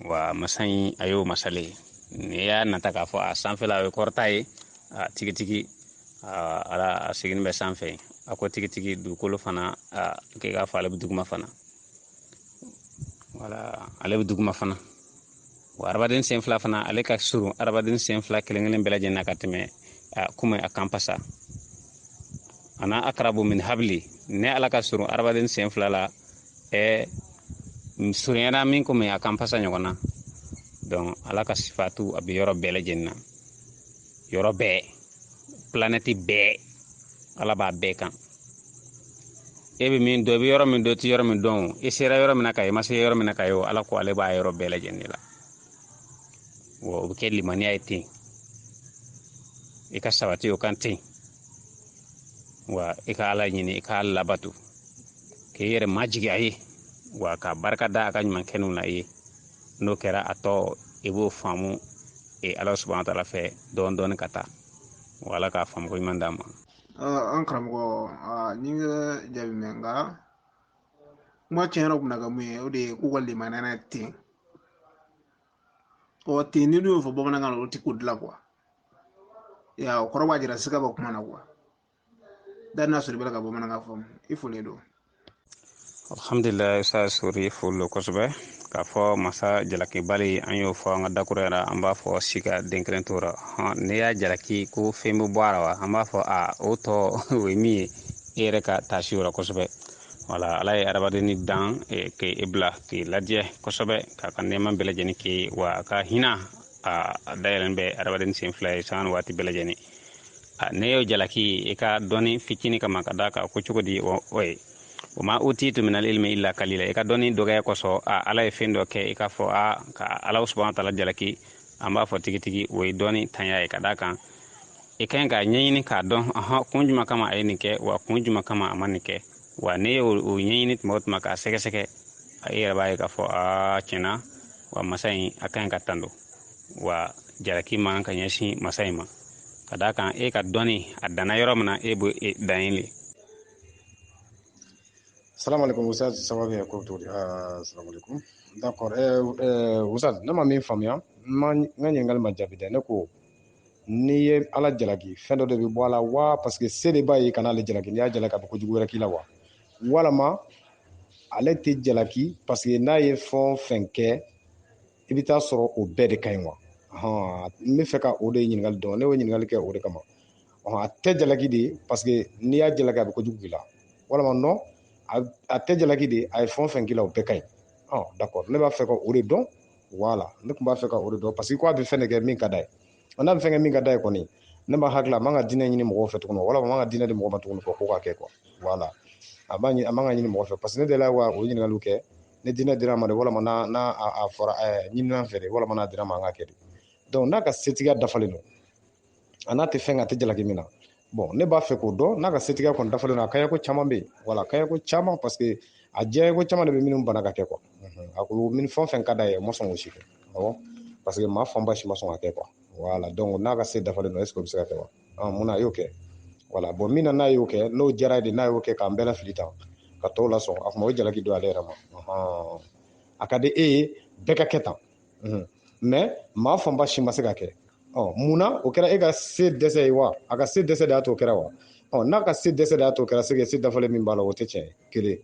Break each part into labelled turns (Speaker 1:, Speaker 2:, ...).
Speaker 1: wa masan ayo masale ne ya nata k'a fɔ a sanfɛla o ye kɔrɔta ye a tigitigi ala a sigin bɛ sanfɛ a ko tigitigi dugukolo fana k'e k'a fɔ ale bɛ duguma fana wala ale bɛ duguma fana wa adamaden sen fila fana ale ka surun adamaden sen fila kelen kelen bɛɛ lajɛlen na ka tɛmɛ kuma a kan pasa ana akrabu min habli ne ala ka surun adamaden sen fila la surunyana min komi a kan pasa ɲɔgɔn na donc ala ka sifatu a bɛ yɔrɔ bɛɛ lajɛlen na yɔrɔ bɛɛ planète bɛɛ ala b'a bɛɛ kan e bɛ min dɔn i bɛ yɔrɔ min dɔn i tɛ yɔrɔ min dɔn i sera yɔrɔ min na ka ye i ma se yɔrɔ min na ka ye o ala ko ale b'a yɔrɔ bɛɛ lajɛlen la wa o bɛ kɛ limaniya ye ten i ka sabati o kan ten wa i ka ala ɲini i ka labato k'i yɛrɛ majigi a ye wa ka barika da a ka ɲuman kɛnɛw na ye n'o kɛra a tɔ i b'o faamu ala subhanahu wa ta'ala fɛ dɔɔni dɔɔni ka taa wa ala k'a faamu ko ɲuman d'a ma.
Speaker 2: An karamɔgɔ ni ka jaabi mɛn nka kuma tiɲɛ yɛrɛ kun na ka mun ye o de ye k'u ka limaniya ten ten ni y'o fɔ bamanankan na o tɛ ko dilan o kɔrɔ b'a jira siga bɛ kuma na da n'a sɔrɔ i bɛ ka bamanankan faamu i fɔlen don.
Speaker 1: Alhamdulillah sa sori folo kosɛbɛ k'a fɔ masa jalaki bali an y'o fɔ an ka dakuru yɛrɛ an b'a fɔ siga den kelen tora ne y'a jalaki ko fɛn bɛ bɔ a la wa an b'a fɔ o tɔ o ye min ye e yɛrɛ ka taasi o la kosɛbɛ wala ala ye adamadenni dan k'e bila k'i lajɛ kosɛbɛ k'a ka nɛɛma bɛɛ lajɛlen k'e wa a ka hinɛ a dayɛlɛn bɛ adamadenni sen fila ye san waati bɛɛ lajɛlen ne y'o jalaki i ka dɔnni fitinin kama ka da kan ko cogo di o ye o ma utitu min al-ilmi illa qalila i ka dɔnni dɔgɔya kosɔn ala ye fɛn dɔ kɛ i k'a fɔ ka ala subhanahu wa ta'ala jalaki an b'a fɔ tigitigi o ye dɔnni tanya ye ka da kan i kan ka ɲɛɲini k'a dɔn kun jumɛn kama a ye nin kɛ wa kun jumɛn kama a ma nin kɛ wa ne y'o ɲɛɲini tuma o tuma k'a sɛgɛsɛgɛ i yɛrɛ b'a ye k'a fɔ tiɲɛna wa masa in a kan ka tan don wa jalaki man ka ɲɛsin masa in ma ka da kan e ka dɔnni a danna yɔrɔ min na e b'o dan yen le.
Speaker 3: Salam alaikum Oustaz, ça va bien ko to salam alaikum. D'accord. Oustaz, ne ma min faamuya n ka ɲininkali ma jaabi dɛ ne ko n'i ye ala jalaki fɛn dɔ de bɛ bɔ a la wa parce que se de b'a ye ka n'ale jalaki n'i y'a jalaki a bɛ kojugu wɛrɛ k'i la wa walama ale tɛ jalaki parce que n'a ye fɛn o fɛn kɛ i bɛ taa sɔrɔ o bɛɛ de ka ɲi wa n bɛ fɛ ka o de ɲininkali dɔn ne y'o ɲininkali kɛ o de kama a tɛ jalaki de parce que n'i y'a jalaki a bɛ kojugu k'i la walama non a tɛ jalaki de a ye fɛn o fɛn k'i la o bɛɛ ka ɲi d'accord ne b'a fɛ ka o de dɔn voilà ne tun b'a fɛ ka o de dɔn parce que ko a bɛ fɛn de kɛ min ka d'a ye n'a bɛ fɛn kɛ min ka d'a ye kɔni ne ma hakili a man ka diinɛ ɲini mɔgɔw fɛ tuguni walama a man ka diinɛ di mɔgɔ ma tuguni ko k'a kɛ quoi voilà a man ka ɲini mɔgɔ fɛ parce que ne delila ka o ɲininkaliw kɛ ne diinɛ dira ma de walama n'a fɔra ɲininan fɛ de walama n'a dira ma an ka kɛ de donc n'a ka setigiya dafalen don a n'a tɛ fɛn ka tɛ jalaki min na bon ne b'a fɛ k'o dɔn n'a ka setigiya kɔni dafalen don a kaɲako caman bɛ yen voilà kaɲako caman parce que a diɲɛko caman de bɛ minnu bana ka kɛ quoi a ko min fɛn fɛn ka d'a ye o ma sɔn k'o si kɛ awɔ parce que maa fanba si ma sɔn ka kɛ quoi voilà donc n'a ka se dafalen don est ce que o bɛ se ka kɛ wa mun na a y'o kɛ voilà bon min na n'a y'o kɛ n'o diyara ye de n'a y'o kɛ k'an bɛɛ lafili tan ka tɔw lasɔn a kuma o jalaki don ale yɛrɛ ma a ka di e ye bɛɛ ka kɛ tan mais maa fanba si ma se ka kɛ mun na o kɛra e ka se dɛsɛ ye wa a ka se dɛsɛ de y'a to kɛra wa n'a ka se dɛsɛ de y'a to kɛra se dafalen min b'a la o tɛ tiɲɛ ye kelen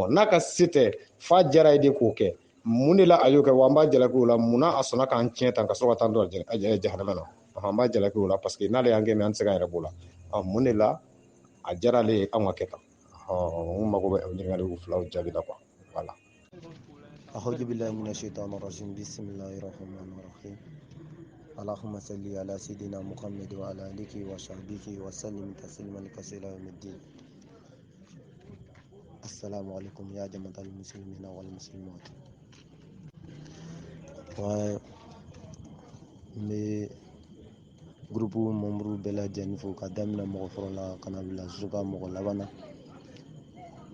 Speaker 3: n'a ka se tɛ f'a diyara ye de k'o kɛ mun de la a y'o kɛ wa an b'a jalaki o la mun na a sɔnna k'an tiɲɛ tan ka sɔrɔ ka taa dɔn jahanama na an b'a jalaki o la parce que n'ale y'an gɛn an tɛ se k'an yɛrɛ b'o la mun de la a diyara ale ye anw ka kɛ tan n mago bɛ ɲininkaliw filaw jaabi la quoi voilà.
Speaker 4: أعوذ بالله من الشيطان الرجيم بسم الله الرحمن الرحيم اللهم صل على سيدنا محمد وعلى آله وصحبه وسلم تسليما كثيرا يوم الدين السلام عليكم يا جماعة المسلمين والمسلمات me groupe membre bɛɛ lajɛlen fo ka daminɛ mɔgɔ fɔlɔ la ka na bila suka mɔgɔ laban na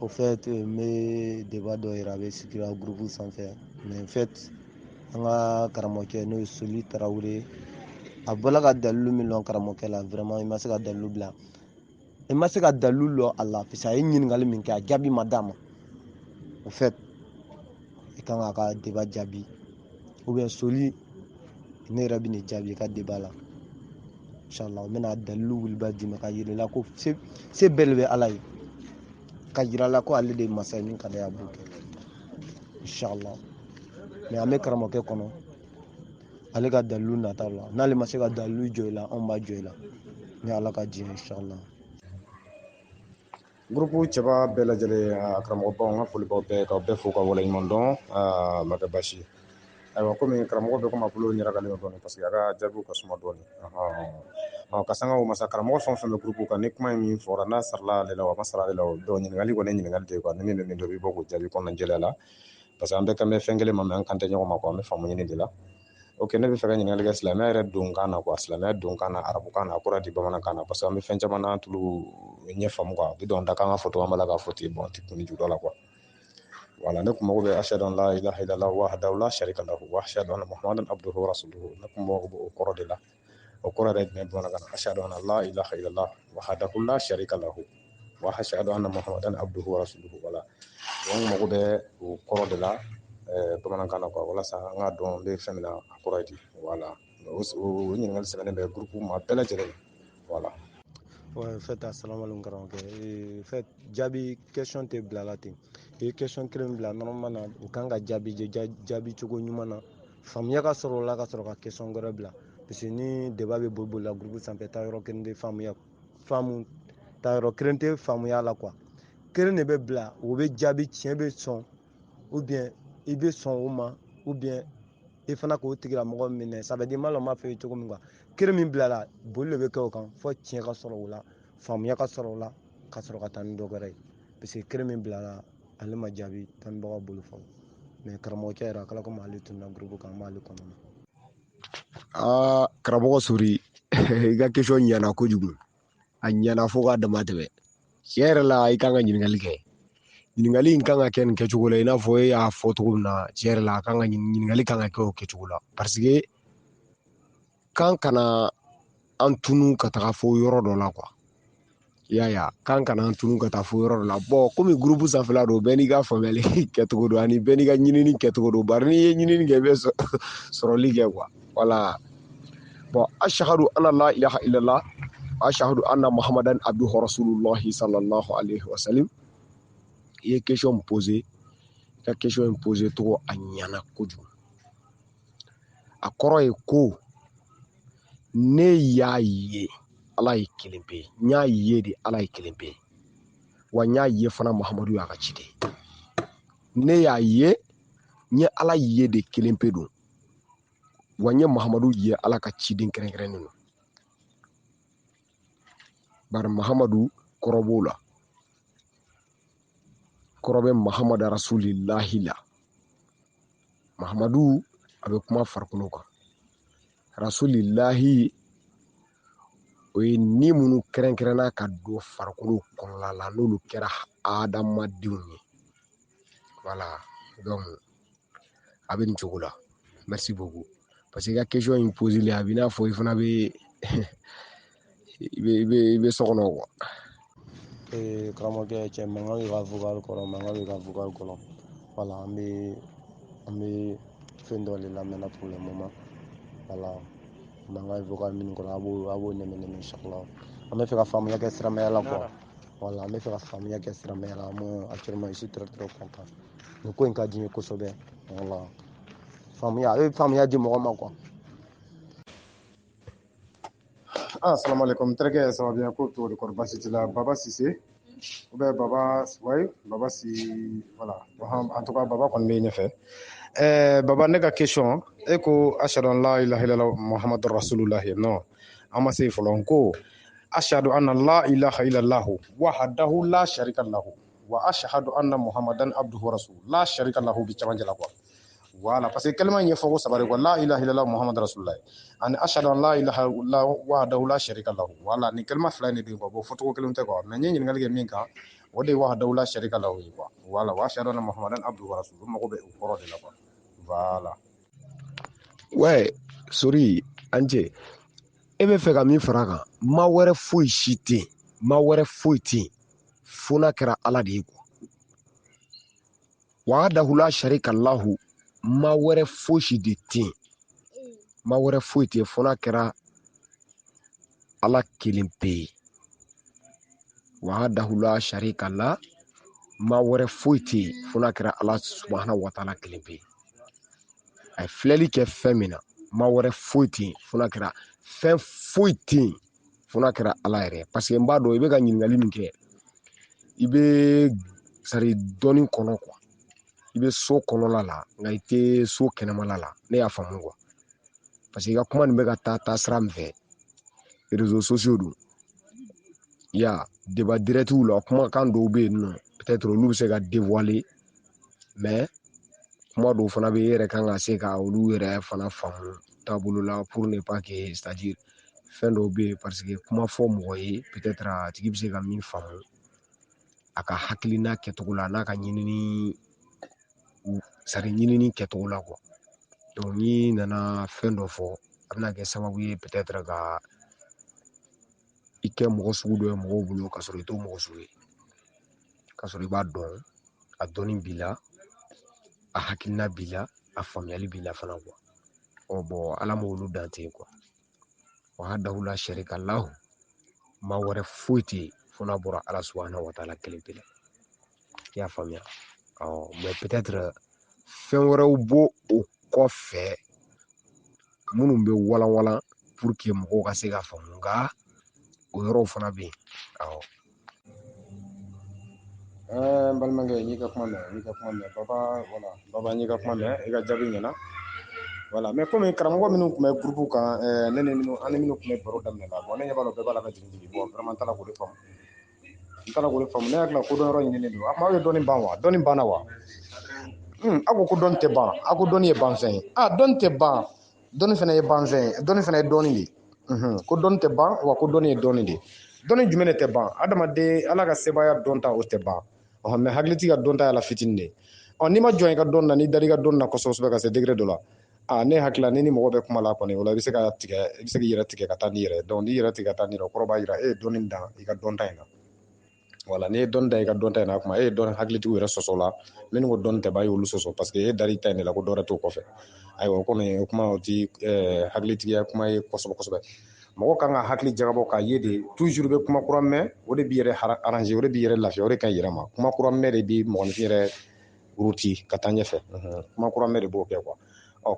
Speaker 4: au fait me débat dɔ yɛrɛ a bɛ sigira groupe sanfɛ mais en fait an ka karamɔgɔkɛ n'o ye Soli Tarawele a bɔla ka dalilu min lɔn karamɔgɔkɛ la vraiment i ma se ka dalilu bila i ma se ka dalilu lɔn a la parce que a ye ɲininkali min kɛ a jaabi ma d'a ma au fait i kan k'a ka débat jaabi ou bien soli ne yɛrɛ bɛ nin jaabi ka débat la inshallah n bɛna dalilu wuliba d'i ma ka yir'i la ko se bɛɛ de bɛ ala ye ka yira la ko ale de ye masa ye min ka d'a ye a b'o kɛ inshallah mais an bɛ karamɔgɔkɛ kɔnɔ ale ka dalilu nata la n'ale ma se ka dalilu jɔ i la anw b'a jɔ i la ni ala ka diɲɛ inshallah.
Speaker 3: Groupe cɛba bɛɛ lajɛlen a karamɔgɔbaw n ka folibaw bɛɛ k'aw bɛɛ fo ka waleɲuman dɔn ma kɛ basi ye. Ayiwa komi karamɔgɔ bɛ komi a bolo ɲagalen dɔɔnin parce que a ka jaabiw ka suma dɔɔnin ka sanga o masa karamɔgɔ fɛn o fɛn bɛ groupe kan ni kuma in min fɔra n'a sarala ale la o ma sara ale la o donc ɲininkali kɔni ye ɲininkali de ye quoi ni min bɛ min dɔn i bɛ bɔ k'o jaabi kɔnɔna jɛlenya la parce que an bɛɛ kan bɛ fɛn kelen ma mais an kan tɛ ɲɔgɔn ma quoi an bɛ faamu ɲini de la. Ok, ne bɛ fɛ ka ɲininkali kɛ silamɛya yɛrɛ donkan na quoi silamɛya donkan na arabukan na a kɔrɔ di bamanankan na parce que an bɛ fɛn caman na tulu ɲɛ faamu quoi bi dɔn da kan ka fɔ an b'a la k'a fɔ ten bon ti kun juda la quoi. Voilà, ne kun mago bɛ ashhadu an la ilaha illallah wahdahu la sharika lahu wa ashhadu anna muhammadan abduhu wa rasuluhu ne kun mago bɛ o kɔrɔ de la o kɔrɔ yɛrɛ jumɛn bamanankan na ashhadu an la ilaha illallah wahdahu la sharika lahu wa ashhadu anna muhammadan abduhu wa rasuluhu voilà donc mago bɛ o kɔrɔ de la bamanankan na quoi walasa an ka dɔn n bɛ fɛn min na a kɔrɔ ye di voilà o ɲininkali sɛbɛnnen bɛ groupe ma bɛɛ lajɛlen voilà.
Speaker 4: Ouais, fait assalamu alaikum karamɔgɔkɛ fait jaabi question tɛ bila la ten i ye question kelen bila normalement na o kan ka jaabi jaabi cogo ɲuman na faamuya ka sɔrɔ o la ka sɔrɔ ka question wɛrɛ bila parce que ni débat bɛ boli la groupe sanfɛ taa yɔrɔ kelen tɛ taa yɔrɔ kelen tɛ faamuya la quoi kelen de bɛ bila o bɛ jaabi tiɲɛ bɛ sɔn ou bien i bɛ sɔn o ma ou bien i fana k'o tigilamɔgɔ minɛ ça veut dire n b'a dɔn n b'a fɔ i ye cogo min quoi kelen min bilala boli de bɛ kɛ o kan fɔ tiɲɛ ka sɔrɔ o la faamuya ka sɔrɔ o la ka sɔrɔ ka taa ni dɔ wɛrɛ ye parce que kelen min bilala ale ma jaabi dɔnnibagaw bolo fɔlɔ mais karamɔgɔkɛ yɛrɛ a kɛla komi ale tunna groupe kan an b'ale kɔnɔ.
Speaker 5: Karamɔgɔ Sori i ka question ɲɛna kojugu a ɲɛna fo k'a dama tɛmɛ tiɲɛ yɛrɛ la i kan ka ɲininkali kɛ ɲininkali in kan ka kɛ nin kɛcogo la i n'a fɔ e y'a fɔ cogo min na tiɲɛ yɛrɛ la ɲininkali kan ka kɛ o kɛcogo la parce que kan kana an tunu ka taga fo yɔrɔ dɔ la quoi i y'a ye kan kana an tunu ka taa fo yɔrɔ dɔ la bon komi groupe sanfɛla don bɛɛ n'i ka faamuyali kɛcogo don ani bɛɛ n'i ka ɲinini kɛcogo don bari n'i ye ɲinini kɛ i bɛ sɔrɔli kɛ quoi voilà bon ashhadu anna la ilaha illallah ashhadu anna muhammadan abduhu rasulullahi sallallahu alaihi wasallam i ye question posé i ka question in posé cogo a ɲana kojugu a kɔrɔ ye ko ne y'a ye ala ye kelen pe n y'a ye de ala ye kelen pe wa n y'a ye fana mahamadu y'a ka ciden ne y'a ye n ye ala ye de kelen pe don wa n ye mahamadu ye ala ka ciden kɛrɛnkɛrɛnnen don bari mahamadu kɔrɔ b'o la kɔrɔ bɛ mahamadu rasulillahi la mahamadu a bɛ kuma farikolo kan rasulillahi o ye ni minnu kɛrɛnkɛrɛnna ka don farikolo kɔnɔna la n'olu kɛra adamadenw ye voilà donc a bɛ nin cogo la merci beaucoup parce que i ka question in posé a b'i n'a fɔ i fana bɛ i bɛ so kɔnɔ quoi.
Speaker 4: Karamɔgɔkɛ cɛ mankan bɛ ka vocal kɔrɔ mankan bɛ ka vocal kɔrɔ voilà an bɛ fɛn dɔ de lamɛnna pour le moment voilà mankan bɛ vocal min kɔrɔ a b'o nɛmɛ inshallah an bɛ fɛ ka faamuya kɛ siramɛya la quoi voilà an bɛ fɛ ka faamuya kɛ siramɛya la moi actuellement je suis très content nin ko in ka di n ye kosɛbɛ voilà faamuya a bɛ faamuya di mɔgɔ ma quoi.
Speaker 3: Assalamu alaikum terikɛ ça va bien ko to de kɔrɔ basi t'i la Baba Cissé ou bien Baba ouais Baba si voilà en tout cas Baba kɔni bɛ ɲɛfɛ Baba ne ka question e ko ashhadu an la ilaha illallah muhammadur rasulullah non an ma se fɔlɔ n ko ashhadu anna la ilaha illallah wahdahu la sharika lahu wa ashhadu anna muhammadan abduhu wa rasuluhu la sharika lahu bi camancɛ la quoi voilà parce que kalima in ɲɛfɔ ko saba de quoi la ilaha illallah muhammadur rasulullah ani ashhadu an la ilaha illallah wahdahu la sharika lahu voilà ni kalima fila in de don quoi bon fɔcogo kelen tɛ quoi mais n ye ɲininkali kɛ min kan o de ye wahdahu la sharika lahu ye quoi voilà wa ashhadu anna muhammadan abduhu wa rasuluhu mago bɛ o kɔrɔ de la quoi voilà.
Speaker 5: Ouais Sori an cɛ e bɛ fɛ ka min fara a kan maa wɛrɛ foyi si tɛ yen maa wɛrɛ foyi tɛ yen fo n'a kɛra ala de ye quoi wahdahu la sharika lahu ma wɛrɛ fosi de ten ma wɛrɛ foyi ten fo n'a kɛra ala kelen pe ye wahadahu la sharika la ma wɛrɛ foyi ten fo n'a kɛra ala subahana wataala kelen pe ye a ye filɛli kɛ fɛn min na ma wɛrɛ foyi ten fo n'a kɛra fɛn foyi ten fo n'a kɛra ala yɛrɛ parce que n b'a dɔn i bɛ ka ɲininkali min kɛ i bɛ sari dɔɔni kɔnɔ quoi i bɛ so kɔnɔla la nka i tɛ so kɛnɛmala la ne y'a faamu quoi parce que i ka kuma nin bɛ ka taa sira min fɛ réseaux sociaux don ya débat directiw la kumakan dɔw bɛ yen nɔ peut-être olu bɛ se ka dévoiler mais kuma dɔw fana bɛ e yɛrɛ kan ka se ka olu yɛrɛ fana faamu taabolo la pour ne pas que c'est à dire fɛn dɔw bɛ yen parce que kuma fɔ mɔgɔ ye peut-être a tigi bɛ se ka min faamu a ka hakilina kɛcogo la n'a ka ɲinini ɲinini kɛcogo la quoi donc n'i nana fɛn dɔ fɔ a bɛna kɛ sababu ye peut-être ka i kɛ mɔgɔ sugu dɔ ye mɔgɔw bolo ka sɔrɔ i t'o mɔgɔ sugu ye ka sɔrɔ i b'a dɔn a dɔnni b'i la a hakilina b'i la a faamuyali b'i la fana quoi bon ala m'olu dan ten quoi wa dawula sharika lahu ma wɛrɛ foyi tɛ yen fo n'a bɔra ala subahana wataala kelen pe la i y'a faamuya mais peut-être fɛn wɛrɛw b'o o kɔfɛ minnu bɛ walan pour que mɔgɔw ka se ka faamu nka o yɔrɔw fana bɛ yen
Speaker 3: n balimakɛ n y'i ka kuma mɛn baba n y'i ka kuma mɛn i ka jaabi ɲɛna voilà mais komi karamɔgɔ minnu tun bɛ groupe kan ne ni minnu tun bɛ baro daminɛ la bon ne ɲɛ b'a dɔn bɛɛ b'a la ka jigin bon vraiment n t'a la k'o de faamu ne hakili la kodɔn yɔrɔ ɲininen don a kuma aw ye dɔnni ban wa dɔnni banna wa aw ko dɔnni tɛ ban aw ko dɔnni ye banfɛn ye dɔnni tɛ ban dɔnni fana ye banfɛn ye dɔnni fana ye dɔnni de ye ko dɔnni tɛ ban wa ko dɔnni ye dɔnni de ye dɔnni jumɛn de tɛ ban adamaden ala ka sebaaya dɔn ta o tɛ ban mais hakilitigi ka dɔn ta y'a la fitinin de n'i ma jɔn i ka dɔn na n'i dar'i ka dɔn na kosɛbɛ ka se degré dɔ la ne hakili la ni mɔgɔ bɛ kuma la kɔni o la i bɛ se k'i yɛrɛ tigɛ ka taa n'i yɛrɛ donc n'i yɛrɛ tigɛ ka taa n'i yɛrɛ kɔrɔ b'a jira e ye dɔnni dan i ka dɔn ta in na voilà n'i ye dɔnni da i ka dɔn ta in na kuma e ye dɔnni hakilitigiw yɛrɛ sɔsɔ la minnu ko dɔnni tɛ ban e y'olu sɔsɔ parce que e dar'i ta in de la ko dɔ wɛrɛ t'o kɔfɛ ayiwa o kɔni o kuma o ti hakilitigiya kuma ye kosɛbɛ mɔgɔ kan ka hakili jagabɔ k'a ye de toujours bɛ kuma kura mɛn o de b'i yɛrɛ arranger o de b'i yɛrɛ lafiya o de ka ɲi yɛrɛ ma kuma kura mɛn de bi mɔgɔninfin yɛrɛ ruti ka taa ɲɛfɛ kuma kura mɛn de b'o kɛ quoi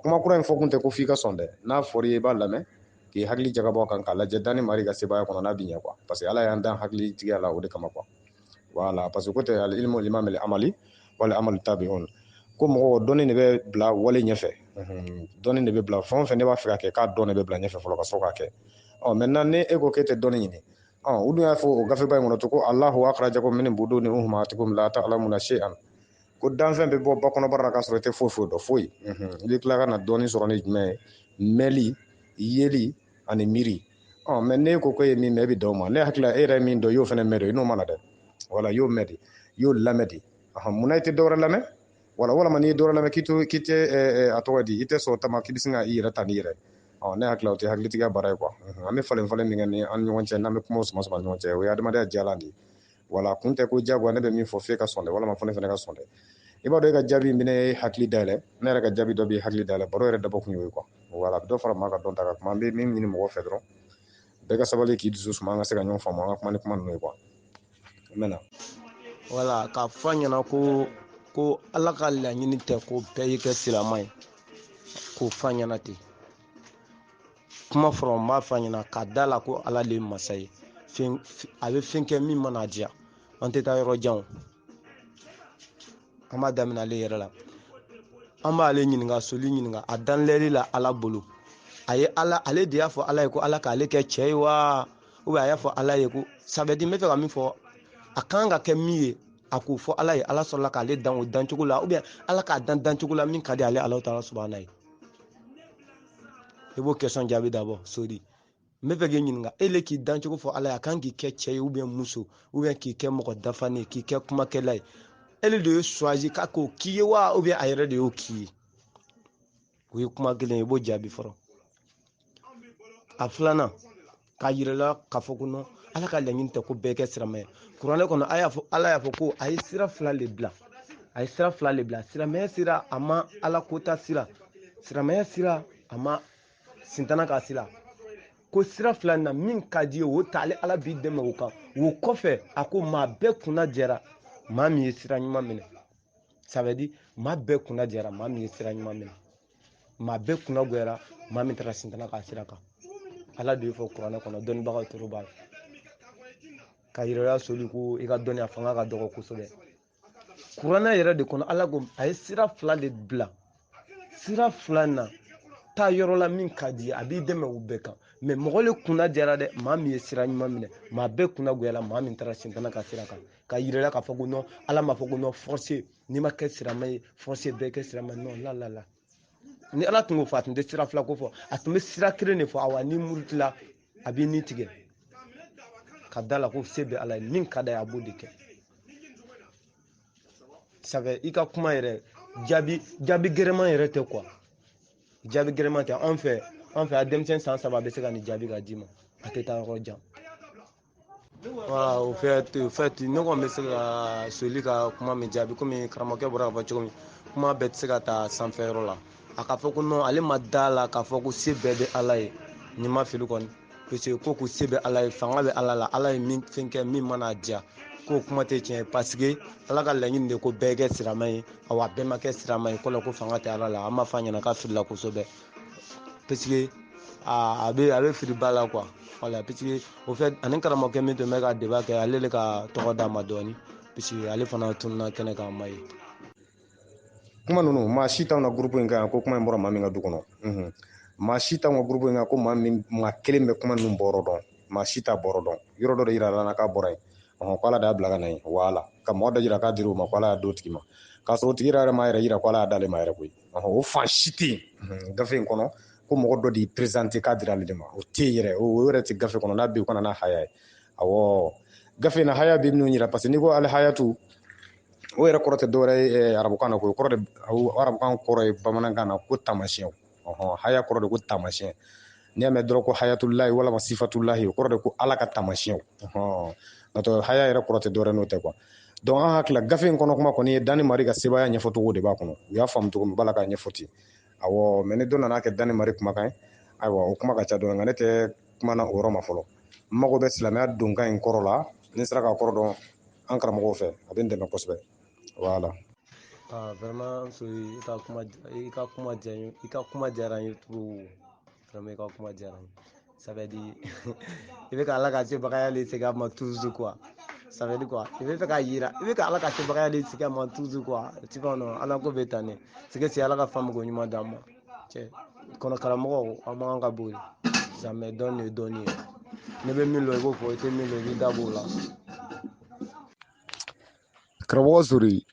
Speaker 3: kuma kura in fɔ kun tɛ ko f'i ka sɔn dɛ n'a fɔra i b'a lamɛn k'i hakili jagabɔ kan k'a lajɛ danni mari ka sebaaya kɔnɔ n'a bɛ ɲɛ quoi parce que ala y'an dan hakilitigiya la o de kama quoi voilà parce que ko tɛ al-ilmu liman bil amali wal amalu tabi'un ko mɔgɔ dɔnni de bɛ bila wale ɲɛfɛ dɔnni de bɛ bila fɛn o fɛn ne b'a fɛ ka kɛ k'a dɔn de bɛ bila ɲɛfɛ fɔlɔ ka sɔrɔ k'a kɛ maintenant ne e ko k'e tɛ dɔnni ɲini u dun y'a fɔ o gafeba in kɔnɔ to ko Allahu akhrajakum min buduni ummahatikum la ta'lamuna shay'an ko danfɛn bɛ bɔ ba kɔnɔbara la k'a sɔrɔ i tɛ foyi dɔn foyi i bɛ tila ka na dɔɔni sɔrɔ ni jumɛn ye mɛli yeli ani miiri mais ne ko e ye min mɛn e bɛ dan o ma ne hakili la e yɛrɛ ye min dɔn i y'o fana mɛn dɛ i n'o ma na dɛ wala i y'o mɛn de i y'o lamɛn de munna i tɛ dɔwɛrɛ lamɛn walama n'i ye dɔwɛrɛ lamɛn k'i tɛ a tɔgɔ di i tɛ sɔn ta ma k'i bɛ sin ka i yɛrɛ ta n'i yɛrɛ ne hakili la o tɛ hakilitigiya baara ye quoi an bɛ falen min kɛ ni an ni ɲɔgɔn cɛ n'an bɛ kuma sama ni ɲɔgɔn cɛ o ye adamadenya jalan de ye wala kun tɛ ko diyagoya ne bɛ min fɔ f'e ka sɔn dɛ walama fɔ ne fana ka sɔn dɛ i b'a dɔn e ka jaabi in bɛ ne hakili dayɛlɛ ne yɛrɛ ka jaabi dɔ b'i hakili dayɛlɛ baro yɛrɛ dabɔ kun y'o ye quoi voilà dɔ fara maa ka dɔn ta kan kuma an bɛ min ɲini mɔgɔ fɛ dɔrɔn bɛɛ ka sabali k'i dusu suma an ka se ka ɲɔgɔn faamu an ka kuma ni kuma ninnu ye quoi n mɛna
Speaker 4: wala k'a fɔ a ɲɛna ko ala ka laɲini tɛ ko bɛɛ y'i kɛ silamɛ ye k'o fɔ a ɲɛna ten kuma fɔlɔ n b'a fɔ a ɲɛna k'a da la ko ala de ye masa ye a bɛ fɛn kɛ min mana diya an tɛ taa yɔrɔ jan an b'a daminɛ ale yɛrɛ la an b'ale ɲininka soli ɲininka a danlɛli la ala bolo a ye ale de y'a fɔ ala ye ko ala k'ale kɛ cɛ ye wa ou bien a y'a fɔ ala ye ko sabɛdi n bɛ fɛ ka min fɔ a kan ka kɛ min ye a k'o fɔ ala ye ala sɔrɔla k'ale dan o dancogo la ou bien ala k'a dan cogo la min ka di ale ala ta'ala subahana ye i b'o question jaabi d'abord sori n bɛ fɛ k'i ɲininka e le k'i dancogo fɔ ala ye a kan k'i kɛ cɛ ye ou bien muso ou bien k'i kɛ mɔgɔ dafanen ye k'i kɛ kumakɛla ye ele de ye choisi k'a k'o k'i ye wa ou bien a yɛrɛ de y'o k'i ye o ye kuma kelen ye i b'o jaabi fɔlɔ a filanan k'a yirala k'a fɔ ko non ala ka laɲini tɛ ko bɛɛ kɛ silamɛ ye kuranɛ kɔnɔ ala y'a fɔ ko a ye sira fila de bila a ye sira fila de bila silamɛya sira a ma ala kota sira silamɛya sira a ma sintana ka sira ko sira fila na min ka di ye o ta ale ala b'i dɛmɛ o kan o kɔfɛ a ko maa bɛɛ kunna jɛra maa min ye sira ɲuman minɛ ça veut dire maa bɛɛ kunna jɛra maa min ye sira ɲuman minɛ maa bɛɛ kunna goyara maa min taara sintana ka sira kan ala de ye fɔ kuranɛ kɔnɔ dɔnnibagaw toro b'a la ka yirala soli ko i ka dɔnniya fanga ka dɔgɔ kosɛbɛ kuranɛ yɛrɛ de kɔnɔ ala ko a ye sira fila de bila sira fila na taa yɔrɔ la min ka di ye a b'i dɛmɛ o bɛɛ kan mɛ mɔgɔ le kunna jɛra dɛ maa min ye sira ɲuman minɛ maa bɛɛ kunna goyala maa min taara sintana ka sira kan ka yirala k'a fɔ ko non ala m'a fɔ ko non forcé n'i ma kɛ sirama ye forcé bɛɛ kɛ sirama non la ni ala tun ko fɔ a tun tɛ sira fila ko fɔ a tun bɛ sira kelen de fɔ awa ni murutila a b'i ni tigɛ ka da la ko se bɛ ala ye min ka da ye a b'o de kɛ sabu i ka kuma yɛrɛ jaabi gɛrɛman yɛrɛ tɛ quoi jaabi gɛrɛman tɛ an fɛ a denmisɛn san 3 bɛ se ka nin jaabi ka d'i ma a tɛ taa yɔrɔ jan voilà au fait ne kɔni bɛ se ka soli ka kuma min jaabi komi karamɔgɔkɛ bɔra ka fɔ cogo min kuma bɛɛ tɛ se ka taa sanfɛyɔrɔ la a ka fɔ ko non ale ma da la k'a fɔ ko se bɛɛ bɛ ala ye nin ma fili kɔni parce que ko se bɛ ala ye fanga bɛ ala la ala ye min fɛn kɛ min mana diya k'o kuma tɛ tiɲɛ ye parce que ala ka laɲini de ko bɛɛ kɛ sirama ye awa bɛɛ ma kɛ sirama ye ko fanga tɛ ala la an m'a fɔ a ɲɛna k'a filila kosɛbɛ parce que a bɛ fili ba la quoi voilà parce que au fait ani karamɔgɔkɛ min tun bɛ ka débat kɛ ale de ka tɔgɔ d'a ma dɔɔni parce que ale fana tununa kɛnɛ kan ma ye
Speaker 3: kuma ninnu maa si t'anw na groupe in kan ko kuma in bɔra maa min ka du kɔnɔ maa si t'anw ka groupe in kan ko maa kelen bɛ kuma ninnu bɔrɔ dɔn maa si t'a bɔrɔ dɔn yɔrɔ dɔ de yira la k'a bɔra yen ko ala de y'a bila ka na yen wala ka mɔgɔ dɔ yira k'a dir'o ma ko ala y'a d'o tigi ma k'a sɔrɔ o tigi yɛrɛ ma yɛrɛ yira ko ala y'a d'ale ma yɛrɛ koyi o fan si tɛ yen gafe in kɔnɔ ko mɔgɔ dɔ de y'i présenté k'a dira ale de ma o tɛ yen yɛrɛ o yɛrɛ tɛ gafe kɔnɔ n'a bɛ yen o kana n'a haya ye awɔ gafe in na haya bɛ minnu yira parce que n'i ko ale hayatu o yɛrɛ kɔrɔ tɛ dɔwɛrɛ ye arabukan na ko arabukan kɔrɔ ye bamanankan na ko taamasiyɛn haya kɔrɔ de ko taamasiyɛn n'i y'a mɛn dɔrɔn ko hayatulahi walama sifatulahi o kɔrɔ de ko ala ka taamasiyɛnw n'o haya yɛrɛ kɔrɔ tɛ dɔwɛrɛ n'o tɛ quoi donc an hakili la gafe in kɔnɔ kuma kɔni ye Dani Mari ka sebaaya ɲɛfɔcogo de b'a kɔnɔ u y'a faamu cogo min b'a la k'a ɲɛfɔ ten awɔ mais ni dɔ nana kɛ Dani Mari kumakan ye ayiwa o kuma ka ca dɔɔni nka ne tɛ kuma na o yɔrɔ ma fɔlɔ n mago bɛ silamɛya donkan in kɔrɔ la ni n sera k'a kɔrɔ dɔn an karamɔgɔw fɛ a bɛ n dɛmɛ kosɛbɛ voilà
Speaker 4: vraiment i ka kuma diyara n ye trop vraiment i ka kuma diyara n ye ça veut dire i bɛ ka ala ka sebagaya de segin a ma toujours quoi ça veut dire quoi i bɛ fɛ ka yira i bɛ ka ala ka sebagaya de segin a ma toujours quoi tu vois non ala ko bɛ tan ne c'est que c'est ala ka faamuko ɲuman d'an ma cɛ kɔnɔ karamɔgɔ an man kan ka boli jamais dɔnni ye dɔnni ye ne bɛ min dɔn i b'o fɔ i tɛ min dɔn i b'i da b'o la
Speaker 5: karamɔgɔ sori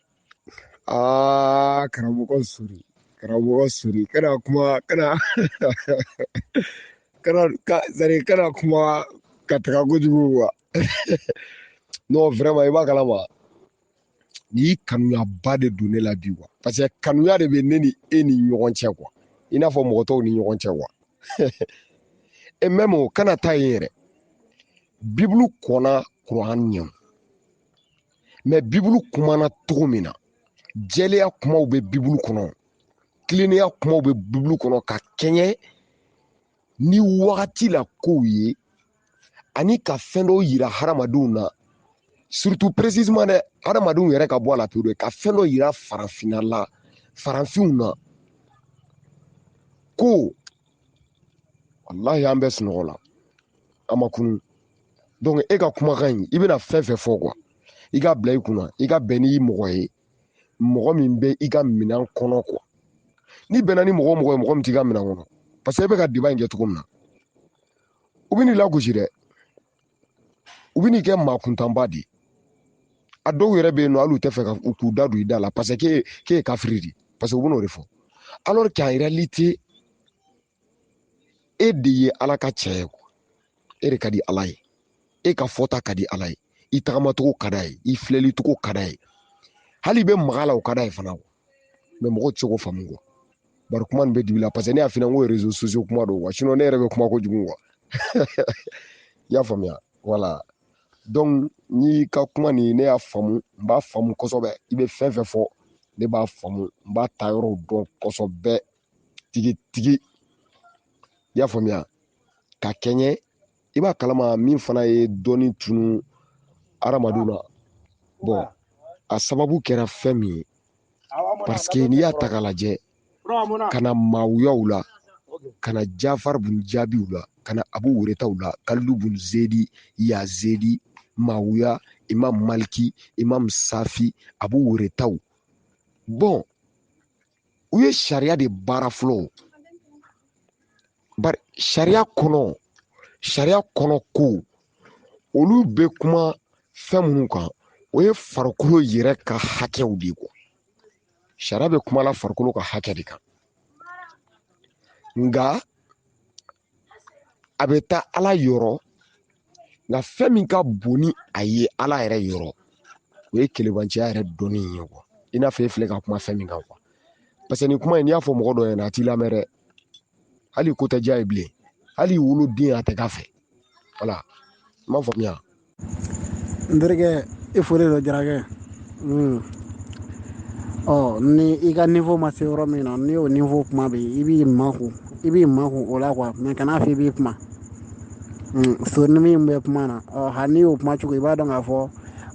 Speaker 5: karamɔgɔ sori kana kuma kana kana kuma ka taga kojugu wa non vraiment i b'a kalama ni y'i kanuyaba de don ne la bi quoi parce que kanuya de bɛ ne ni e ni ɲɔgɔn cɛ quoi i n'a fɔ mɔgɔ tɔw ni ɲɔgɔn cɛ quoi et même o kana taa yen yɛrɛ bibulu kɔnna kuran ɲɛ mais bibulu kumana cogo min na jɛlenya kumaw bɛ bibulu kɔnɔ tilennenya kumaw bɛ bibulu kɔnɔ ka kɛɲɛ ni wagati la kow ye ani ka fɛn dɔw yira hadamadenw na surtout précisément dɛ hadamadenw yɛrɛ ka bɔ a la pewu ka fɛn dɔ yira farafinw na ko walahi an bɛ sunɔgɔ la an ma kunu donc e ka kumakan in i bɛna fɛn fɛn fɔ quoi i ka bila i kunna i ka bɛn n'i mɔgɔ ye mɔgɔ min bɛ i ka minɛn kɔnɔ quoi ni bɛnna ni mɔgɔ ye mɔgɔ min t'i ka minɛn kɔnɔ parce que e bɛ ka débat in kɛ cogo min na u bɛ n'i lagosi dɛ u bɛ n'i kɛ maa kuntanba de ye a dɔw yɛrɛ bɛ yen nɔ hali u tɛ fɛ k'u da don i da la parce que k'e ye kafiri de parce que u bɛ n'o de fɔ alors qu'en réalité e de ye ala ka cɛ ye quoi e de ka di ala ye e ka fɔta ka di ala ye i tagamacogo ka d'a ye i filɛlicogo ka d'a ye hali i bɛ maga la o ka d'a ye fana mais mɔgɔw tɛ se k'o faamu quoi bari kuma nin bɛ dibi la parce que ne y'a f'i ɲɛna n ko réseaux sociaux kuma don quoi sinon ne yɛrɛ bɛ kuma kojugu quoi i y'a faamuya voilà donc n'i ka kuma nin ne y'a faamu n b'a faamu kosɛbɛ i bɛ fɛn fɛn fɔ ne b'a faamu n b'a ta yɔrɔw dɔn kosɛbɛ tigi i y'a faamuya ka kɛɲɛ i b'a kalama min fana ye dɔɔni tunu adamadenw na bon a sababu kɛra fɛn min ye parce que n'i y'a ta k'a lajɛ ka na Mawuyaw la ka na Jafari bun Jaabiw la ka na Abu Wuretaw la Kalilu bun Zedi Yazedi Mawuya Imam Maliki Imam Safi Abu Wuretaw bon u ye sariya de baara fɔlɔ bari sariya kɔnɔ ko olu bɛ kuma fɛn minnu kan o ye farikolo yɛrɛ ka hakɛw de ye quoi sariya bɛ kuma la farikolo ka hakɛ de kan nka a bɛ taa Ala yɔrɔ nka fɛn min ka bon ni a ye Ala yɛrɛ yɔrɔ o ye kelebanciya yɛrɛ dɔnni ye quoi i n'a fɔ e filɛ ka kuma fɛn min kan quoi parce que nin kuma in n'i y'a fɔ mɔgɔ dɔ ɲɛna a t'i lamɛn dɛ hali ko tɛ diya ye bilen hali woloden a tɛ k'a fɛ voilà i m'a faamuya.
Speaker 6: n terikɛ i foli dɔ jarakɛ ni i ka niveau ma se yɔrɔ min na n'i y'o niveau kuma bɛ i b'i makun o la quoi mais kana fɔ i b'i kuma sori ni min bɛ kuma na hali n'i y'o kuma cogo i b'a dɔn k'a fɔ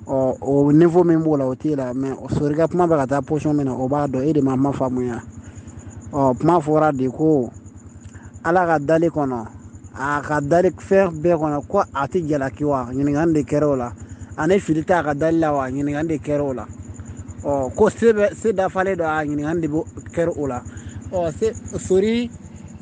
Speaker 6: o niveau min b'o la o t'e la mais sori ka kuma bɛ ka taa position min na o b'a dɔn e de ma kuma faamuya kuma fɔra de ko Ala ka dali kɔnɔ a ka dali fɛn bɛɛ kɔnɔ ko a tɛ jalaki wa ɲininkali de kɛra o la ani fili t'a ka dali la wa ɲininkali de kɛra o la ko se dafalen dɔ a ɲininkali de kɛra o la sori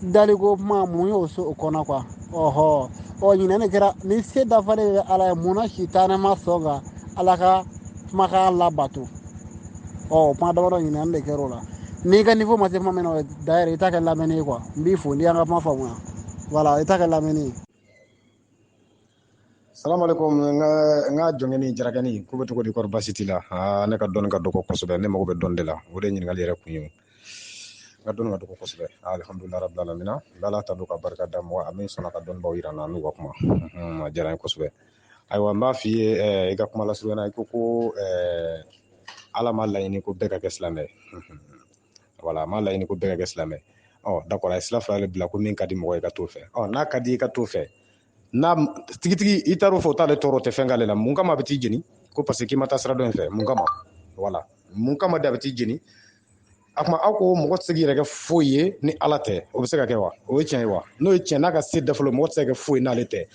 Speaker 6: daliko kuma mun y'o so o kɔnɔ quoi ɲininkali kɛra ni se dafalen bɛ Ala ye munna sitanɛ ma sɔn ka Ala ka kumakan labato kuma damadɔ ɲininkali de kɛra o la n'i ka niveau ma se kuma min na d'ailleurs i t'a kɛ lamɛnni ye quoi n b'i fo n'i y'an ka kuma faamuya voilà i t'a kɛ lamɛnni ye.
Speaker 3: Salamu alaikum n ka jɔnkɛni jarakɛni ko bɛ cogo di kɔri basi t'i la ne ka dɔnni ka dɔgɔ kosɛbɛ ne mago bɛ dɔnni de la o de ye ɲininkali yɛrɛ kun ye n ka dɔnni ka dɔgɔ kosɛbɛ alhamdulilahi rabbil alamina n bɛ Ala tanu ka barika da mɔgɔ a min sɔnna ka dɔnnibaw yira n na n'u ka kuma a diyara n ye kosɛbɛ ayiwa n b'a f'i ye i ka kuma lasurunya i ko Ala ma laɲini ko bɛɛ ka kɛ silamɛ ye voilà a ma laɲini ko bɛɛ ka kɛ silamɛ d'accord a ye sira fila de bila ko min ka di mɔgɔ ye ka t'o fɛ n'a ka di i ka t'o fɛ n'a tigitigi i taar'o fɔ o t'ale tɔɔrɔ tɛ fɛn k'ale la mun kama a bɛ t'i jeni ko parce que k'i ma taa sira dɔ in fɛ mun kama voilà mun kama de a bɛ t'i jeni a kuma aw ko mɔgɔ tɛ se k'i yɛrɛ kɛ foyi ye ni Ala tɛ o bɛ se ka kɛ wa o ye tiɲɛ ye wa n'o ye tiɲɛ n'a ka se dafalo mɔgɔ tɛ se ka kɛ foyi n'ale tɛ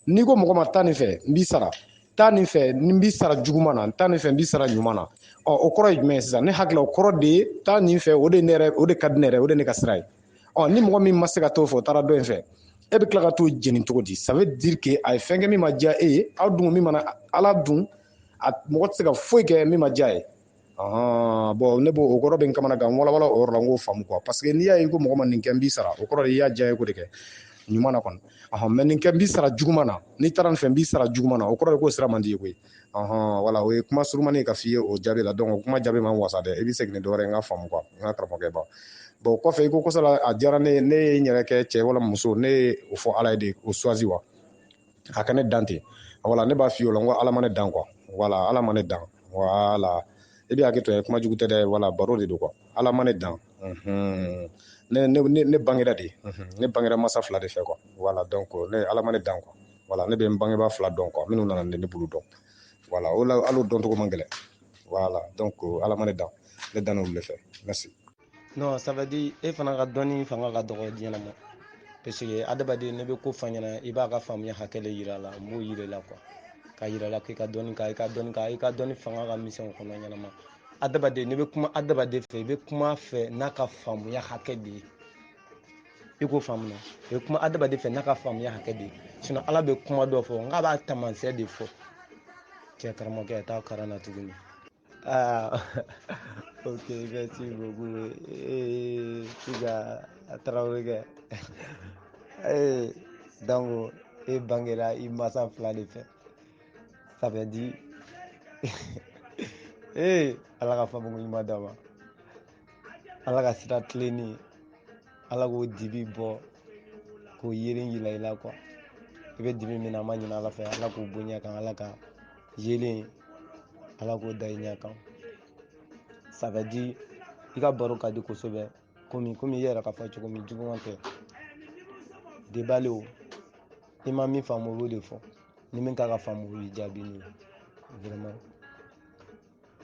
Speaker 3: n'i ko mɔgɔ ma taa nin fɛ n b'i sara taa nin fɛ n b'i sara juguman na taa nin fɛ n b'i sara ɲuman na o kɔrɔ ye jumɛn ye sisan ne hakili la o kɔrɔ de ye taa nin fɛ o de ne yɛrɛ o de ka di ne yɛrɛ o de ne ka sira ye ni mɔgɔ min ma se ka t'o fɛ o taara dɔ in fɛ e bɛ tila ka t'o jeni cogo di ça veut dire que a ye fɛn kɛ min ma diya e ye aw dun min mana Ala dun mɔgɔ tɛ se ka foyi kɛ min ma diya ye bon ne b'o o kɔrɔ bɛ n kamana gan n walawala o yɔrɔ la n k'o faamu quoi parce que n'i y'a ye ko mɔgɔ ma nin kɛ n b'i sara o kɔrɔ de i y'a diya ye ko de kɛ ɲuman na kɔni mais nin kɛ n b'i sara juguman na n'i taara nin fɛ n b'i sara juguman na o kɔrɔ de k'o sira man di ye koyi voilà o ye kuma surumani ye ka f'i ye o jaabi la donc o kuma jaabi man wasa dɛ i bɛ segin ni dɔ wɛrɛ ye n ka faamu quoi n ka karamɔgɔkɛ ba bon kɔfɛ i ko kosala a diyara ne ye ne ye n yɛrɛ kɛ cɛ wala muso ne ye o fɔ Ala ye de o choisi wa a ka ne dan ten voilà ne b'a f'i ye o la n ko Ala ma ne dan quoi voilà Ala ma ne dan voilà i bɛ hakɛ to ye kuma jugu tɛ dɛ voilà baro de don quoi Ala ma ne dan ne bangera de ne bangera masa fila de fɛ quoi voilà donc ne Ala ma ne dan quoi voilà ne bɛ n bangebaa fila dɔn quoi minnu nana ne bolo dɔn voilà o la hali o dɔncogo man gɛlɛn voilà donc Ala ma ne dan ne dan n'olu de fɛ merci.
Speaker 4: Non, ça veut dire e fana ka dɔnni fanga ka dɔgɔ diɲɛ ma parce que adamaden ne bɛ ko fɔ ɲɛna i b'a ka faamuya hakɛ le yira la n b'o yira la quoi ka yira la k'i ka dɔnni kan i ka dɔnni fanga ka misɛn kɔnɔ ɲɛnama adamaden ne bɛ kuma adamaden fɛ i bɛ kuma fɛ n'a ka faamuya hakɛ de ye i k'o faamu na i bɛ kuma adamaden fɛ n'a ka faamuya hakɛ de ye sinon Ala bɛ kuma dɔ fɔ n k'a b'a taamasiyɛn de fɔ cɛ karamɔgɔkɛ a t'a kalan na tuguni ok, merci beaucoup. Traoré. Donc, et Bangela, il m'a ça fla de fait. Ça veut dire. Allah ka famu il m'a dama. Allah ka sira tleni. Allah ko dibi bo ko yirin yila ila quoi. I bɛ dibi min na ma ɲina Ala fɛ Ala k'o bonya kan Ala ka yelen Ala k'o da i ɲɛ kan ça veut dire i ka baro ka di kosɛbɛ komi i yɛrɛ ka fɔ cogo min juguman tɛ debale o i ma min faamu o b'o de fɔ ni min ka faamu o b'i jaabi ni vraiment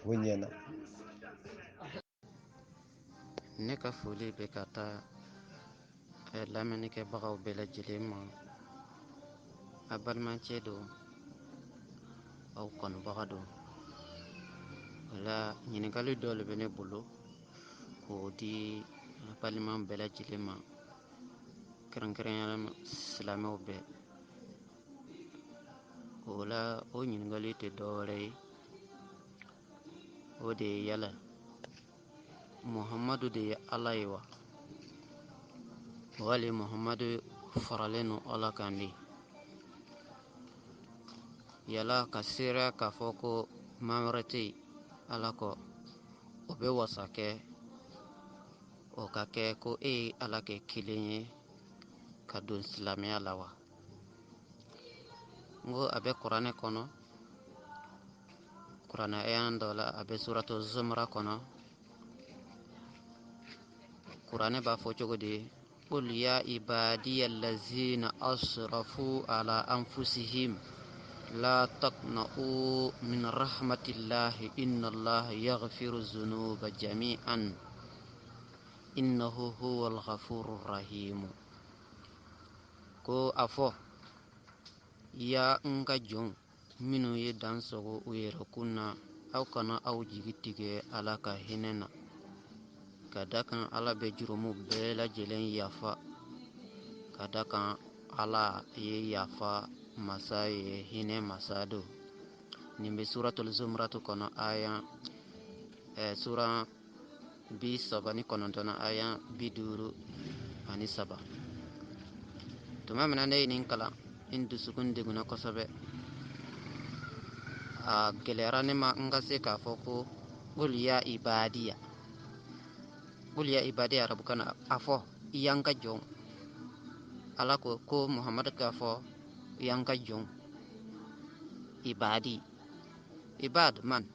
Speaker 4: o ɲɛna.
Speaker 7: ne ka foli bɛ ka taa lamɛnnikɛbagaw bɛɛ lajɛlen ma. a balimacɛ don aw kanubaga don. wala ɲininkali dɔ le bɛ ne bolo k'o di balima bɛɛ lajɛlen ma, kɛrɛnkɛrɛnyala silamɛw bɛɛ. o la o ɲininkali tɛ dɔwɛrɛ ye, o de ye yala muhamadu de ye ala ye wa, wali muhamadu faralen no ala kan de? yala ka seereya k'a fɔ ko maa wɛrɛ tɛ yen ala kɔ, o bɛ wasa kɛ o ka kɛ ko e ye ala kɛ kelen ye ka don silamɛya la wa? n ko a bɛ kuranɛ kɔnɔ, kuranɛ ayan dɔ la a bɛ suratu zumra kɔnɔ. kuranɛ b'a fɔ cogo di? qul ya ibadiya allazina asrafu ala anfusihim la taqna'u min rahmatillahi inna allaha yaghfiru dhunuba jami'an innahu huwal ghafurur rahim. ko a fɔ ya n ka jɔn minnu ye dan sogo u yɛrɛ kun na, aw kana aw jigi tigɛ ala ka hinɛ na, ka da kan ala bɛ jurumu bɛɛ lajɛlen yafa, ka da kan ala ye yafa masa ye, hinɛ masa do. nin bɛ suratul zumratu kɔnɔ aya sura 39 aya 53. tuma min na ne ye nin kalan, n dusukun deguna kosɛbɛ. a gɛlɛyara ne ma n ka se k'a fɔ ko qul ya ibadiya arabukan na a fɔ yan ka jɔn. ala ko muhamadu k'a fɔ yan ka jɔn. ibad man,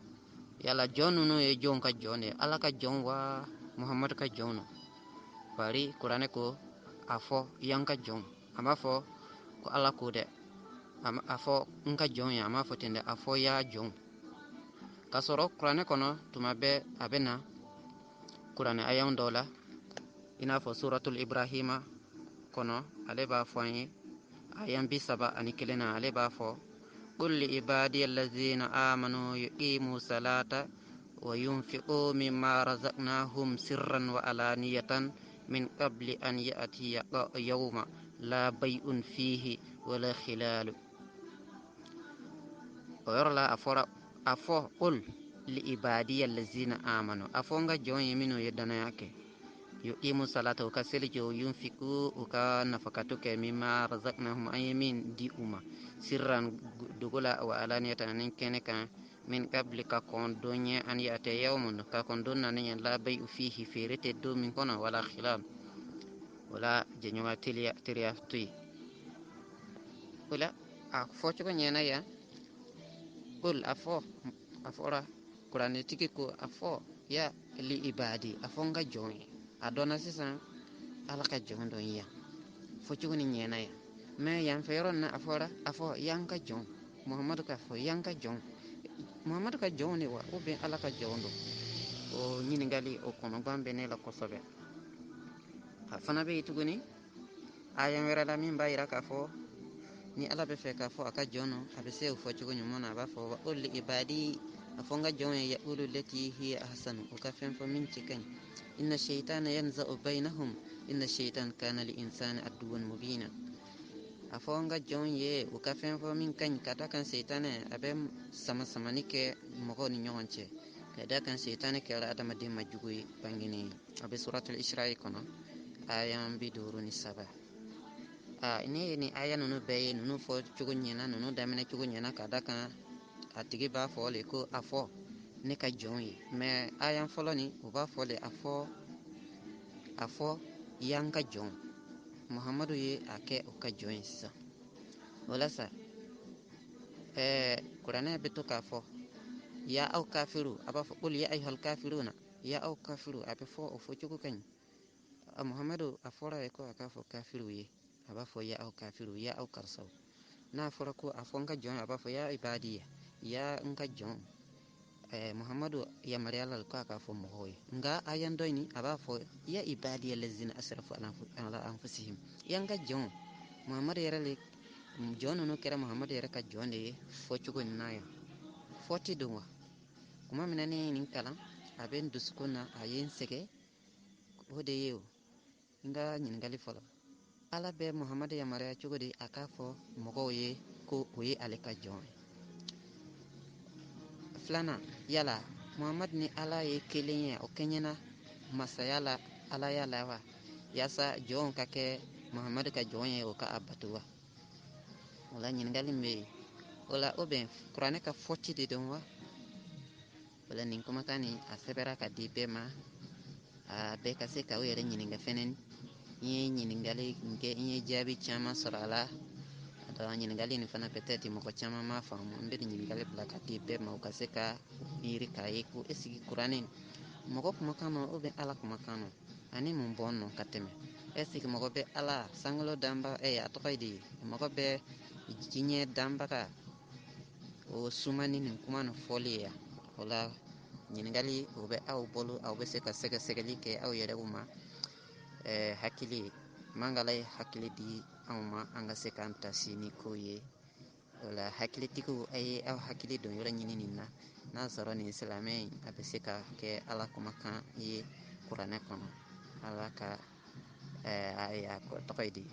Speaker 7: yala jɔn ninnu ye jɔn ka jɔn de, ala ka jɔn wa muhamadu ka jɔn no? bari kuranɛ ko a fɔ yan ka jɔn, a ma fɔ ko ala ko dɛ, a fɔ n ka jɔn ye, a ma fɔ ten dɛ, a fɔ ya jɔn. ka sɔrɔ kuranɛ kɔnɔ tuma bɛɛ a bɛ na kuranɛ ayan dɔ la, i n'a fɔ suratul ibrahima kɔnɔ ale b'a fɔ an ye ayan 31 na, ale b'a fɔ qul li ibadiya allazina amanu yuqimu salata wa yunfiqu mimma razaqnahum sirran wa alaniyatan min qabli an ya'tiya yawma la bay'un fihi wala khilalu. o yɔrɔ la a fɔ qul li ibadiya allazina amanu, a fɔ n ka jɔn ye minnu ye danaya kɛ, yuqimu salata, u ka seli kɛ, yunfiqu, u ka nafakato kɛ, mimma razaqnahum, an ye min di u ma, sirran dogo la, wa alaniyatan, ani kɛnɛ kan, min qabli, ka kɔn don ɲɛ, an ya'tiya yawmun, ka kɔn don nani ɲɛ, la bay'u fihi, feere tɛ don min kɔnɔ, wala khilal, wala jɛɲɔgɔn teriya to yen. o la a fɔ cogo ɲɛna yan, qul, a fɔra kuranɛtigi ko a fɔ ya li ibadi, a fɔ n ka jɔn ye. a dɔnna sisan ala ka jɔn dɔ yan, fɔ cogo ni ɲɛna yan. mɛ yan fɛ yɔrɔ na a fɔ yan ka jɔn, muhamadu ka fɔ yan ka jɔn, muhamadu ka jɔn de wa ou bien ala ka jɔn do? o ɲininkali o kɔnɔgan bɛ ne la kosɛbɛ. a fana bɛ yen tuguni ayan wɛrɛ la min b'a yira k'a fɔ ni ala bɛ fɛ k'a fɔ a ka jɔn no, a bɛ se o fɔ cogo ɲuman na, a b'a fɔ wa qul li ibadi, a fɔ n ka jɔn ye yaqulu lati hiya ahsanu, o ka fɛn fɔ min cɛ ka ɲi. inna shaytana yanza'u bainahum inna shaytan kana li insani aduwwan mubina. a fɔ n ka jɔn ye o ka fɛn fɔ min ka ɲi, ka da kan seitanɛ a bɛ sama-samani kɛ mɔgɔw ni ɲɔgɔn cɛ, ka da kan seitanɛ kɛra adamaden ma jugu ye bangenen. a bɛ suratul isra'i kɔnɔ ayan 53. ne ye ni aya ninnu bɛɛ ye, ninnu fɔ cogo ɲɛna, ninnu daminɛ cogo ɲɛna, ka da kan a tigi b'a fɔ le ko a fɔ ne ka jɔn ye. mɛ ayan fɔlɔ ni o b'a fɔ le a fɔ yan ka jɔn, muhamadu ye a kɛ o ka jɔn ye sisan. o la sa kuranɛ bɛ to k'a fɔ ya aw kafiru, a b'a fɔ qul ya ayyuhal kafiruna, ya au kafiru abe fo o fo chugo kan muhammadu afora ko aka fo kafiru ye aba fo ya au kafiru ya au karsaw na fora ko afonga jon aba fo ya ibadiya ya nka jon muhammadu ya mariala ko aka fo mohoy nga ayan doyni aba fo ya ibadiya lazina asrafu ala anfusihim ya nga jon muhammadu yarale jon no kera muhammadu yaraka jon de fo chugo naya foti dunwa kuma minane nin kalan aben duskuna ayen sege hode yew nga nyingali folo ala be muhammadu ya mariya chugo de aka fo mogo ye ko oye aleka jon flana yala muhammad ni ala ye kelen o kenyana masayala ala yala wa yasa jon kake muhammad ka jon ye o ka abatuwa wala nyingali me wala oben qur'ane ka foti de don wa wala nin kuma kani asebera ka di bema a be ka se ka were nyininga fenen ye nyingali nge ye jabi chama sorala ada nyingali ni fana peut-être mo ko chama ma famu mbe nyingali blaka di bema ka se ka iri ka yiku esigi qur'ane mo ko kuma kano oben ala kuma kano ani mun bonno kateme esigi mo ko be ala sanglo damba atokaidi mo ko be jinye damba ka o sumani nin kuma no folia wala nyingali obe aw bolu aw be se ka sega segeli ke aw yere uma hakili mangalay hakili di awma anga se kan tasini koye wala hakili tiku ay aw hakili don yora nyini na zaro ni islamay abe se ka ke ala kuma kan ye qur'ane kono ala ka aya ko tokoydi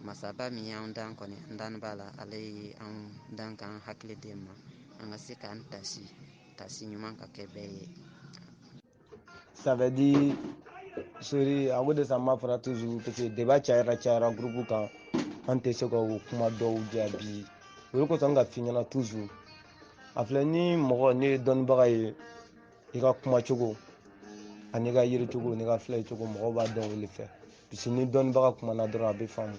Speaker 7: masaba mi yan dan koni dan bala alay an dan kan hakili demma anga se kan tasi nyuman ka kebe
Speaker 4: Ça veut dire sori ago de sama fara toujours parce que débat cayara groupe kan an tɛ se ka o kuma dɔw jaabi o de kosɔn ka fi ɲɛna toujours a filɛ ni mɔgɔ ne ye dɔnnibaga ye i ka kuma cogo ani ka yiri cogo ni ka filɛ cogo mɔgɔw b'a dɔn o de fɛ parce que ni dɔnnibaga kumana dɔrɔn a bɛ faamu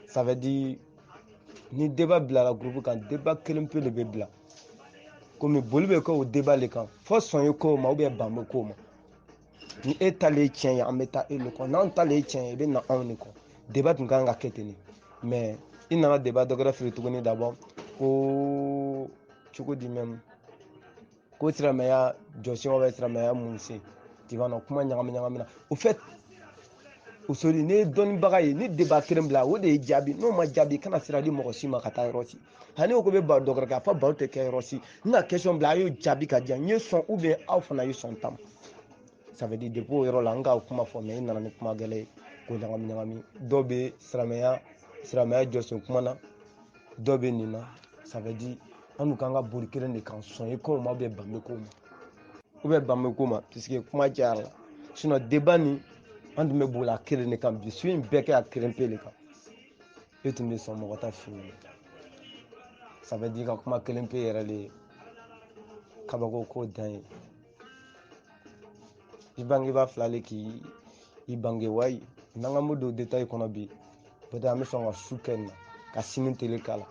Speaker 4: ça veut dire ni débat bilara groupe kan débat kelen pe de bɛ bila komi boli bɛ kɛ o débat le kan fɔ sɔn ye kow ma ou bien ban bɛ kow ma ni e talen ye tiɲɛ ye an bɛ taa e le kɔ n'an talen ye tiɲɛ ye i bɛ na anw de kɔ débat tun kan ka kɛ ten de mais i nana débat dɔ kɛra fili tuguni d'abord ko cogo di même ko silamɛya jɔsen ou bien silamɛya mun sen tu vas na kuma ɲagami na au fait o sori ne ye dɔnnibaga ye ni débat kelen bila o de ye jaabi n'o ma jaabi kana sira di mɔgɔ si ma ka taa yɔrɔ si hani o ko bɛ ba dɔ kɛ a fɔ baw tɛ kɛ yɔrɔ si n ka question bila a y'o jaabi ka diya n ye sɔn ou bien aw fana ye sɔn ta ma ça veut dire depuis o yɔrɔ la n ka kuma fɔ mais i nana ni kuma gɛlɛn ye ko ɲagami dɔw bɛ silamɛya jɔsen kuma na dɔw bɛ nin na ça veut dire an dun kan ka boli kelen de kan sɔn ye kow ma ou bien banbe kow ma ou bien banbe kow ma puisque kuma cayara la sinon débat nin an tun bɛ boli a kelen de kan bi su in bɛɛ kɛ a kelen pe de kan e tun bɛ sɔn mɔgɔ ta fi ye ça veut dire ka kuma kelen pe yɛrɛ de kabako ko dan ye i bangeba fila le k'i bange wayi n'an ka mo don détail kɔnɔ bi peut-être an bɛ sɔn ka su kɛ nin na ka sini tele k'a la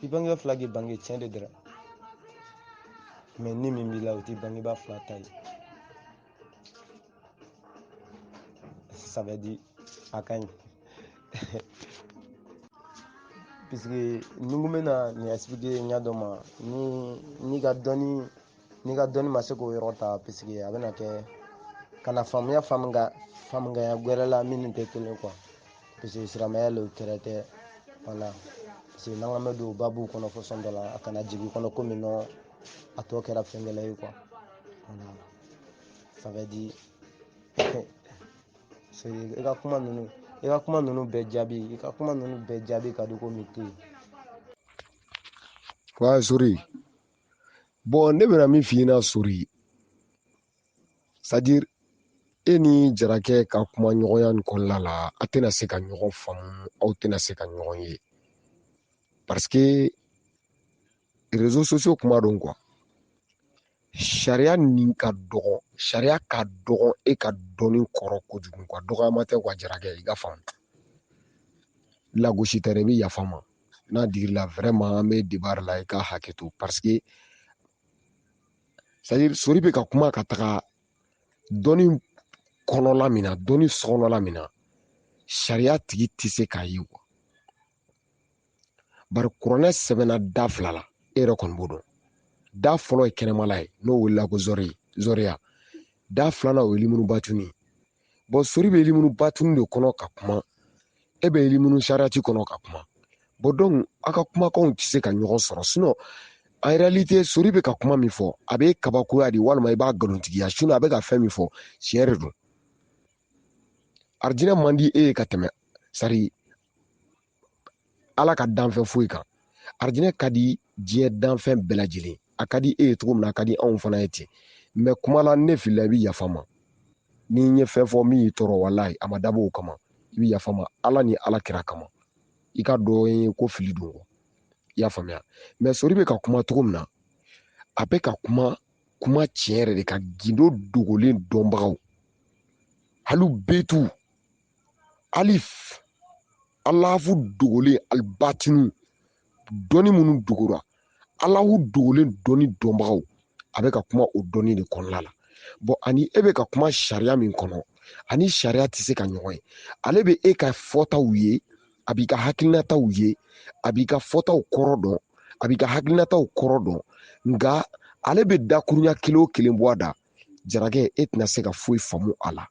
Speaker 4: i bangeba fila k'i bange tiɲɛ de dɛrɛ mais ni min b'i la o t'i bangeba fila ta ye ça veut dire a ka ɲi puisque ni ko n bɛna nin expliquer ɲɛ dɔ ma n'i ka dɔnni ma se k'o yɔrɔ ta puisque a bɛna kɛ kana faamugaya gɛrɛ la minnu tɛ kelen quoi parce que silamɛya le kɛrɛ tɛ voilà parce que n'an bɛ don babuw kɔnɔ fɔsɔn dɔ la a kana jigin kɔnɔ komi non a tɔ kɛra fɛn gɛlɛn ye quoi voilà ça veut dire i ka kuma ninnu bɛɛ jaabi ka di komi te
Speaker 5: wa sori bon ne bɛna min f'i ɲɛna sori c'est à dire e ni jarakɛ ka kuma ɲɔgɔnya nin kɔnɔna la a tɛna se ka ɲɔgɔn faamu aw tɛna se ka ɲɔgɔn ye parce que réseaux sociaux kuma don quoi sariya ka dɔgɔ e ka dɔnni kɔrɔ kojugu quoi dɔgɔyama tɛ quoi jarakɛ i ka faamu lagosi tɛ dɛ i bɛ yafa ma n'a digirila vraiment an bɛ débat la i ka hakɛ to parce que c'est à dire sori bɛ ka kuma ka taga dɔnni kɔnɔla min na dɔnni sɔkɔnɔla min na sariya tigi tɛ se k'a ye quoi bari kuranɛ sɛbɛnna da fila la e yɛrɛ kɔni b'o dɔn da fɔlɔ ye kɛnɛmala ye n'o wulila ko zɔriya da filanan o ye limunu batuni bon sori bɛ limunu batuni de kɔnɔ ka kuma e bɛ limunu sariyati kɔnɔ ka kuma bon donc a ka kumakanw tɛ se ka ɲɔgɔn sɔrɔ sinon en réalité sori bɛ ka kuma min fɔ a bɛ kabakoya de walima i b'a nkalontigiya sinon a bɛ ka fɛn min fɔ tiɲɛ de don arijinɛ man di e ye ka tɛmɛ sari ala ka danfɛn foyi kan arijinɛ ka di diɲɛ danfɛn bɛɛ lajɛlen a ka di e ye cogo min na a ka di anw fana ye ten mais kuma la ne filila i bɛ yafa ma ni n ye fɛn fɔ min y'i tɔɔrɔ walahi a ma dabɔ o kama i bɛ yafa ma ala ni ala kira kama i ka dɔn ye ko fili don i y'a faamuya mais sori bɛ ka kuma cogo min na a bɛ ka kuma tiɲɛ yɛrɛ de ka gindo dogolen dɔnbagaw hali betu alif alafu dogolen alibatinu dɔnni minnu dogora alahu dogolen dɔnni dɔnbagaw a bɛ ka kuma o dɔnni de kɔnɔna la bon ani e bɛ ka kuma sariya min kɔnɔ ani sariya tɛ se ka ɲɔgɔn ye ale bɛ e ka fɔtaw ye a b'i ka hakilinataw ye a b'i ka fɔtaw kɔrɔ dɔn a b'i ka hakilinataw kɔrɔ dɔn nka ale bɛ dakurunya kelen o kelen bɔ a da jarakɛ e tɛna se ka foyi faamu a la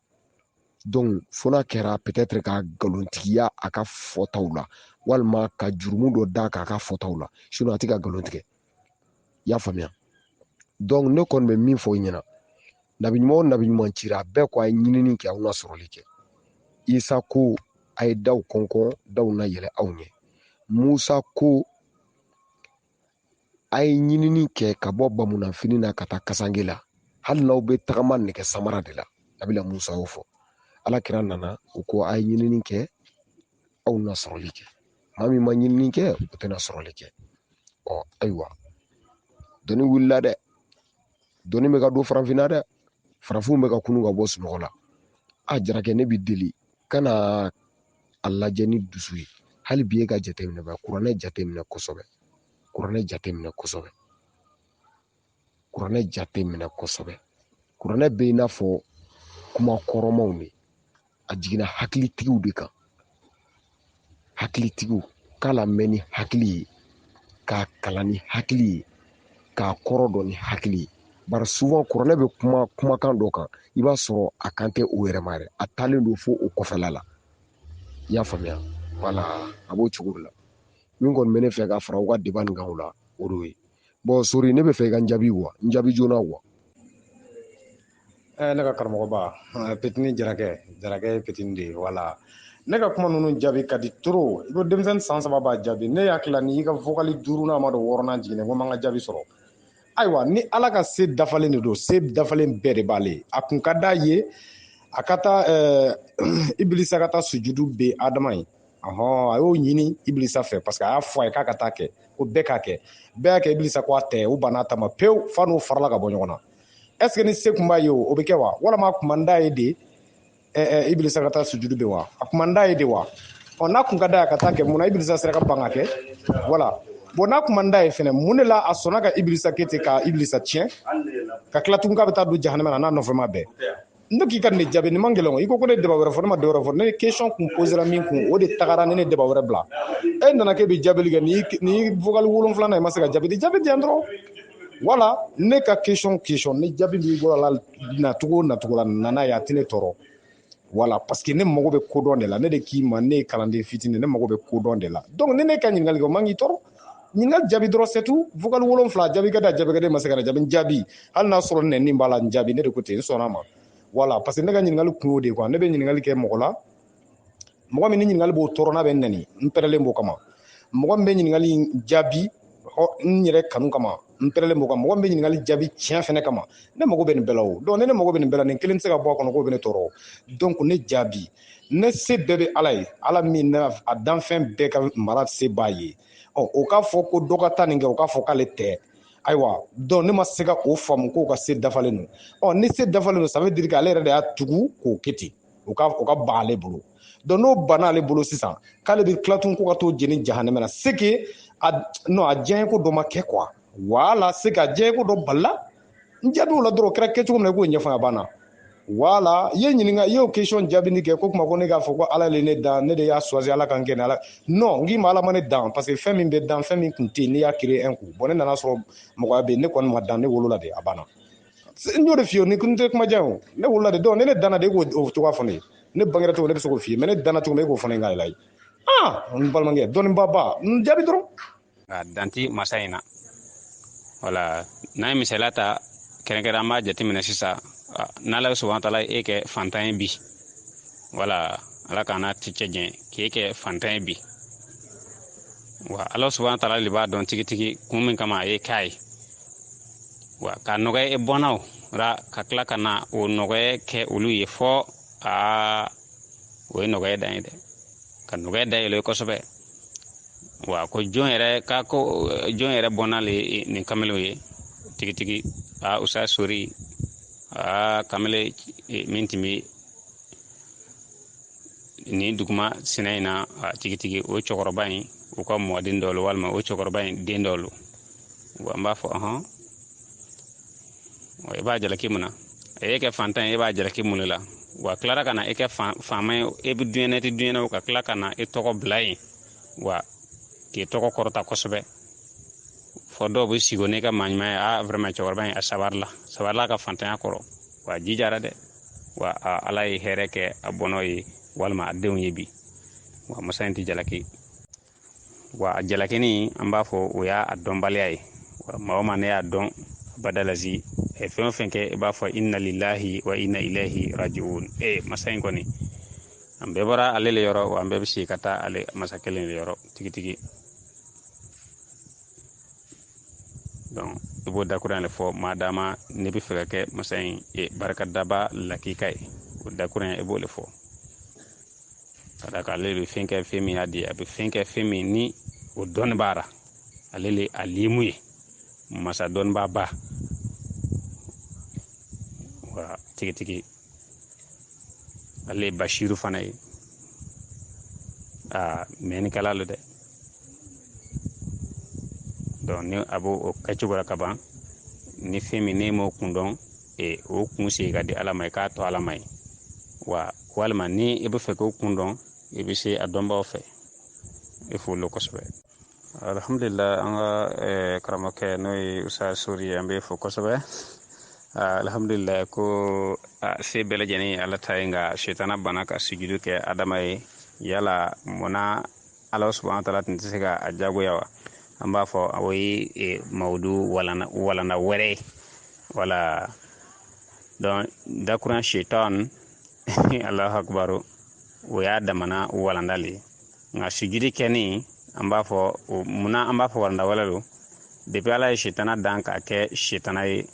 Speaker 5: donc fo n'a kɛra peut-être ka nkalontigiya a ka fɔtaw la walima ka jurumu dɔ da k'a ka fɔtaw la sinon a tɛ ka nkalon tigɛ i y'a faamuya donc ne kɔni bɛ min fɔ i ɲɛna nabiɲuman o nabiɲuman cira bɛɛ ko a ye ɲinini kɛ aw na sɔrɔli kɛ isa ko a ye daw kɔnkɔn daw na yɛlɛ aw ɲɛ musa ko a ye ɲinini kɛ ka bɔ bamunafini na ka taa kasange la hali n'aw bɛ tagama nɛgɛ samara de la nabila musa y'o fɔ ala kira nana o ko a ye ɲinini kɛ aw na sɔrɔli kɛ maa min ma ɲinini kɛ o tɛna sɔrɔli kɛ ɔ ayiwa dɔnni wulila dɛ dɔnni bɛ ka don farafinna dɛ farafinw bɛ ka kunu ka bɔ sunɔgɔ la a jarakɛ ne bɛ deli kana a lajɛ ni dusu ye hali bi e ka jateminɛ bɛ kuranɛ jateminɛ kosɛbɛ kuranɛ jateminɛ kosɛbɛ kuranɛ jateminɛ kosɛbɛ kuranɛ bɛ i n'a fɔ kuma kɔrɔmaw de a jiginna hakilitigiw de kan hakilitigiw k'a lamɛn ni hakili ye k'a kalan ni hakili ye k'a kɔrɔ dɔn ni hakili ye bari souvent kuranɛ bɛ kumakan dɔ kan i b'a sɔrɔ a kan tɛ o yɛrɛ ma yɛrɛ a taalen don fo o kɔfɛla la i y'a faamuya wala a b'o cogo de la min kɔni bɛ ne fɛ ka fara u ka débat nin kan o la o de ye bon sori ne bɛ fɛ i ka n jaabi wa n jaabi joona wa
Speaker 3: ne ka karamɔgɔba petini jarakɛ ye petini de ye wala ne ka kuma ninnu jaabi ka di trop i ko denmisɛnnin san 3 b'a jaabi ne hakili la ni y'i ka vocali 5nan ma don 6nan jiginnen ko n man ka jaabi sɔrɔ ayiwa ni ala ka se dafalen de don se dafalen bɛɛ de b'ale a kun ka d'a ye a ka taa ibilisa ka taa sujudu be adama ye a y'o ɲini ibilisa fɛ parce que a y'a fɔ a ye k'a ka taa kɛ ko bɛɛ k'a kɛ bɛɛ y'a kɛ ibilisa ko a tɛ o banna ta ma pewu fa n'o farala ka bɔ ɲɔgɔn na est ce que ni se kun b'a ye o bɛ kɛ wa walima a kun man d'a ye de ibilisa ka taa sujudu be wa a kun man d'a ye de wa n'a kun ka d'a ye ka taa kɛ mun na ibilisa sera ka ban ka kɛ voilà bon n'a kun man d'a ye fɛnɛ mun de la a sɔnna ka ibilisa kɛ ten ka ibilisa tiɲɛ ka tila tuguni k'a bɛ taa don jahanama na n'a nɔfɛma bɛɛ ne k'i ka nin jaabi nin man gɛlɛn i ko ne deba wɛrɛ fɔ ne ma dɔ wɛrɛ fɔ ne question kun posera min kun o de tagara ne deba wɛrɛ bila e nana k'e bɛ jaabili kɛ ni vocal 7 i ma se ka jaabi di jaabi di yan dɔrɔn wala ne ka question ni jaabi b'i bolo la nacogo la nana ye a tɛ ne tɔɔrɔ wala parce que ne mago bɛ kodɔn de la ne de k'i ma ne ye kalanden fitinin ne mago bɛ kodɔn de la donc ne ka ɲininkali kɛ o man k'i tɔɔrɔ ɲininkali jaabi dɔrɔn c'est tout vocal 7 jaabi ka da jaabi ka de ma se ka na jaabi jaabi hali n'a sɔrɔ nɛni b'a la n jaabi ne de ko ten n sɔnna ma voilà parce que ne ka ɲininkali kun y'o de quoi ne bɛ ɲininkali kɛ mɔgɔ la mɔgɔ min ni ɲininkali b'o tɔɔrɔ n'a bɛ nɛni n pɛrɛlen b'o kama mɔgɔ min bɛ ɲininkali jaabi n yɛrɛ kanu kama n pɛrɛlen b'o kama mɔgɔ min bɛ ɲininkali jaabi tiɲɛ fɛnɛ kama ne mago bɛ nin bɛɛ la o donc ne mago bɛ nin bɛɛ la nin kelen tɛ se ka bɔ a kɔnɔ k'o bɛ ne tɔɔrɔ donc ne jaabi ne se bɛɛ bɛ ala ye ala min a danfɛn bɛɛ ka mara se b'a ye o k'a fɔ ko dɔ ka taa nin kɛ o k'a fɔ k'ale tɛ ayiwa donc ne ma se ka o faamu k'o ka se dafalen don ni se dafalen don ça veut dire que ale yɛrɛ de y'a tugu k'o kɛ ten o ka ban ale bolo donc n'o banna ale bolo sisan k'ale bɛ tila tun ko ka t'o jeni jahanama na c'est que a diɲɛ ko dɔ ma kɛ quoi voilà c'est que a diɲɛ ko dɔ balila n jaabi o la dɔrɔn o kɛra kɛcogo min na i k'o ɲɛfɔ a banna voilà i ye ɲininka i y'o question jaabini kɛ ko kuma ko ne k'a fɔ ko ala le ne dan ne de y'a choisi ala kan kɛ ne ala non n k'i ma ala ma ne dan parce que fɛn min bɛ dan fɛn min tun tɛ yen n'i y'a créer un coup bon ne nana sɔrɔ mɔgɔya bɛ yen ne kɔni ma dan ne wolola de a banna n y'o de f'i ye ni n tɛ kuma jan o ne wolola de donc ne danna de e k'o cogoya fɔ ne ye ne bangera cogo ne bɛ se k'o f'i ye mais ne danna cogo min e k'o fɔ ne ye k'a ye n balimakɛ dɔnnibaa ba n jaabi dɔrɔn
Speaker 1: nka danti masa in na wala n'an ye misaliya ta kɛrɛnkɛrɛn an b'a jateminɛ sisan n'ala subahana taala e kɛ fantan ye bi wala ala k'an n'a ti cɛ jɛn k'e kɛ fantan ye bi wa ala subahana taala de b'a dɔn tigitigi kun min kama a ye k'a ye wa ka nɔgɔya e bɔnnaw ra ka tila ka na o nɔgɔya kɛ olu ye fɔ o ye nɔgɔya dan ye dɛ ka nɔgɔya da yɛlɛ kosɛbɛ wa ko jɔn yɛrɛ bɔnna le nin kamalew ye tigitigi usa sori kamale min tun bɛ nin duguma sinɛ in na tigitigi o cɛkɔrɔba in u ka mɔden dɔw walima o cɛkɔrɔba in den dɔw wa n b'a fɔ i b'a jalaki mun na e kɛ fantan e b'a jalaki mun la wa tilara ka na e kɛ faama ye e bɛ duɲɛnɛ tɛ duɲɛnɛ ka tila ka na e tɔgɔ bila yen wa k'e tɔgɔ kɔrɔta kosɛbɛ fɔ dɔw bɛ sigi ne ka maaɲuman ye vraiment cɛkɔrɔba in a sabarila ka fantanya kɔrɔ wa jijara dɛ wa ala ye hɛrɛ kɛ a bɔnɔ ye walima a denw ye bi wa masa in tɛ jalaki wa a jalakini an b'a fɔ o y'a dɔnbaliya ye wa maa o maa ne y'a dɔn badalazi fɛn o fɛn kɛ i b'a fɔ inna lillahi wa inna ilaihi rajiun masa in kɔni an bɛɛ bɔra ale le yɔrɔ wa an bɛɛ bɛ sigi ka taa ale masa kelen le yɔrɔ tigitigi donc i b'o dakuran le fɔ maadama ne bɛ fɛ ka kɛ masa in barikadaba lakika ye o dakuran i b'o le fɔ ka da kan ale bɛ fɛn kɛ fɛn min y'a di a bɛ fɛn kɛ fɛn min ni o dɔnni b'a la ale le a limu ye masa dɔnnibaa ba wa tigitigi ale ye bashiru fana ye mɛnnikɛla lo dɛ donc ni a b'o o kɛcogo la ka ban ni fɛn min ne m'o kun dɔn o kun sigi ka di ala ma i k'a to ala ma ye wa walima ni i bɛ fɛ k'o kun dɔn i bɛ se a dɔnbaaw fɛ i fo lo kosɛbɛ alhamdulillah an ka karamɔgɔkɛ n'o ye usa sori an bɛ fo kosɛbɛ alhamdulillah ko se bɛɛ lajɛlen ala ta ye nka sitana bana ka sujudu kɛ adama ye yala munna ala subahana taala tun tɛ se ka a jagoya wa an b'a fɔ o ye mawudu walanda wɛrɛ ye wala donc dakuran shaitan allahu akbar o y'a damana walanda le nka sujudi kɛni an b'a fɔ munna an b'a fɔ walanda wɛrɛ lo depuis ala ye shaitana dan ka kɛ shaitana ye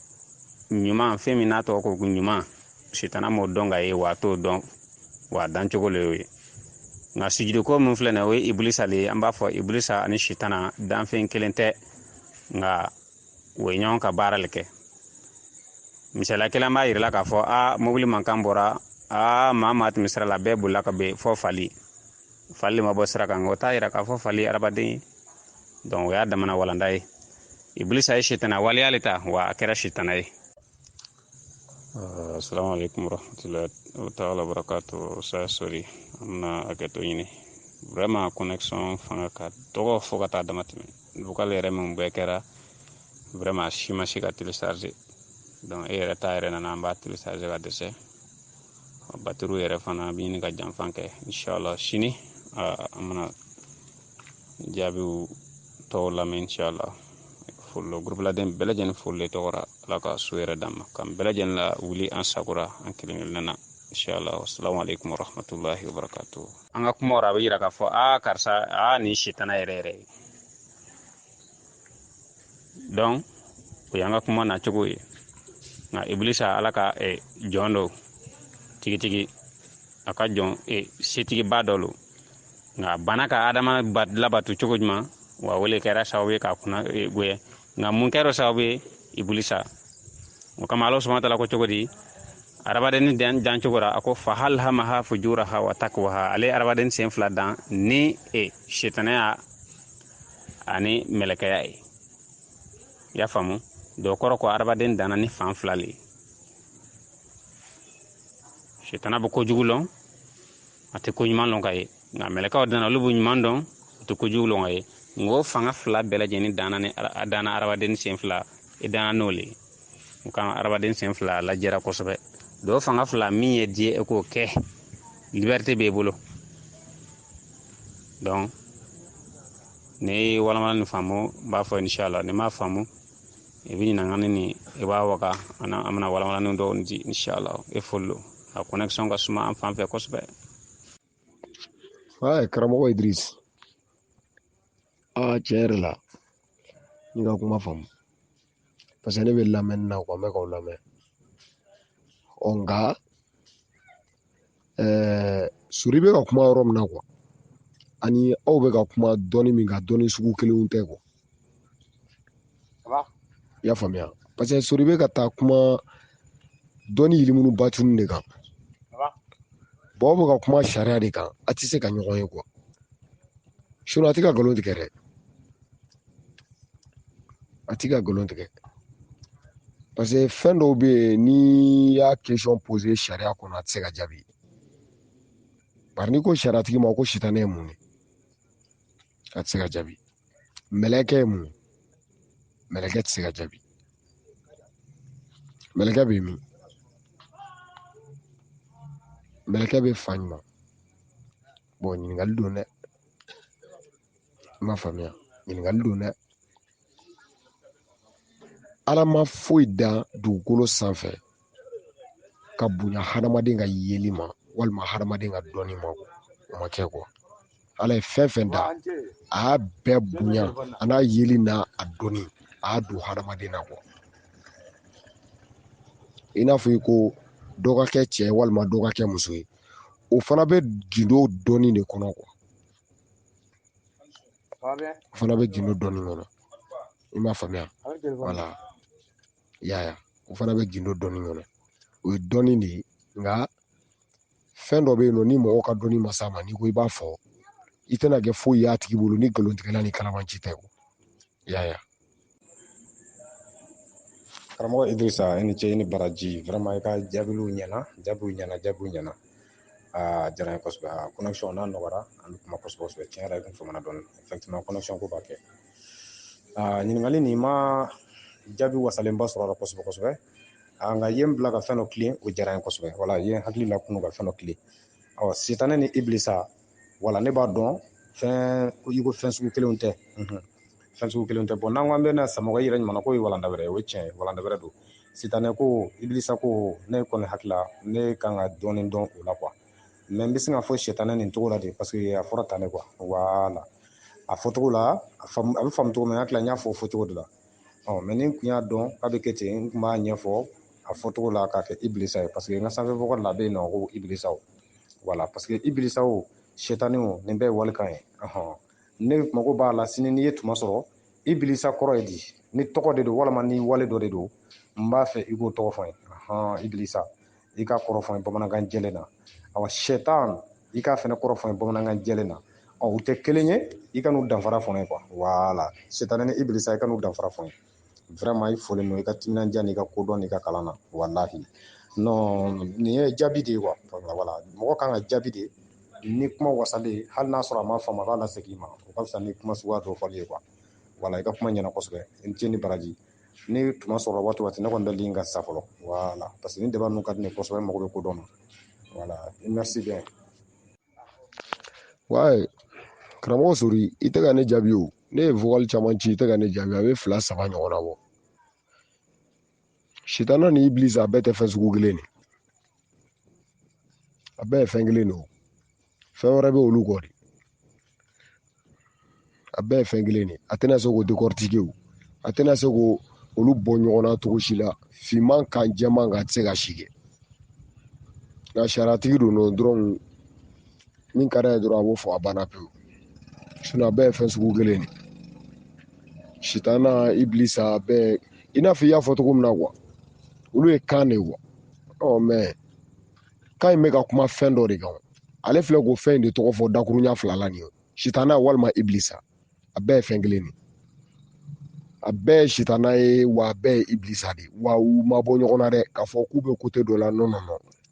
Speaker 1: ɲuman fɛn min n'a tɔgɔ ko ɲuman shaitana m'o dɔn ka ye wa a t'o dɔn wa a dan cogo le y'o ye nka sujudi ko min filɛ nin ye o ye ibilisa le ye an b'a fɔ ibilisa ani shaitana danfɛn kelen tɛ nka o ye ɲɔgɔn ka baara le kɛ misaliya kelen b'a yirala k'a fɔ mobili mankan bɔra maa tɛmɛ sira la bɛɛ bolila ka bɛn fɔ fali ma bɔ sira kan o t'a yira k'a fɔ fali adamaden ye donc o y'a damana walanda ye ibilisa ye shaitana waliyale ta wa a kɛra shaitana ye assalamu alaikum warahmatullahi taala wabarakatuh sa sori amna aketo ɲini vraiment connexion fanga ka dɔgɔ fo ka taa dama tɛmɛ vocal yɛrɛ min bɛɛ kɛra vraiment si ma se ka télécharger donc e yɛrɛ ta yɛrɛ nana an b'a télécharger ka dɛsɛ batterie yɛrɛ fana bi ɲini ka janfan kɛ inshallah sini an mana jaabiw tɔw lamɛn inshallah follo groupe laden bɛɛ lajɛlen folle tɔgɔra ala ka so yɛrɛ dama kan bɛɛ lajɛlen la wuli an sagora an kelen na inshallah assalamu alaikum warahmatullahi wabarakatuh an ka kuma wɛrɛ a bɛ yira k'a fɔ karisa ni shitana yɛrɛ donc o y'an ka kuma na cogo ye nka ibilisa ala ka jɔn dɔ tigitigi a ka jɔn setigiba dɔ lo nka bana ka adama labatu cogo jumɛn wa wele kɛra sababu ye k'a kunna goyɛ nka mun kɛra sababu ye ibilisa o kama ala subahana taala ko cogo di arabaden dan cogora ako fa hal hamaha fujuraha wa taqwaha ale arabaden sen fla dan ni shaytanaya ani melekaya ya famu do koro ko arabaden dana ni fan flali shaytana bu ko jugulon ate ko nyman lon kay nga meleka dana lubu nyman don to ko jugulon ay ngo fanga fla bela jeni dana ni dana arabaden sen fla dana noli kan arabaden sen fla la jera ko sobe do fanga fla mi e die ko ke liberté be bolo donc ne wala man famu ba fo inshallah ne ma famu e bi na ngani ni e ba waka ana amna wala man do ndi inshallah e follow a connexion ga suma am fam fe ko sobe
Speaker 5: Ouais, karamɔgɔ Idris. Tiɲɛ yɛrɛ la n'i ka kuma faamu parce que ne bɛ lamɛnni na quoi n bɛ k'aw lamɛn nka suri bɛ ka kuma yɔrɔ min na quoi ani aw bɛ ka kuma dɔnni min kan dɔnni sugu kelenw tɛ quoi i y'a faamuya parce que suri bɛ ka taa kuma dɔnni yirimunu batuni de kan aw bɛ ka kuma sariya de kan a tɛ se ka ɲɔgɔn ye quoi sinon a tɛ ka nkalon tigɛ dɛ a tɛ ka nkalon tigɛ parce que fɛn dɔw bɛ yen n'i y'a question poser sariya kɔnɔ a tɛ se ka jaabi bari n'i ko sariyatigi ma ko sitanɛ ye mun ye a tɛ se ka jaabi mɛlɛkɛ ye mun ye mɛlɛkɛ tɛ se ka jaabi mɛlɛkɛ bɛ min mɛlɛkɛ bɛ fa ɲuman bon ɲininkali don dɛ i m'a faamuya ɲininkali don dɛ ala ma foyi da dugukolo sanfɛ ka bonya hadamaden ka yeli ma walima hadamaden ka dɔnni ma o ma kɛ quoi ala ye fɛn fɛn da a y'a bɛɛ bonya a n'a yeli n'a a dɔnni a y'a don hadamaden na quoi i n'a fɔ i ko dɔ ka kɛ cɛ walima dɔ ka kɛ muso ye o fana bɛ gindo dɔnni de kɔnɔ quoi o fana bɛ gindo dɔnni kɔnɔ i m'a faamuya wala yaya o fana bɛ gindo dɔnni kɔnɔ o ye dɔnni de ye nka fɛn dɔ bɛ yen nɔ ni mɔgɔw ka dɔnni ma s'a ma n'i ko i b'a fɔ i tɛna kɛ foyi y'a tigi bolo ni nkalontigɛla ni kalabanci tɛ yaya
Speaker 3: karamɔgɔ Idrisa i ni ce i ni baraji vraiment i ka jaabiw ɲɛna a diyara n ye kosɛbɛ a connexion n'a nɔgɔyara an bɛ kuma kosɛbɛ tiɲɛ yɛrɛ i kun famana dɔɔni effectivement connexion ko b'a kɛ ɲininkali nin ma jaabi wasalenba sɔrɔ a la kosɛbɛ nka ye n bila ka fɛn dɔ tilen o diyara n ye kosɛbɛ wala ye n hakili la kunu ka fɛn dɔ tilen sitanɛ ni ibilisa wala ne b'a dɔn i ko fɛn sugu kelenw tɛ fɛn sugu kelenw tɛ bon n'an ko an bɛ na samɔgɔ yɛrɛ ɲuman ko ye walanda wɛrɛ ye o ye tiɲɛ ye walanda wɛrɛ don sitanɛ ko ibilisa ko ne kɔni hakili la ne kan ka dɔɔni dɔn o la quoi mais n bɛ se ka fɔ sitanɛ nin cogo la de parce que a fɔra tan ne quoi wala a fɔcogo la a bɛ faamu cogo min na hakili la n y'a fɔ o fɔcogo de la mais ni n kun y'a dɔn k'a bɛ kɛ ten n kun b'a ɲɛfɔ a fɔcogo la k'a kɛ ibilisa ye parce que n ka sanfɛbɔgɔ la a bɛ yen nɔ ko ibilisaw voilà parce que ibilisaw sitaniw nin bɛɛ ye walikan ye ne mago b'a la sini n'i ye tuma sɔrɔ ibilisa kɔrɔ ye di ni tɔgɔ de don walima ni wale dɔ de don n b'a fɛ i k'o tɔgɔ fɔ n ye ibilisa i ka kɔrɔ fɔ n ye bamanankan jɛlen na sɛtan i k'a fɛnɛ kɔrɔ fɔ n ye bamanankan jɛlen na u tɛ kelen ye i ka n'u danfara fɔ n ye quoi voilà sitanɛ ni ibilisa i ka n'u danfara fɔ n ye vraiment i folen don i ka timinandiya n'i ka kodɔn n'i ka kalan na wallahi non nin ye jaabi de ye quoi voilà mɔgɔ kan ka jaabi de ni kuma wasalen hali n'a sɔrɔ a ma faamu a b'a lasegin i ma o ka fisa ni kuma suguya dɔ fɔli ye quoi voilà i ka kuma ɲɛna kosɛbɛ i ni ce ni baraji ni tuma sɔrɔ waati o waati ne kɔni bɛ lin ka sa fɔlɔ voilà parce que ni débat ninnu ka di ne ye kosɛbɛ n mago bɛ kodɔn na voilà merci bien
Speaker 5: ouais karamɔgɔ sori i tɛ ka ne jaabi o ne ye vocal caman ci i tɛ ka ne jaabi a bɛ 2-3 ɲɔgɔn na bɔ sitanɛ ni ibilisa a bɛɛ tɛ fɛn sugu kelen de a bɛɛ ye fɛn kelen de o fɛn wɛrɛ bɛ olu kɔ de a bɛɛ ye fɛn kelen de a tɛna se k'o décortiquer o a tɛna se k'o olu bɔ ɲɔgɔn na cogo si la finman kan jɛman kan a tɛ se ka si kɛ nka sariyatigi don dɔrɔn min ka d'a ye dɔrɔn a b'o fɔ a banna pewu sinon a bɛɛ ye fɛn sugu kelen de sitanɛ ibilisa a bɛɛ i n'a fɔ i y'a fɔ cogo min na quoi olu ye kan de quoi mais quand in bɛ ka kuma fɛn dɔ de kan ale filɛ k'o fɛn in de tɔgɔ fɔ dakurunya 2 la nin ye sitana walima iblisa a bɛɛ ye fɛn kelen de a bɛɛ ye sitana ye wa a bɛɛ ye iblisa de wa u ma bɔ ɲɔgɔn na dɛ k'a fɔ k'u bɛ côté dɔ la non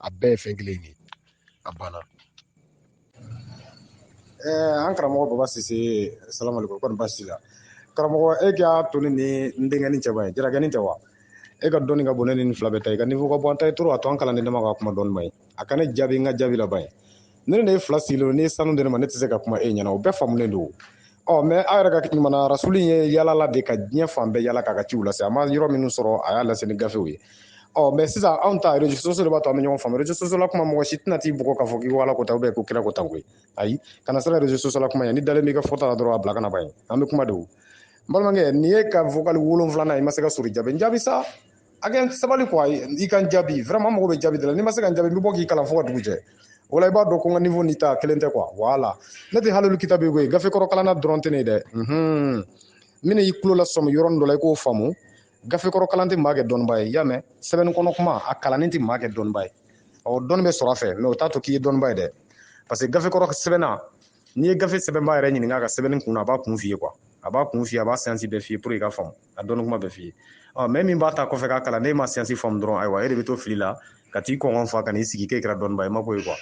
Speaker 5: a bɛɛ ye fɛn kelen de a banna.
Speaker 3: An karamɔgɔ Baba Sise salamu aleykum kɔni baasi la karamɔgɔ e k'a to ne ni n denkɛnin cɛ ba ye jarakɛnin tɛ wa e ka dɔnni ka bon ne ni nin fila bɛɛ ta ye ka niveau ka bɔ an ta ye trop a to an kalanden dama ka kuma dɔɔni ma ye a ka ne jaabi n ka jaabi la ba ye ne de ye fila sigilen don n'i ye sanu di ne ma ne tɛ se ka kuma e ɲɛna o bɛɛ faamulen don mais aw yɛrɛ ka ɲumana rasuli ye yaalala de ka diɲɛ fan bɛɛ yaala k'a ka ciw lase a ma yɔrɔ minnu sɔrɔ a y'a lase ni gafew ye mais sisan anw ta réseaux sociaux de b'a to an bɛ ɲɔgɔn faamu réseaux sociaux la kuma mɔgɔ si tɛna t'i bugɔ k'a fɔ k'i ko ala ko ta ko kira ko ta koyi ayi kana siran réseaux sociaux la kuma ye ni dalen b'i ka fɔta la dɔrɔn a bila kana ban ye an bɛ kuma de o n balimakɛ nin ye ka vocal 7 i ma se ka sori jaabi n jaabi sa a kɛ sabali quoi i ka n jaabi vraiment n mago bɛ jaabi de la n'i ma se ka n jaabi n bɛ bɔ k'i kalan fo ka dugu jɛ o la i b'a dɔn ko n ka niveau ni ta kelen tɛ quoi voilà ne tɛ halelu kitabu ye koyi gafe kɔrɔ kalanna dɔrɔn tɛ ne ye dɛ min y'i tulo la sɔmi yɔrɔnin dɔ la i k'o faamu gafe kɔrɔ kalan tɛ maa kɛ dɔnniba ye i y'a mɛn sɛbɛnni kɔnɔ kuma a kalanni tɛ maa kɛ dɔnniba ye dɔnni bɛ sɔrɔ a fɛ mais o t'a to k'i ye dɔnniba ye dɛ parce que gafe kɔrɔ sɛbɛnna n'i ye gafe sɛbɛnba yɛrɛ ɲininka a ka sɛbɛnni kun na a b'a kun f'i ye quoi a b'a kun f'i ye a b'a séance bɛɛ f'i ye pour que i ka faamu a dɔnni kuma bɛɛ f'i ye mais min b'a ta kɔfɛ k'a kalan n'e ma séance faamu dɔrɔn ayiwa e de bɛ to fili la ka t'i kɔngɔ fa ka n'i sigi k'e kɛra dɔnniba ye ma bɔ ye quoi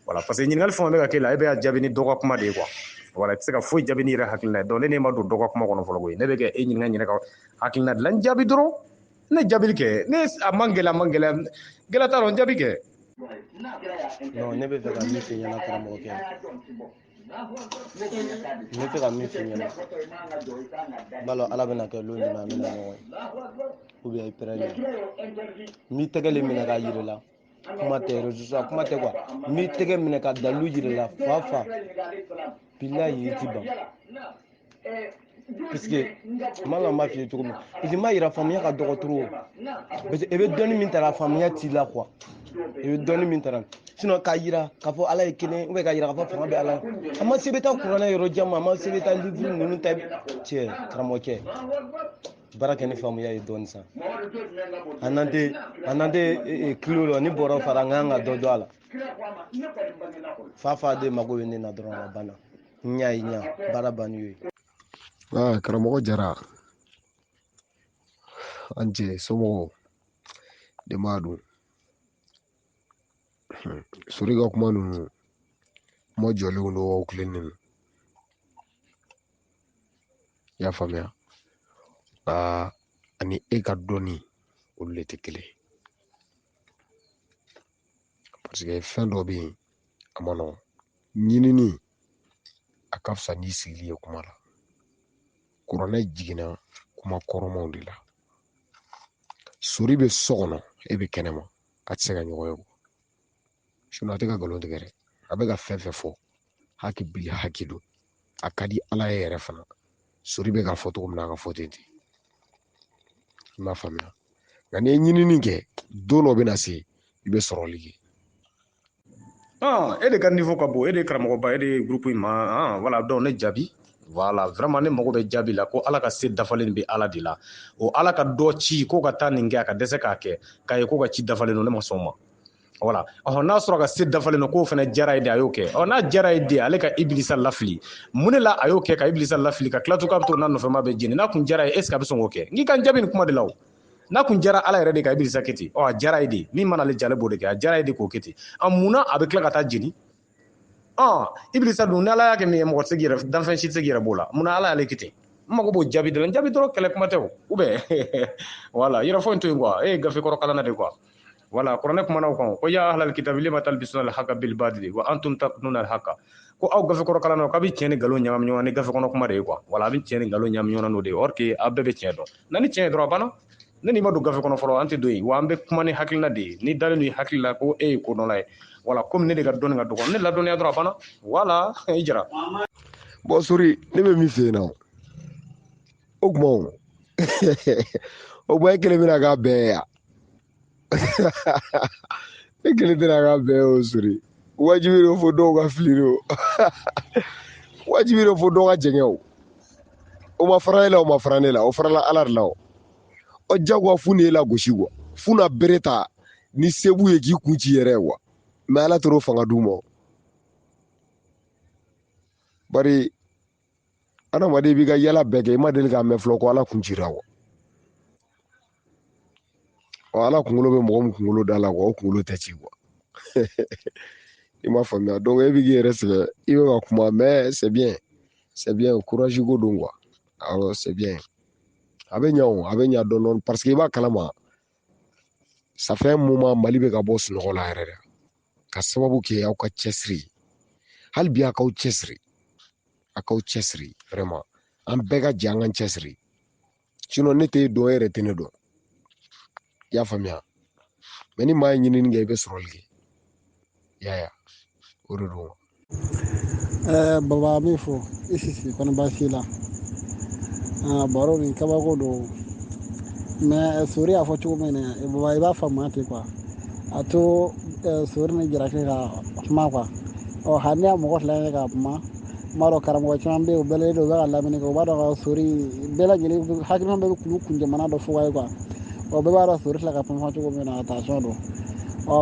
Speaker 3: voilà parce que ɲininkali fɛn o fɛn bɛ ka k'e la e bɛ a jaabi ni dɔ ka kuma de ye quoi voilà i tɛ se ka foyi jaabi n'i yɛrɛ hakilina ye donc ne ma don dɔ ka kuma kɔnɔ fɔlɔ koyi ne bɛ kɛ e ɲininka ɲinɛ ka hakilina de la n jaabi dɔrɔn ne jaabili kɛ ne a man gɛlɛya gɛlɛya t'a rɔ n jaabi kɛ
Speaker 4: non ne bɛ fɛ ka min f'i ɲɛna karamɔgɔkɛ ne bɛ fɛ ka min f'i ɲɛna b'a dɔn ala bɛna kɛ don jumɛn an bɛna ɲɔgɔn ye ou bien i pɛrɛlen n b'i tɛgɛ le minɛ k'a yir'i la kuma tɛ réseau sociaux kuma tɛ quoi n b'i tɛgɛ minɛ ka dalilu yir'i la fa bilahi i ti ban parce que man kan b'a f'i ye cogo min parce que n b'a yira faamuya ka dɔgɔ trop parce que i bɛ dɔnni min ta a faamuya t'i la quoi i bɛ dɔnni min ta sinon k'a yira k'a fɔ ala ye kelen ou bien k'a yira k'a fɔ fanga bɛ ala a ma se bɛ taa kuranɛ yɔrɔ jan ma a ma se bɛ taa livre ninnu ta cɛ karamɔgɔkɛ baara kɛ ni faamuya ye dɔɔni sa a n'an tɛ kilo la ni bɔrɔ fara an kan ka dɔ dɔn a la fa de mago bɛ ne na dɔrɔn a banna n y'a ye ɲa baara banni ye
Speaker 5: karamɔgɔ jara an cɛ somɔgɔw denbaya don sori ka kuma ninnu kuma jɔlenw don aw tilennen don i y'a faamuya ani e ka dɔnni olu de tɛ kelen parce que fɛn dɔ bɛ yen a ma nɔgɔn ɲinini a ka fisa n'i sigili ye kuma la kuranɛ jiginna kuma kɔrɔmaw de la sori bɛ so kɔnɔ e bɛ kɛnɛma a tɛ se ka ɲɔgɔn ye sinon a tɛ ka nkalon tigɛ dɛ a bɛ ka fɛn fɛn fɔ haki bili haki don a ka di ala ye yɛrɛ fana sori bɛ ka fɔ cogo min na a ka fɔ ten i m'a faamuya nka n'i ye ɲinini kɛ don dɔ bɛ na se i bɛ sɔrɔli kɛ
Speaker 3: e de ka niveau ka bon e de ye karamɔgɔba e de ye groupe in ma voilà donc ne jaabi voilà vraiment ne mago bɛ jaabi la ko ala ka se dafalen bɛ ala de la o ala ka dɔ ci ko ka taa nin kɛ a ka dɛsɛ k'a kɛ k'a ye ko ka ci dafalen don ne ma sɔn o ma voilà n'a sɔrɔ ka se dafalen don k'o fana diyara ye de a y'o kɛ n'a diyara ye de ale ka ibilisa lafili mun de la a y'o kɛ ka ibilisa lafili ka tila to k'a bɛ to n'a nɔfɛma bɛ jeni n'a kun diyara ye est ce que a bɛ sɔn k'o kɛ n k'i ka n jaabi nin kuma de la o n'a kun diyara ala yɛrɛ de ka ibilisa kɛ ten a diyara ye de min mana ale jalen b'o de kɛ a diyara ye de k'o kɛ ten munna a bɛ tila ka taa jeni ibilisa dun ni ala y'a kɛ min ye mɔgɔ tɛ se k'i yɛrɛ danfɛn si tɛ se k'i yɛrɛ b'o la munna ala y'ale kɛ ten n mago b'o jaabi de la n jaabi dɔrɔn kɛlɛ kuma tɛ o ou bien voilà yɛrɛfɔ in to yen quoi e ye gafe kɔrɔ kalanna de quoi voilà kuranɛ kumana o kan ko ya ahlal kitabi lima talbisuna al-haqqa bil badili wa antum taqnuna al-haqqa ko aw gafe kɔrɔ kalannaw k'a bɛ tiɲɛ ni nkalon ɲagami ɲɔgɔn na ni gafe kɔnɔ kuma de ye quoi voilà a bɛ tiɲɛ ni nkalon ɲagami ɲɔgɔn na n'o de ye or que a bɛɛ bɛ tiɲɛ dɔn na ni tiɲɛ ye dɔrɔn a banna ne n'i ma don gafe kɔnɔ fɔlɔ an tɛ don yen wa an bɛ kuma ni hakilina de ye ni dalen don i hakili la ko e ye kodɔnna ye voilà komi ne de ka dɔnni ka dɔgɔ ne ladɔnniya dɔrɔn a banna voilà i jara
Speaker 5: bon sori ne bɛ min fɛ yen nɔ o kuma o kuma e kelen bɛna k'a bɛɛ ye yan e kelen tɛna k'a bɛɛ ye o sori wajibi don fo dɔw ka fili don wajibi don fo dɔw ka jɛngɛ o ma fara ne la o ma fara ne la o farala ala de la o jagoya fu ni e la gosi fu na bere ta ni se b'u ye k'i kun ci yɛrɛ wa mɛ ala t'o fanga d'u ma bari adamaden b'i ka yala bɛɛ kɛ i ma deli k'a mɛn fɔlɔ ko ala kun cira wa ala kunkolo bɛ mɔgɔ min kunkolo da la wa o kunkolo tɛ ci i m'a faamuya donc e b'i k'i yɛrɛ sɛgɛn i bɛ ka kuma mais c'est bien courage ko don quoi awɔ c'est bien a bɛ ɲa o a bɛ ɲa dɔɔni parce que i b'a kalama ça fait un moment Mali bɛ ka bɔ sunɔgɔ la yɛrɛ de ka sababu kɛ aw ka cɛsiri hali bi a k'aw cɛsiri vraiment an bɛɛ ka jɛ an k'an cɛsiri sinon ne t'e dɔn e yɛrɛ tɛ ne dɔn i y'a faamuya mais ni maa ye ɲinini kɛ i bɛ sɔrɔli kɛ i y'a ye o de don
Speaker 6: baba min fɔ i sisi kɔni baasi la baro nin kabako don mais sori y'a fɔ cogo min na baba i b'a faamuya ten quoi a to sori ni Jalaki ka kuma quoi hali ni y'a mɔgɔ fila ye ka kuma m'a dɔn karamɔgɔ caman bɛ yen u bɛɛ don u bɛ ka lamini kɛ u b'a dɔn ka sori bɛɛ lajɛlen hakilina bɛɛ bɛ kun jamana dɔ fɔ ye quoi bɛɛ b'a dɔn sori filɛ ka kuma cogo min na attention don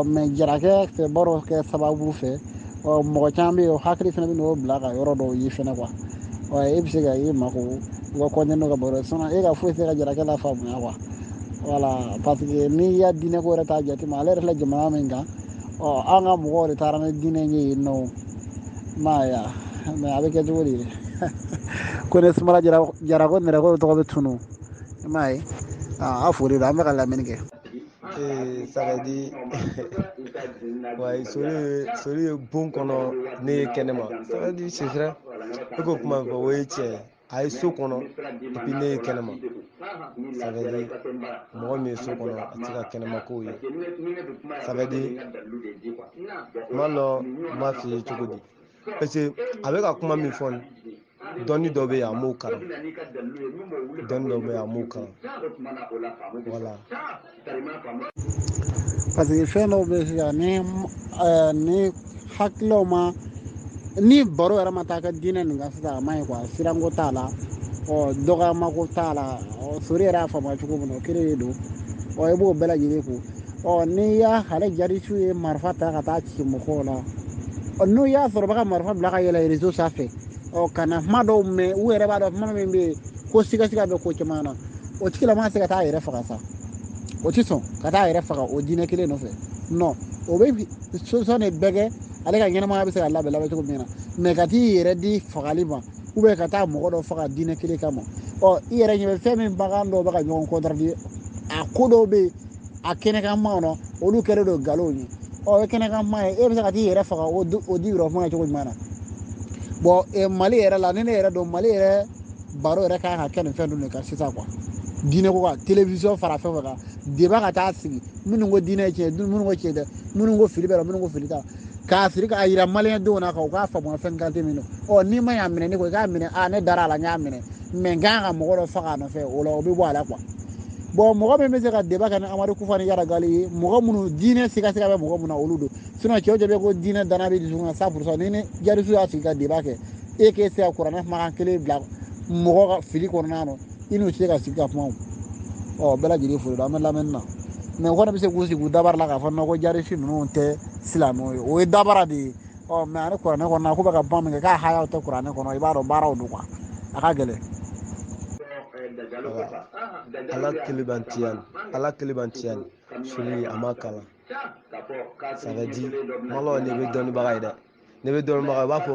Speaker 6: mais Jalaki fɛ baro kɛ sababu fɛ mɔgɔ caman bɛ yen o hakili fana bɛ n'o bila ka yɔrɔ dɔw ye fɛnɛ quoi e bɛ se ka i mako u ka kɔntɛ n'o ka baro sinon e ka foyi tɛ ka Jalaki la faamuya quoi voilà parce que n'i y'a diinɛ ko yɛrɛ ta jate minɛ ale yɛrɛ filɛ jamana min kan an ka mɔgɔw de taara ni diinɛ ye yen nɔ m'a ye mais a bɛ kɛ cogo di ko ne sumala jara ko nɛrɛ ko tɔgɔ bɛ tunu i m'a ye a foli don an bɛ ka lamɛnni kɛ
Speaker 4: Sagadi ouais sori ye bon kɔnɔ ne ye kɛnɛma Sagadi c'est vrai e ko kuma fɔ o ye tiɲɛ a ye so kɔnɔ et puis ne ye kɛnɛma Sagadi mɔgɔ min ye so kɔnɔ a tɛ se ka kɛnɛma kow ye Sagadi ma dɔn m'a f'i ye cogo di parce que a bɛ ka kuma min fɔ nin dɔnni dɔ bɛ yen a m'o kalan dɔnni dɔ bɛ yen a m'o kalan voilà
Speaker 6: parce que fɛn dɔw bɛ sisan ni hakililaw ma ni baro yɛrɛ ma taa ka diinɛ nin kan sisan a ma ɲi quoi siranko t'a la dɔgɔyamako t'a la sori yɛrɛ y'a faamuya cogo min na o kelen de don i b'o bɛɛ lajɛlen ko n'i y'a ale jarisiw ye marifa ta ka taa ci mɔgɔw la n'u y'a sɔrɔ bɛ ka marifa bila ka yɛlɛ réseau sanfɛ ka na kuma dɔw mɛn u yɛrɛ b'a dɔn kuma min bɛ yen ko sigasiga bɛ ko caman na o tigilama ka se ka taa a yɛrɛ faga sa o tɛ sɔn ka taa a yɛrɛ faga o diinɛ kelen nɔfɛ non o bɛ solution de bɛɛ kɛ ale ka ɲɛnamaya bɛ se ka labɛn cogo min na mais ka t'i yɛrɛ di fagali ma ka taa mɔgɔ dɔ faga diinɛ kelen kama i yɛrɛ ɲɛ bɛ fɛn min bagan dɔw bɛ ka ɲɔgɔn contredire a ko dɔw bɛ yen a kɛnɛkanmaw na olu kɛlen don nkalonw ye e kɛnɛkanma ye e bɛ se ka t'i yɛrɛ faga o di yɔrɔ kuma cogo jumɛn na Mali yɛrɛ la ni ne yɛrɛ don Mali yɛrɛ baro yɛrɛ kan ka kɛ nin fɛn ninnu de kan sisan quoi diinɛ ko kan télévision fara fɛn fɛn kan débat ka taa sigi minnu ko diinɛ ye tiɲɛ minnu ko tiɲɛ tɛ minnu ko fili bɛ la minnu ko fili t'a k'a siri k'a yira maliyɛn denw na kan u k'a faamuya fɛn kante min don n'i ma y'a minɛ ne ko i k'a minɛ ne dara a la n y'a minɛ mais n kan ka mɔgɔ dɔ faga a nɔfɛ o la o bɛ bɔ a la quoi mɔgɔ min bɛ se ka débat kɛ ni Amadu Kufa ni Yara Gali ye mɔgɔ minnu diinɛ sigasɛgɛ bɛ mɔgɔ minnu na olu don sinon cɛw bɛ ko diinɛ danaya bɛ dusukun na 100% ni ne jarisiw y'a sigi ka débat kɛ e k'e se ka kuranɛ kumakan kelen bila mɔgɔ ka fili kɔnɔna na i n'u se ka sigi ka kuma o bɛɛ lajɛlen foli don an bɛ lamɛnni na mais u kɔni bɛ se k'u sigi u dabara la k'a fɔ ko jarisi ninnu tɛ silamɛw ye o ye dabara de ye mais ani kuranɛ kɔnɔna k'u bɛ ka ban min kɛ k'a hayaw tɛ kuranɛ kɔnɔ i b'a dɔn baaraw don quoi a ka gɛlɛn
Speaker 4: ala kelebantiyan soli a ma kalan Sagadi malo ne bɛ dɔnnibaga ye dɛ ne bɛ dɔnnibaga i b'a fɔ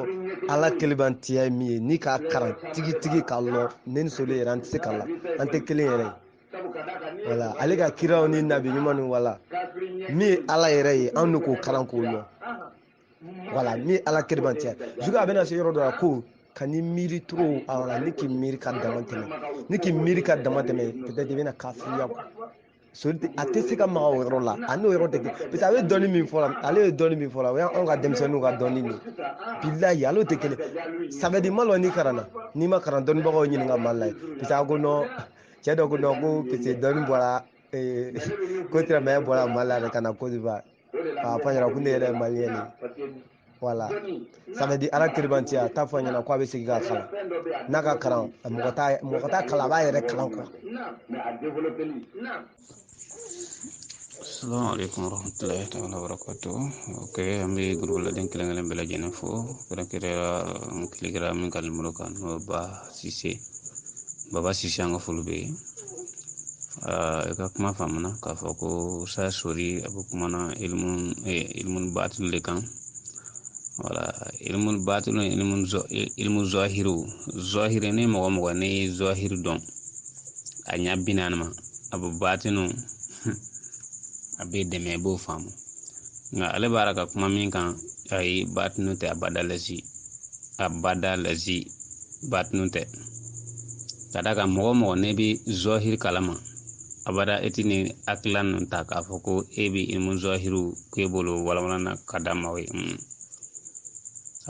Speaker 4: ala kelebantiya ye min ye ni k'a karan tigi k'a lɔ ne ni soli yɛrɛ an tɛ se k'a la an tɛ kelen yɛrɛ ye voilà ale ka kiraw ni nabi ɲuman ni wala min ye ala yɛrɛ ye anw de k'o kalan k'o lɔ voilà min ye ala kelebantiya jugu a bɛna se yɔrɔ dɔ la ko kan'i miiri trop ala ni k'i miiri ka dama tɛmɛ ni k'i miiri ka dama tɛmɛ peut-être i bɛna kafiriya a tɛ se ka maga o yɔrɔ la a n'o yɔrɔ tɛ parce que ale ye dɔnni min fɔ la ale ye dɔnni min fɔ la o y'anw ka denmisɛnninw ka dɔnni de bilahi ale tɛ kelen Sagadi ma lɔ n'i karanna n'i ma karan dɔnnibagaw ɲininka Mali la parce que a ko non cɛ dɔ ko non ko parce que dɔnni bɔra ko silamɛya bɔra Mali la de ka na Côte d'Ivoire k'a fɔ a ɲɛna ko ne yɛrɛ ye maliyɛn de ye voilà Sagadi ala kelebantiya t'a fɔ a ɲɛna k'a bɛ segin k'a kalan n'a ka kalan mɔgɔ t'a kalan a b'a yɛrɛ kalan quoi
Speaker 1: Assalamualaikum warahmatullahi taala wabarakatuh. Oke, ambi guru la den kelen kelen bela jenen fo kira kira kiligira min kal mulukan ba sise baba sise anga fulbe ka kuma famana ka fɔ ko sa sori abu kuma na ilmun batil de kan wala ilmun batil ilmu zahiru zahire ne mɔgɔ ne zahiru dɔn a ɲa binan ma abu batinu a bɛ dɛmɛ i b'o faamu nka ale b'a ka kuma min kan ayi batinu tɛ abada lazi batinu tɛ ka da kan mɔgɔ ne bɛ zahiri kalama abada eti ni akilan nun ta k'a fɔ ko e bɛ ilmu zahiru k'e bolo walawala na ka da ma ye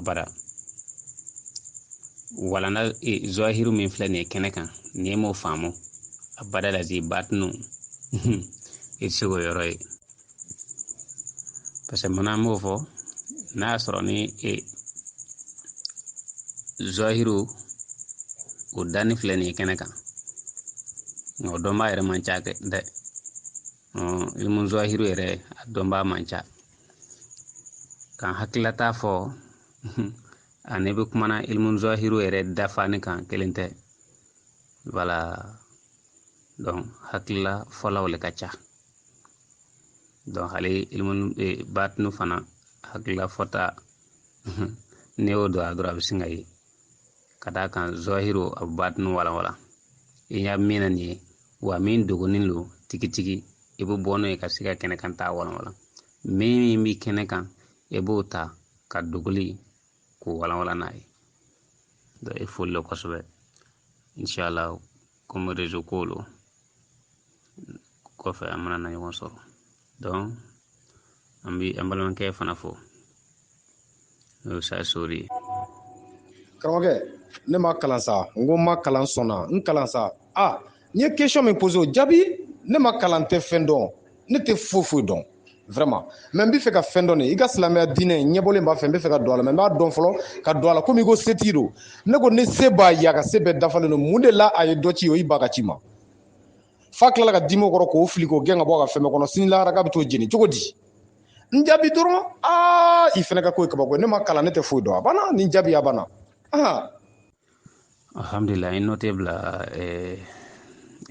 Speaker 1: abada walana zahiru min filɛ nin ye kɛnɛ kan ni e m'o faamu abada lazi batinu i se k'o yɔrɔ ye parce que mana m'o fɔ n'a y'a sɔrɔ ni zahiru o danni filɛ nin ye kɛnɛ kan nka o dɔnbaa yɛrɛ man ca dɛ ilmu zahiru yɛrɛ a dɔnbaa man ca kan hakilata fɔ ani bɛ kumana ilmu zahiru yɛrɛ dafani kan kelen tɛ voilà donc hakila fɔlaw le ka ca donc hali ilmu batinu fana hakila fɔta ne y'o dɔn a dɔrɔn a bɛ sin ka ye ka d'a kan zahiru a batinu wala i y'a min na nin ye wa min dogonin lo tigitigi i bɛ bɔ n'o ye ka se ka kɛnɛ kan ta wala min bɛ kɛnɛ kan i b'o ta ka dogoli k'o wala n'a ye donc i foli lo kosɛbɛ inshallah comme réseau ko lo kɔfɛ an mana na ɲɔgɔn sɔrɔ donc an balimakɛ fana fo n'o sa sori
Speaker 3: karamɔgɔkɛ ne ma kalan sa n ko ma kalan sɔnna n kalan sa n ye question min posé o jaabi ne ma kalan tɛ fɛn dɔn ne tɛ foyi dɔn vraiment mais n bɛ fɛ ka fɛn dɔn de i ka silamɛya diinɛ ɲɛbɔlen b'a fɛ n bɛ fɛ ka don a la mais n b'a dɔn fɔlɔ ka don a la komi i ko setigi don ne ko ne se b'a ye a ka se bɛɛ dafalen don mun de la a ye dɔ ci o i ba ka ci ma fa tilala ka dimi o kɔrɔ k'o fili k'o gɛn ka bɔ a ka fɛn bɛɛ kɔnɔ sini lahara k'a bɛ t'o jeni cogo di n jaabi dɔrɔn i fɛnɛ ka ko ye kabako ye ne ma kalan ne tɛ foyi dɔn a banna nin jaabi a banna
Speaker 1: alhamdulillah i noté bila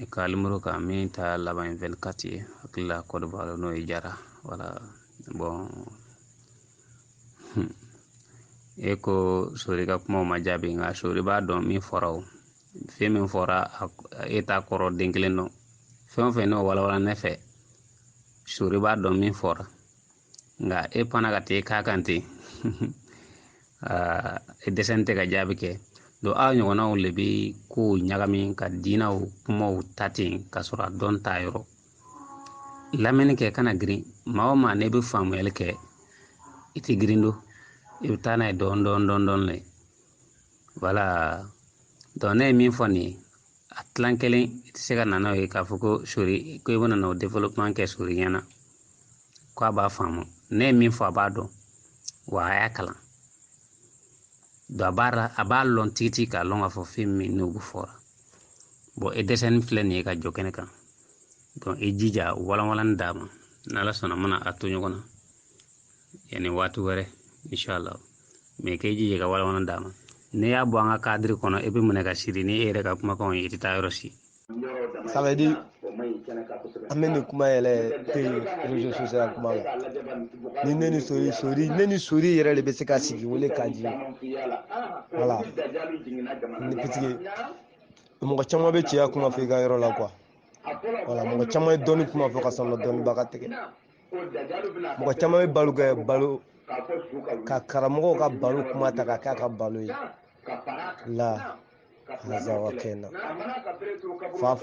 Speaker 1: ka alimuru kan min ta laban 24 ye hakilila kɔdi b'a la n'o ye jara voilà bon e ko sori ka kumaw ma jaabi nka sori b'a dɔn min fɔra o fɛn min fɔra e t'a kɔrɔ den kelen dɔn fɛn o fɛn n'o walawala ne fɛ sori b'a dɔn min fɔra nka e panna ka taa k'a kan ten e dɛsɛn tɛ ka jaabi kɛ donc aw ɲɔgɔnnaw le bɛ kow ɲagami ka diinaw kumaw ta ten ka sɔrɔ a dɔn t'a yɔrɔ lamɛnni kɛ kana girin maa o maa ne bɛ faamuyali kɛ i tɛ girin do i bɛ taa n'a ye dɔɔnin le voilà donc ne ye min fɔ nin ye a tilan kelen i tɛ se ka na n'o ye k'a fɔ ko sori ko i bɛna n'o développement kɛ sori ɲɛna ko a b'a faamu ne ye min fɔ a b'a dɔn wa a y'a kalan donc a b'a lɔn tigitigi k'a lɔn k'a fɔ fɛn min n'o fɔra bon e dɛsɛnni filɛ nin ye ka jɔ kɛnɛ kan donc i jija walanwalanni d'a ma n'ala sɔnna mana a to ɲɔgɔn na yani waati wɛrɛ inshallah mais k'e jija ka walanwalanni d'a ma n'i y'a bɔ an ka cadre kɔnɔ e bɛ minɛ ka siri ni e yɛrɛ ka kumakanw ye i tɛ taa yɔrɔ si
Speaker 4: ça veut dire an bɛ nin kuma yɛlɛ te réseau social kuma la ni ne ni sori yɛrɛ de bɛ se ka sigi wele k'a di voilà ni pitigi mɔgɔ caman bɛ cɛya kuma fɔ i ka yɔrɔ la quoi voilà mɔgɔ caman ye dɔnni kuma fɔ ka sɔrɔ dɔnniba ka tɛgɛ mɔgɔ caman bɛ balo ka karamɔgɔw ka balo kuma ta ka k'a ka balo ye la hazawa kɛna fa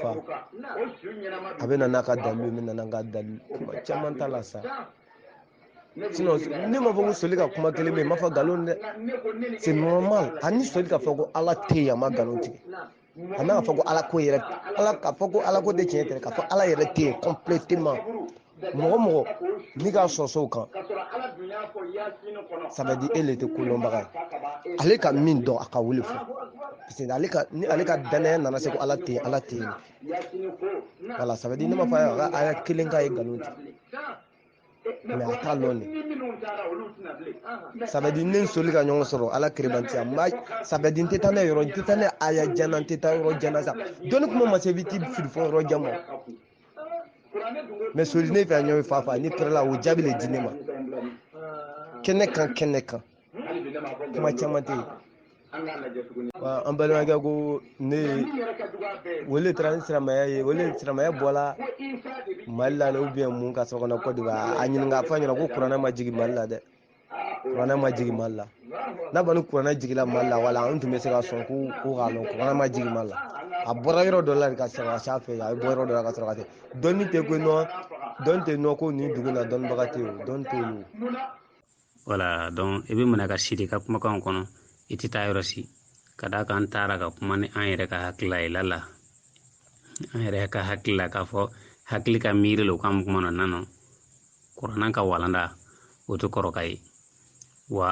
Speaker 4: a bɛ na n'a ka dalilu min nana n'a ka dalilu kuma caman t'a la sa sinon ne ma fɔ ko soli ka kuma kelen bɛ yen n ma fɔ nkalon dɛ c'est normal ani soli ka fɔ ko ala tɛ yen a ma nkalon tigɛ a n'a ka fɔ ko ala ko yɛrɛ ala ka fɔ ko ala ko tɛ tiɲɛ tɛ ka fɔ ala yɛrɛ tɛ yen complètement mɔgɔ n'i ka sɔsɔw kan ça veut dire e le tɛ kolonbaga ye ale ka min dɔn a ka wuli fɔ parce que ni ale ka danaya nana se ko ala tɛ yen voilà ça veut dire ne ma fɔ a ka aya kelen k'a ye nkalon tigɛ mais a t'a lɔn de ça veut dire ne soli ka ɲɔgɔn sɔrɔ ala kerebantiya ça veut dire n tɛ taa ne yɔrɔ n tɛ taa ne aya jana n tɛ taa yɔrɔ jana sa dɔnni kuma ma se i bɛ t'i fili fɔ yɔrɔ jan ma mais soli ne fɛ ɲɔgɔn fa fa ni pɛrɛla o jaabi le di ne ma kɛnɛ kan kuma caman tɛ yen an balimakɛ ko ne wele taara ni silamɛya ye wele silamɛya bɔla Mali la ou bien mun ka sɔrɔ Côte d'Ivoire a ɲininka fɔ ɲɛna ko kuranɛ ma jigin Mali la dɛ kuranɛ ma jigin Mali la n'a fɔ ni kuranɛ jigila Mali la wala an tun bɛ se ka sɔn ko k'a lɔn kuranɛ ma jigin Mali la a bɔra yɔrɔ dɔ la de ka sɔrɔ ka s'a fɛ a bɛ bɔ yɔrɔ dɔ la ka sɔrɔ ka se dɔnni tɛ ko nɔ dɔnni tɛ nɔ ko nin dugu la dɔnnibaga tɛ yen dɔnni tɛ yen
Speaker 1: wala donc i bɛ minɛ ka siri ka kumakan kɔnɔ i tɛ taa yɔrɔ si ka d'a kan an taara ka kuma ni an yɛrɛ ka hakilila ye la an yɛrɛ ka hakilila k'a fɔ hakili ka miiri la o kan kuma na nɔ kuranɛ ka walanda o tɛ kɔrɔ ka ye wa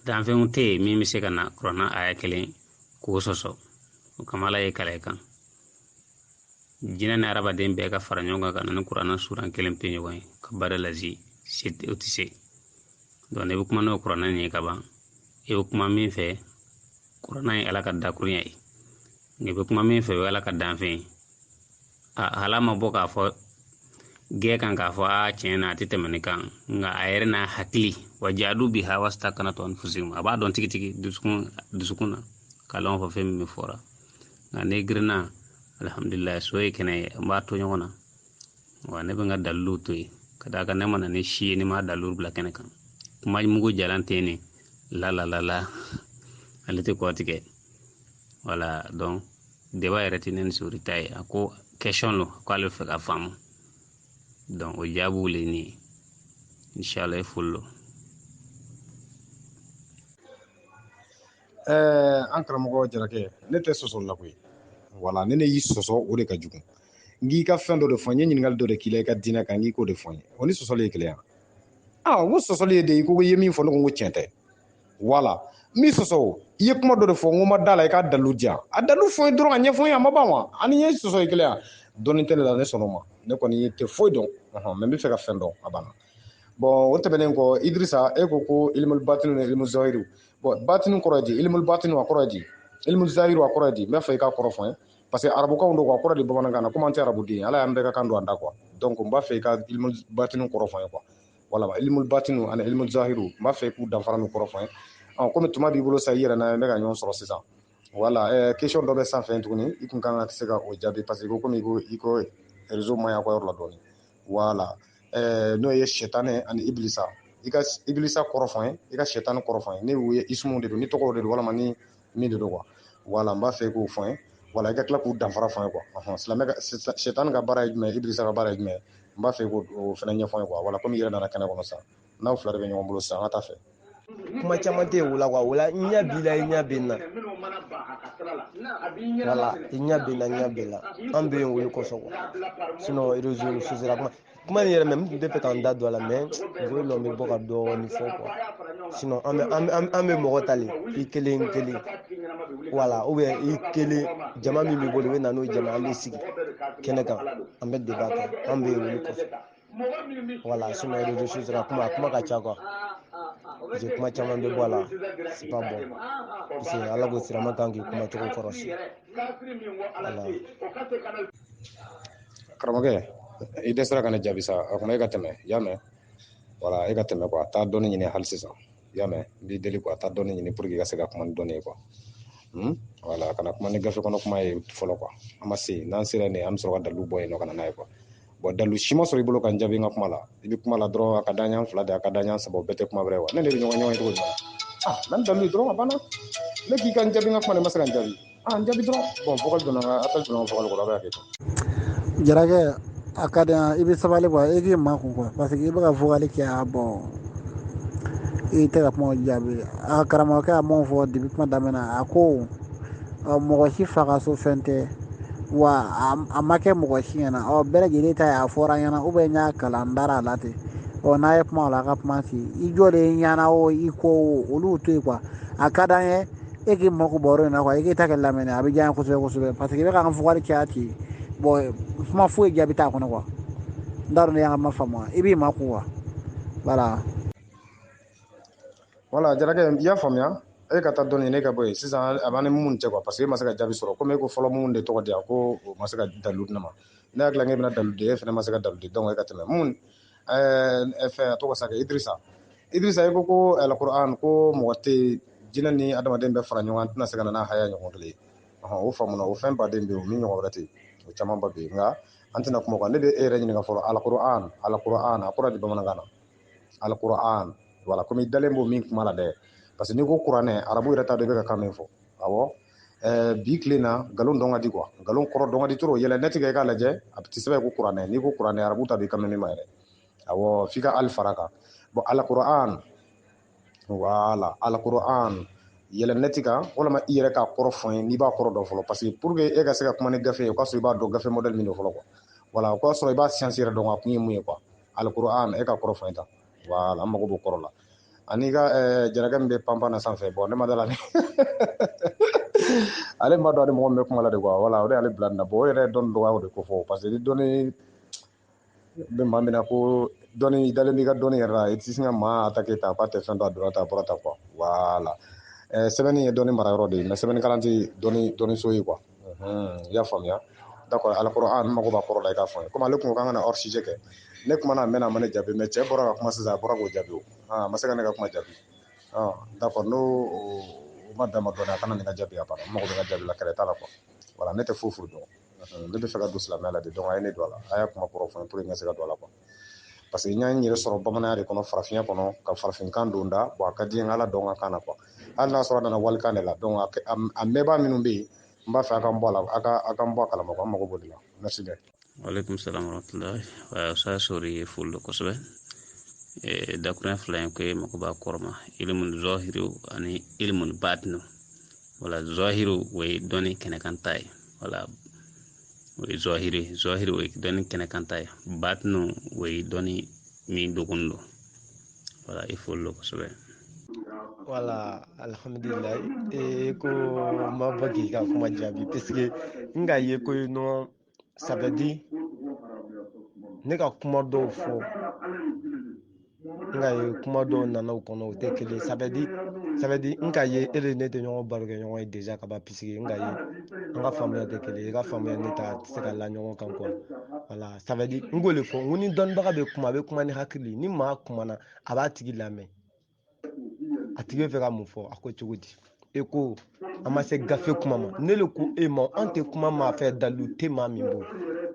Speaker 1: danfɛnw tɛ yen min bɛ se ka na kuranɛ aya kelen k'o sɔsɔ o kama ala ye kala kan jinɛ ni adamaden bɛɛ ka fara ɲɔgɔn kan ka na ni kuranɛ suran kelen pe ɲɔgɔn ye ka baara lazi o tɛ se donc ne bɛ kuma n'o kuranɛ nin ye ka ban i bɛ kuma min fɛ kuranɛ ye ala ka dakurunya ye ne bɛ kuma min fɛ o ye ala ka danfɛn ye hala ma bɔ k'a fɔ gɛɛ kan k'a fɔ tiɲɛ na a tɛ tɛmɛ nin kan nka a yɛrɛ n'a hakili wa jaadu bi ha wasta kana to anfusihim a b'a dɔn tigitigi dusukun na k'a lɔn fɔ fɛn min fɔra nka ne girinna alhamdulillah so ye kɛnɛ ye n b'a to ɲɔgɔn na wa ne bɛ n ka dalilu to yen ka d'a kan ne mana ne si ye ni m'a dalilu bila kɛnɛ kan kuma mugu jalan tɛ ne la ale tɛ kɔ tigɛ wala donc débat yɛrɛ tɛ ne ni sori ta ye a ko question lo k'ale fɛ ka faamu donc o jaabiw le ni inshallah e fullo
Speaker 3: an karamɔgɔ Jarakɛ ne tɛ sɔsɔ la koyi wala ne y'i sɔsɔ o de ka jugu n k'i ka fɛn dɔ de fɔ n ye ɲininkali dɔ de k'i la i ka diinɛ kan n k'i k'o de fɔ n ye o ni sɔsɔli ye kelen n ko sɔsɔli ye de i ko i ye min fɔ ne ko n ko tiɲɛ tɛ wala min sɔsɔ o i ye kuma dɔ de fɔ n ko ma da la i k'a dalilu di yan a dalilu fɔ n ye dɔrɔn a ɲɛfɔ n ye a ma ban wa ani ye sɔsɔ ye kelen dɔnni tɛ ne la ne sɔnna o ma ne kɔni tɛ foyi dɔn mɛ n bɛ fɛ ka fɛn dɔn a banna bon o tɛmɛnen kɔ Idrissa e ko ilimul batinu ni ilimul zahiru bon batinu kɔrɔ ye di ilimul batinu a kɔrɔ ye di ilimul zahiru a kɔrɔ ye di n b'a fɛ i k'a kɔrɔ fɔ n ye parce que arabukanw don a kɔrɔ de bamanankan na komi an tɛ arabuden ala y'an bɛɛ ka kan don an da quoi donc n b'a fɛ i ka ilimul batinu kɔrɔ fɔ n ye quoi wala ilimul batinu ani ilimul zahiru n b'a fɛ i k'u danfara min kɔrɔ fɔ n ye komi tuma b'i bolo sa i yɛrɛ na n bɛ ka ɲɔgɔn sɔrɔ sisan wala question dɔ bɛ sanfɛ tuguni i kun kan ka se ka o jaabi parce que komi i ko réseau man ɲi a ka yɔrɔ la dɔɔni wala n'o ye sɛtanɛ ani ibilisa i ka ibilisa kɔrɔ fɔ n ye i ka sɛtanɛ kɔrɔ fɔ n ye ne y'u ye ismuw de don ni tɔgɔw de don walama ni min de don quoi wala n b'a fɛ i k'o fɔ n ye wala i ka tila k'u danfara fɔ n ye quoi silamɛ ka sɛtanɛ ka baara ye jumɛn ye ibilisa ka baara ye jumɛn ye n b'a fɛ i k'o fana ɲɛfɔ n ye quoi wala komi i yɛrɛ nana kɛnɛ kɔnɔ sisan n'aw fila de bɛ ɲɔgɔn bolo sisan an ka taa fɛ
Speaker 4: kuma caman tɛ yen o la quoi o la n ɲɛ b'i la i ɲɛ bɛ n na wala i ɲɛ bɛ n na n ɲɛ bɛ n la an bɛ yen olu kɔsɔn quoi sinon réseau sosira kuma nin yɛrɛ mɛ n tun tɛ fɛ k'an da don a la mais voyez l'homme bɛ bɔ ka dɔɔni fɔ quoi sinon an bɛ mɔgɔ tali i kelen wala ou bien i kelen jama min b'i bolo i bɛ na n'o jama an bɛ sigi kɛnɛ kan an bɛ débat kɛ an bɛ yen olu kɔsɔn wala sinon réseau sosira kuma ka ca quoi parce que kuma caman bɛ bɔ a la c'est pas bon parce que ala ko sirama kan k'i kuma cogo kɔrɔsi wala
Speaker 3: karamɔgɔ i dɛsɛra ka ne jaabi sa a kuma e ka tɛmɛ i y'a mɛn wala e ka tɛmɛ quoi taa dɔnni ɲini hali sisan i y'a mɛn n b'i deli quoi taa dɔnni ɲini pour que i ka se ka kuma ni dɔnni ye quoi wala kana kuma ni gafe kɔnɔ kuma ye fɔlɔ quoi an ma se n'an sera nin an bɛ sɔrɔ ka dalilu bɔ yen nɔ ka na n'a ye quoi bon dalilu si ma sɔrɔ i bolo ka n jaabi n ka kuma la i bɛ kuma la dɔrɔn a ka d'an ye fila de a ka d'an ye saba o bɛɛ tɛ kuma wɛrɛ wa ne de bɛ ɲɔgɔn ye cogo jumɛn na ni dalilu dɔrɔn a banna ne k'i ka n jaabi n ka kuma ne ma se ka n jaabi n jaabi dɔrɔn bon vocal donna n ka appel donna n ka vocal kɔrɔ a bɛ hakɛ to
Speaker 6: Jarakɛ a ka di yan i bɛ sabali quoi i k'i makun quoi parce que i bɛ ka vocal kɛ i tɛ ka kuma jaabi a karamɔgɔkɛ a m'o fɔ depuis kuma daminɛ a ko mɔgɔ si faga so fɛn tɛ wa a ma kɛ mɔgɔ si ɲɛna bɛɛ lajɛlen ta ye a fɔra ɲɛna n y'a kalan n dara a la ten n'a ye kuma o la a ka kuma si i jɔlen ɲɛna o i ko olu to yen quoi a ka d'an ye e k'i mako bɔ yɔrɔ in na quoi i k'i ta kɛ lamɛnni a bɛ diya n ye kosɛbɛ kosɛbɛ parce que i bɛ ka n vocal caya ten bon kuma foyi jaabi t'a kɔnɔ quoi n t'a dɔn ne y'an ma faamu i b'i makun wa voilà.
Speaker 3: Wala Jarakɛ i y'a faamuya e ka taa dɔnni ne ka bɔ yen sisan a b'an ni mun cɛ quoi parce que e ma se ka jaabi sɔrɔ komi e ko fɔlɔ mun de tɔgɔ di yan ko o ma se ka dalu di ne ma ne hakili la k'e bɛna dalu di e fana ma se ka dalu di donc e ka tɛmɛ mun fɛn a tɔgɔ sa kɛ Idrissa e ko alquran ko mɔgɔ tɛ jinɛ ni adamaden bɛɛ fara ɲɔgɔn kan tɛna se ka na n'a haya ɲɔgɔn kelen ye o faamuna o fɛn baden bɛ yen o min ɲɔgɔn wɛrɛ tɛ o camanba bɛ yen nka an tɛna kuma o kan ne bɛ e yɛrɛ ɲininka fɔlɔ alquran a kɔrɔ di bamanankan na alquran voilà komi i dalen b'o min kuma la dɛ parce que n'i ko kuranɛ arabu yɛrɛ t'a dɔn i bɛ ka kan min fɔ awɔ bi tile na nkalon dɔn ka di quoi nkalon kɔrɔ dɔn ka di trop yɛlɛ ne tigɛ i k'a lajɛ a tɛ sɛbɛn ko kuranɛ n'i ko kuranɛ arabu t'a dɔn i kan min ma yɛrɛ awɔ f'i ka ali fara kan bon alquran voilà alquran yɛlɛ ne kan walima i yɛrɛ k'a kɔrɔ fɔ n ye n'i b'a kɔrɔ dɔn fɔlɔ parce que pour que e ka se ka kuma ni gafe ye o ka sɔrɔ i b'a dɔn gafe modèle min don fɔlɔ quoi voilà o ka sɔrɔ i b'a science yɛrɛ dɔn a kun ye mun ye quoi alquran e ka kɔrɔ fɔ n ye tan voilà an mago b'o kɔrɔ la ani ka Jarakɛ min bɛ panpan na sanfɛ bon ne ma da la ale ma dɔn ale mɔgɔ min bɛ kuma la de quoi voilà o de y'ale bila nin na bon o yɛrɛ ye dɔnni dɔgɔya o de ko fɔ parce que ni dɔnni bɛ maa min na ko dɔnni i dalen b'i ka dɔnni yɛrɛ la i tɛ sin ka maa attaquer ta k'a tɛ fɛn dɔn a donna ta a bɔra ta quoi voilà sɛbɛnni ye dɔnni marayɔrɔ de ye mais sɛbɛnni tɛ dɔnni so ye quoi i y'a faamuya d'accord alquran n mago b'a kɔrɔ la i k'a fɔ n ye komi ale kun ko k'an ka na hors sujet kɛ ne kumana a mɛnna a ma ne jaabi mais cɛ bɔra ka kuma sisan a bɔra k'o jaabi o a ma se ka ne ka kuma jaabi d'accord n'o ma dan ma dɔɔni a kana ne ka jaabi a banna n mago bɛ n ka jaabi la kɛlɛ t'a la quoi voilà ne tɛ foyi dɔn ne bɛ fɛ ka don silamɛya la de donc a ye ne don a la a y'a kuma kɔrɔ fɔ n ye pour que n ka se ka don a la quoi parce que n y'a n yɛrɛ sɔrɔ bamananya de kɔnɔ farafinya kɔnɔ ka farafinkan don da bon a ka di n ye n ka ala dɔn n ka kan na quoi hali n'a sɔrɔ a nana walikan de la donc a mɛnbaa minnu bɛ yen n b'a fɛ a ka bɔ a la a ka bɔ a kalama quoi an mago b'o de la merci dɛ.
Speaker 1: Walaikum salam warahmatullahi sa sori fullo kosɛbɛ dakuran fila in ko mako b'a kɔrɔ ma ilmun zahiru ani ilmun batinu wala zahiru o ye dɔnni kɛnɛkan ta ye wala o ye zahiru o ye dɔnni kɛnɛkan ta ye batinu o ye dɔnni min dogon don wala i fullo kosɛbɛ.
Speaker 4: Wala alhamdulillah ko ma bagi ka kuma jaabi parce que nga ye ko no ça veut dire ne ka kuma dɔw fɔ nga ye kuma dɔw nana o kɔnɔ o tɛ kelen ça veut dire nga ye ere ne tɛ ɲɔgɔn baro kɛ ɲɔgɔn ye déjà ka ban puisque nga ye an ka faamuya tɛ kelen i ka faamuya ne ta tɛ se ka la ɲɔgɔn kan quoi voilà ça veut dire n k'o le fɔ n ko ni dɔnnibaga bɛ kuma a bɛ kuma ni hakili ni maa kumana a b'a tigi lamɛn a tigi bɛ fɛ ka mun fɔ a ko cogo di e ko an ma se gafe kuma ma ne le ko e ma an tɛ kuma maa fɛ dalu tɛ maa min bolo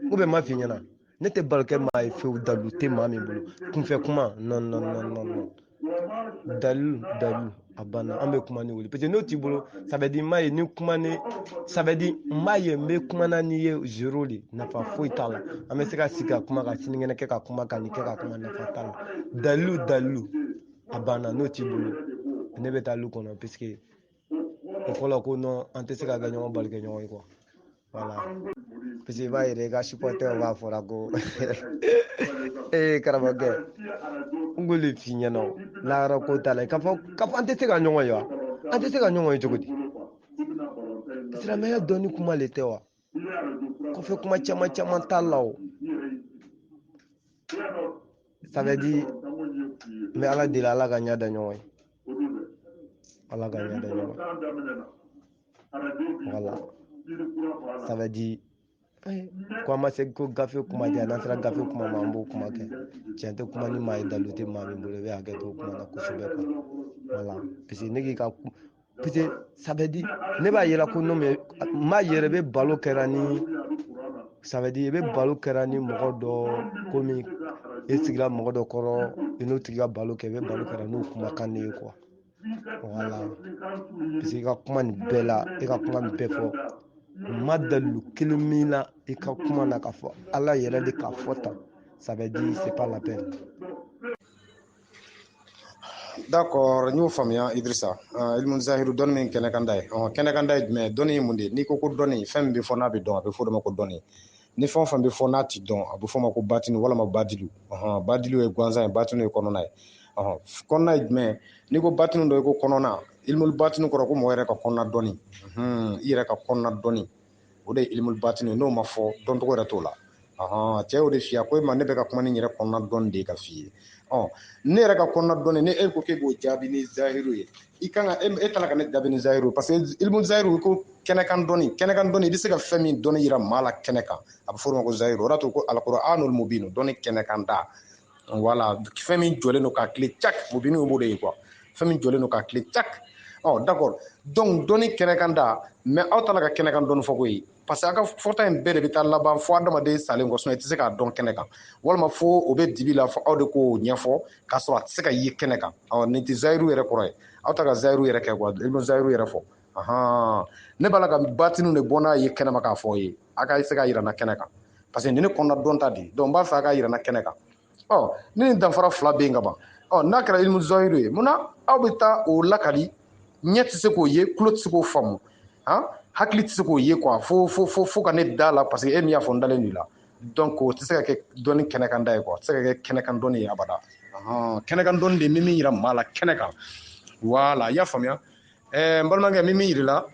Speaker 4: ko bɛ ma fi ɲɛna ne tɛ baro kɛ maa ye fewu dalu tɛ maa min bolo kunfɛ kuma non dalu a banna an bɛ kuma ni wuli parce que n'o t'i bolo ça veut dire maa ye ni kuma ni ça veut dire maa ye n bɛ kumana n'i ye zéro de nafa foyi t'a la an bɛ se ka sigi ka kuma ka sinikɛnɛ kɛ ka kuma ka nin kɛ ka kuma nafa t'a la dalu a banna n'o t'i bolo ne bɛ taa lu kɔnɔ puisque o fɔlɔ ko non an tɛ se ka kɛ ɲɔgɔn bali kɛ ɲɔgɔn ye quoi voilà parce que i b'a yɛrɛ i ka supporter b'a fɔra ko karamɔgɔkɛ n ko le f'i ɲɛna o lahara ko t'a la k'a fɔ an tɛ se ka ɲɔgɔn ye wa an tɛ se ka ɲɔgɔn ye cogo di silamɛya dɔnni kuma le tɛ wa kɔfɛ kuma caman t'a la o ça veut dire n bɛ ala deli ala ka ɲɛ da ɲɔgɔn ye ala ka ɲɛ da ɲɔgɔn voilà ça veut dire ko an ma se ko gafe kuma kɛ n'an sera gafe kuma ma an b'o kuma kɛ tiɲɛ tɛ kuma ni maa ye dalu tɛ maa min bolo i bɛ hakɛ to kuma na kosɛbɛ quoi voilà parce que ne k'i ka parce que ça veut dire ne b'a yira ko non mais maa yɛrɛ bɛ balo kɛra ni ça veut dire i bɛ balo kɛra ni mɔgɔ dɔ komi e sigira mɔgɔ dɔ kɔrɔ i n'o tigi ka balo kɛ i bɛ balo kɛra n'o kumakan de ye quoi voilà parce que i ka kuma nin bɛɛ la i ka kuma nin bɛɛ fɔ ma dalu kelen min na i ka kuma na k'a fɔ ala yɛrɛ de k'a fɔ tan ça veut dire c'est pas la peine.
Speaker 3: D'accord n y'o faamuya Idrissa ilmu zahiru dɔnni min kɛnɛkan da ye kɛnɛkan da ye jumɛn dɔnni ye mun de ye n'i ko dɔnni fɛn min bɛ fɔ n'a bɛ dɔn a bɛ fɔ o de ma ko dɔnni ni fɛn o fɛn bɛ fɔ n'a tɛ dɔn a bɛ fɔ o ma ko batini walima badilu badilu ye gansan ye batini ye kɔnɔna ye kɔnɔna ye jumɛn n'i ko batini dɔ i ko kɔnɔna ilmu batini kɔrɔ ko mɔgɔ yɛrɛ ka kɔnɔna dɔnni i yɛrɛ ka kɔnɔna dɔnni o de ye ilmu batini n'o ma fɔ dɔncogo yɛrɛ t'o la cɛ y'o de f'i ye ko e ma ne bɛ ka kuma ni n yɛrɛ kɔnɔna dɔnni de ka f'i ye ne yɛrɛ ka kɔnɔna dɔnni ni e ko k'e b'o jaabi ni zahiru ye i kan ka e tala ka ne jaabi ni zahiru parce que ilmu zahiru ko kɛnɛkan dɔnni i bɛ se ka fɛn min dɔnni yira maa la kɛnɛ kan a bɛ fɔ o ma ko zahiru o de y'a to ko alquranul mubin dɔnni kɛnɛkan da voilà fɛn min jɔlen don k'a tile cak mubin b'o de ye quoi fɛn min jɔlen don k'a tile cak d'accord donc dɔnni kɛnɛkan da mais aw tala ka kɛnɛkan dɔnni fɔ ko ye parce que a ka fɔta in bɛɛ de bɛ taa laban fo adamaden salen kɔ i tɛ se k'a dɔn kɛnɛ kan walima fo o bɛ dibi la fo aw de k'o ɲɛfɔ k'a sɔrɔ a tɛ se ka ye kɛnɛ kan nin tɛ zahiru yɛrɛ kɔrɔ ye aw ta ka zahiru yɛrɛ kɛ quoi i bɛ zahiru yɛrɛ fɔ ne b'a la ka batinu de bɔ n'a ye kɛnɛma k'a fɔ ye a ka se k'a yira n na kɛnɛ kan parce que nin ne kɔnɔna dɔn ta de donc n b'a fɛ a k'a yira n na kɛnɛ kan ni nin danfara fila bɛ yen ka ban n'a kɛra ilmu zahiru ye munna aw bɛ taa o lakali ɲɛ tɛ se k'o ye tulo tɛ se k'o faamu hakili tɛ se k'o ye quoi fo ka ne da la parce que e min y'a fɔ n dalen don i la donc o tɛ se ka kɛ dɔnni kɛnɛkan da ye quoi o tɛ se ka kɛ kɛnɛkan dɔnni ye abada kɛnɛkan dɔnni de min yira maa la kɛnɛ kan voilà i y'a faamuya n balimakɛ min yirila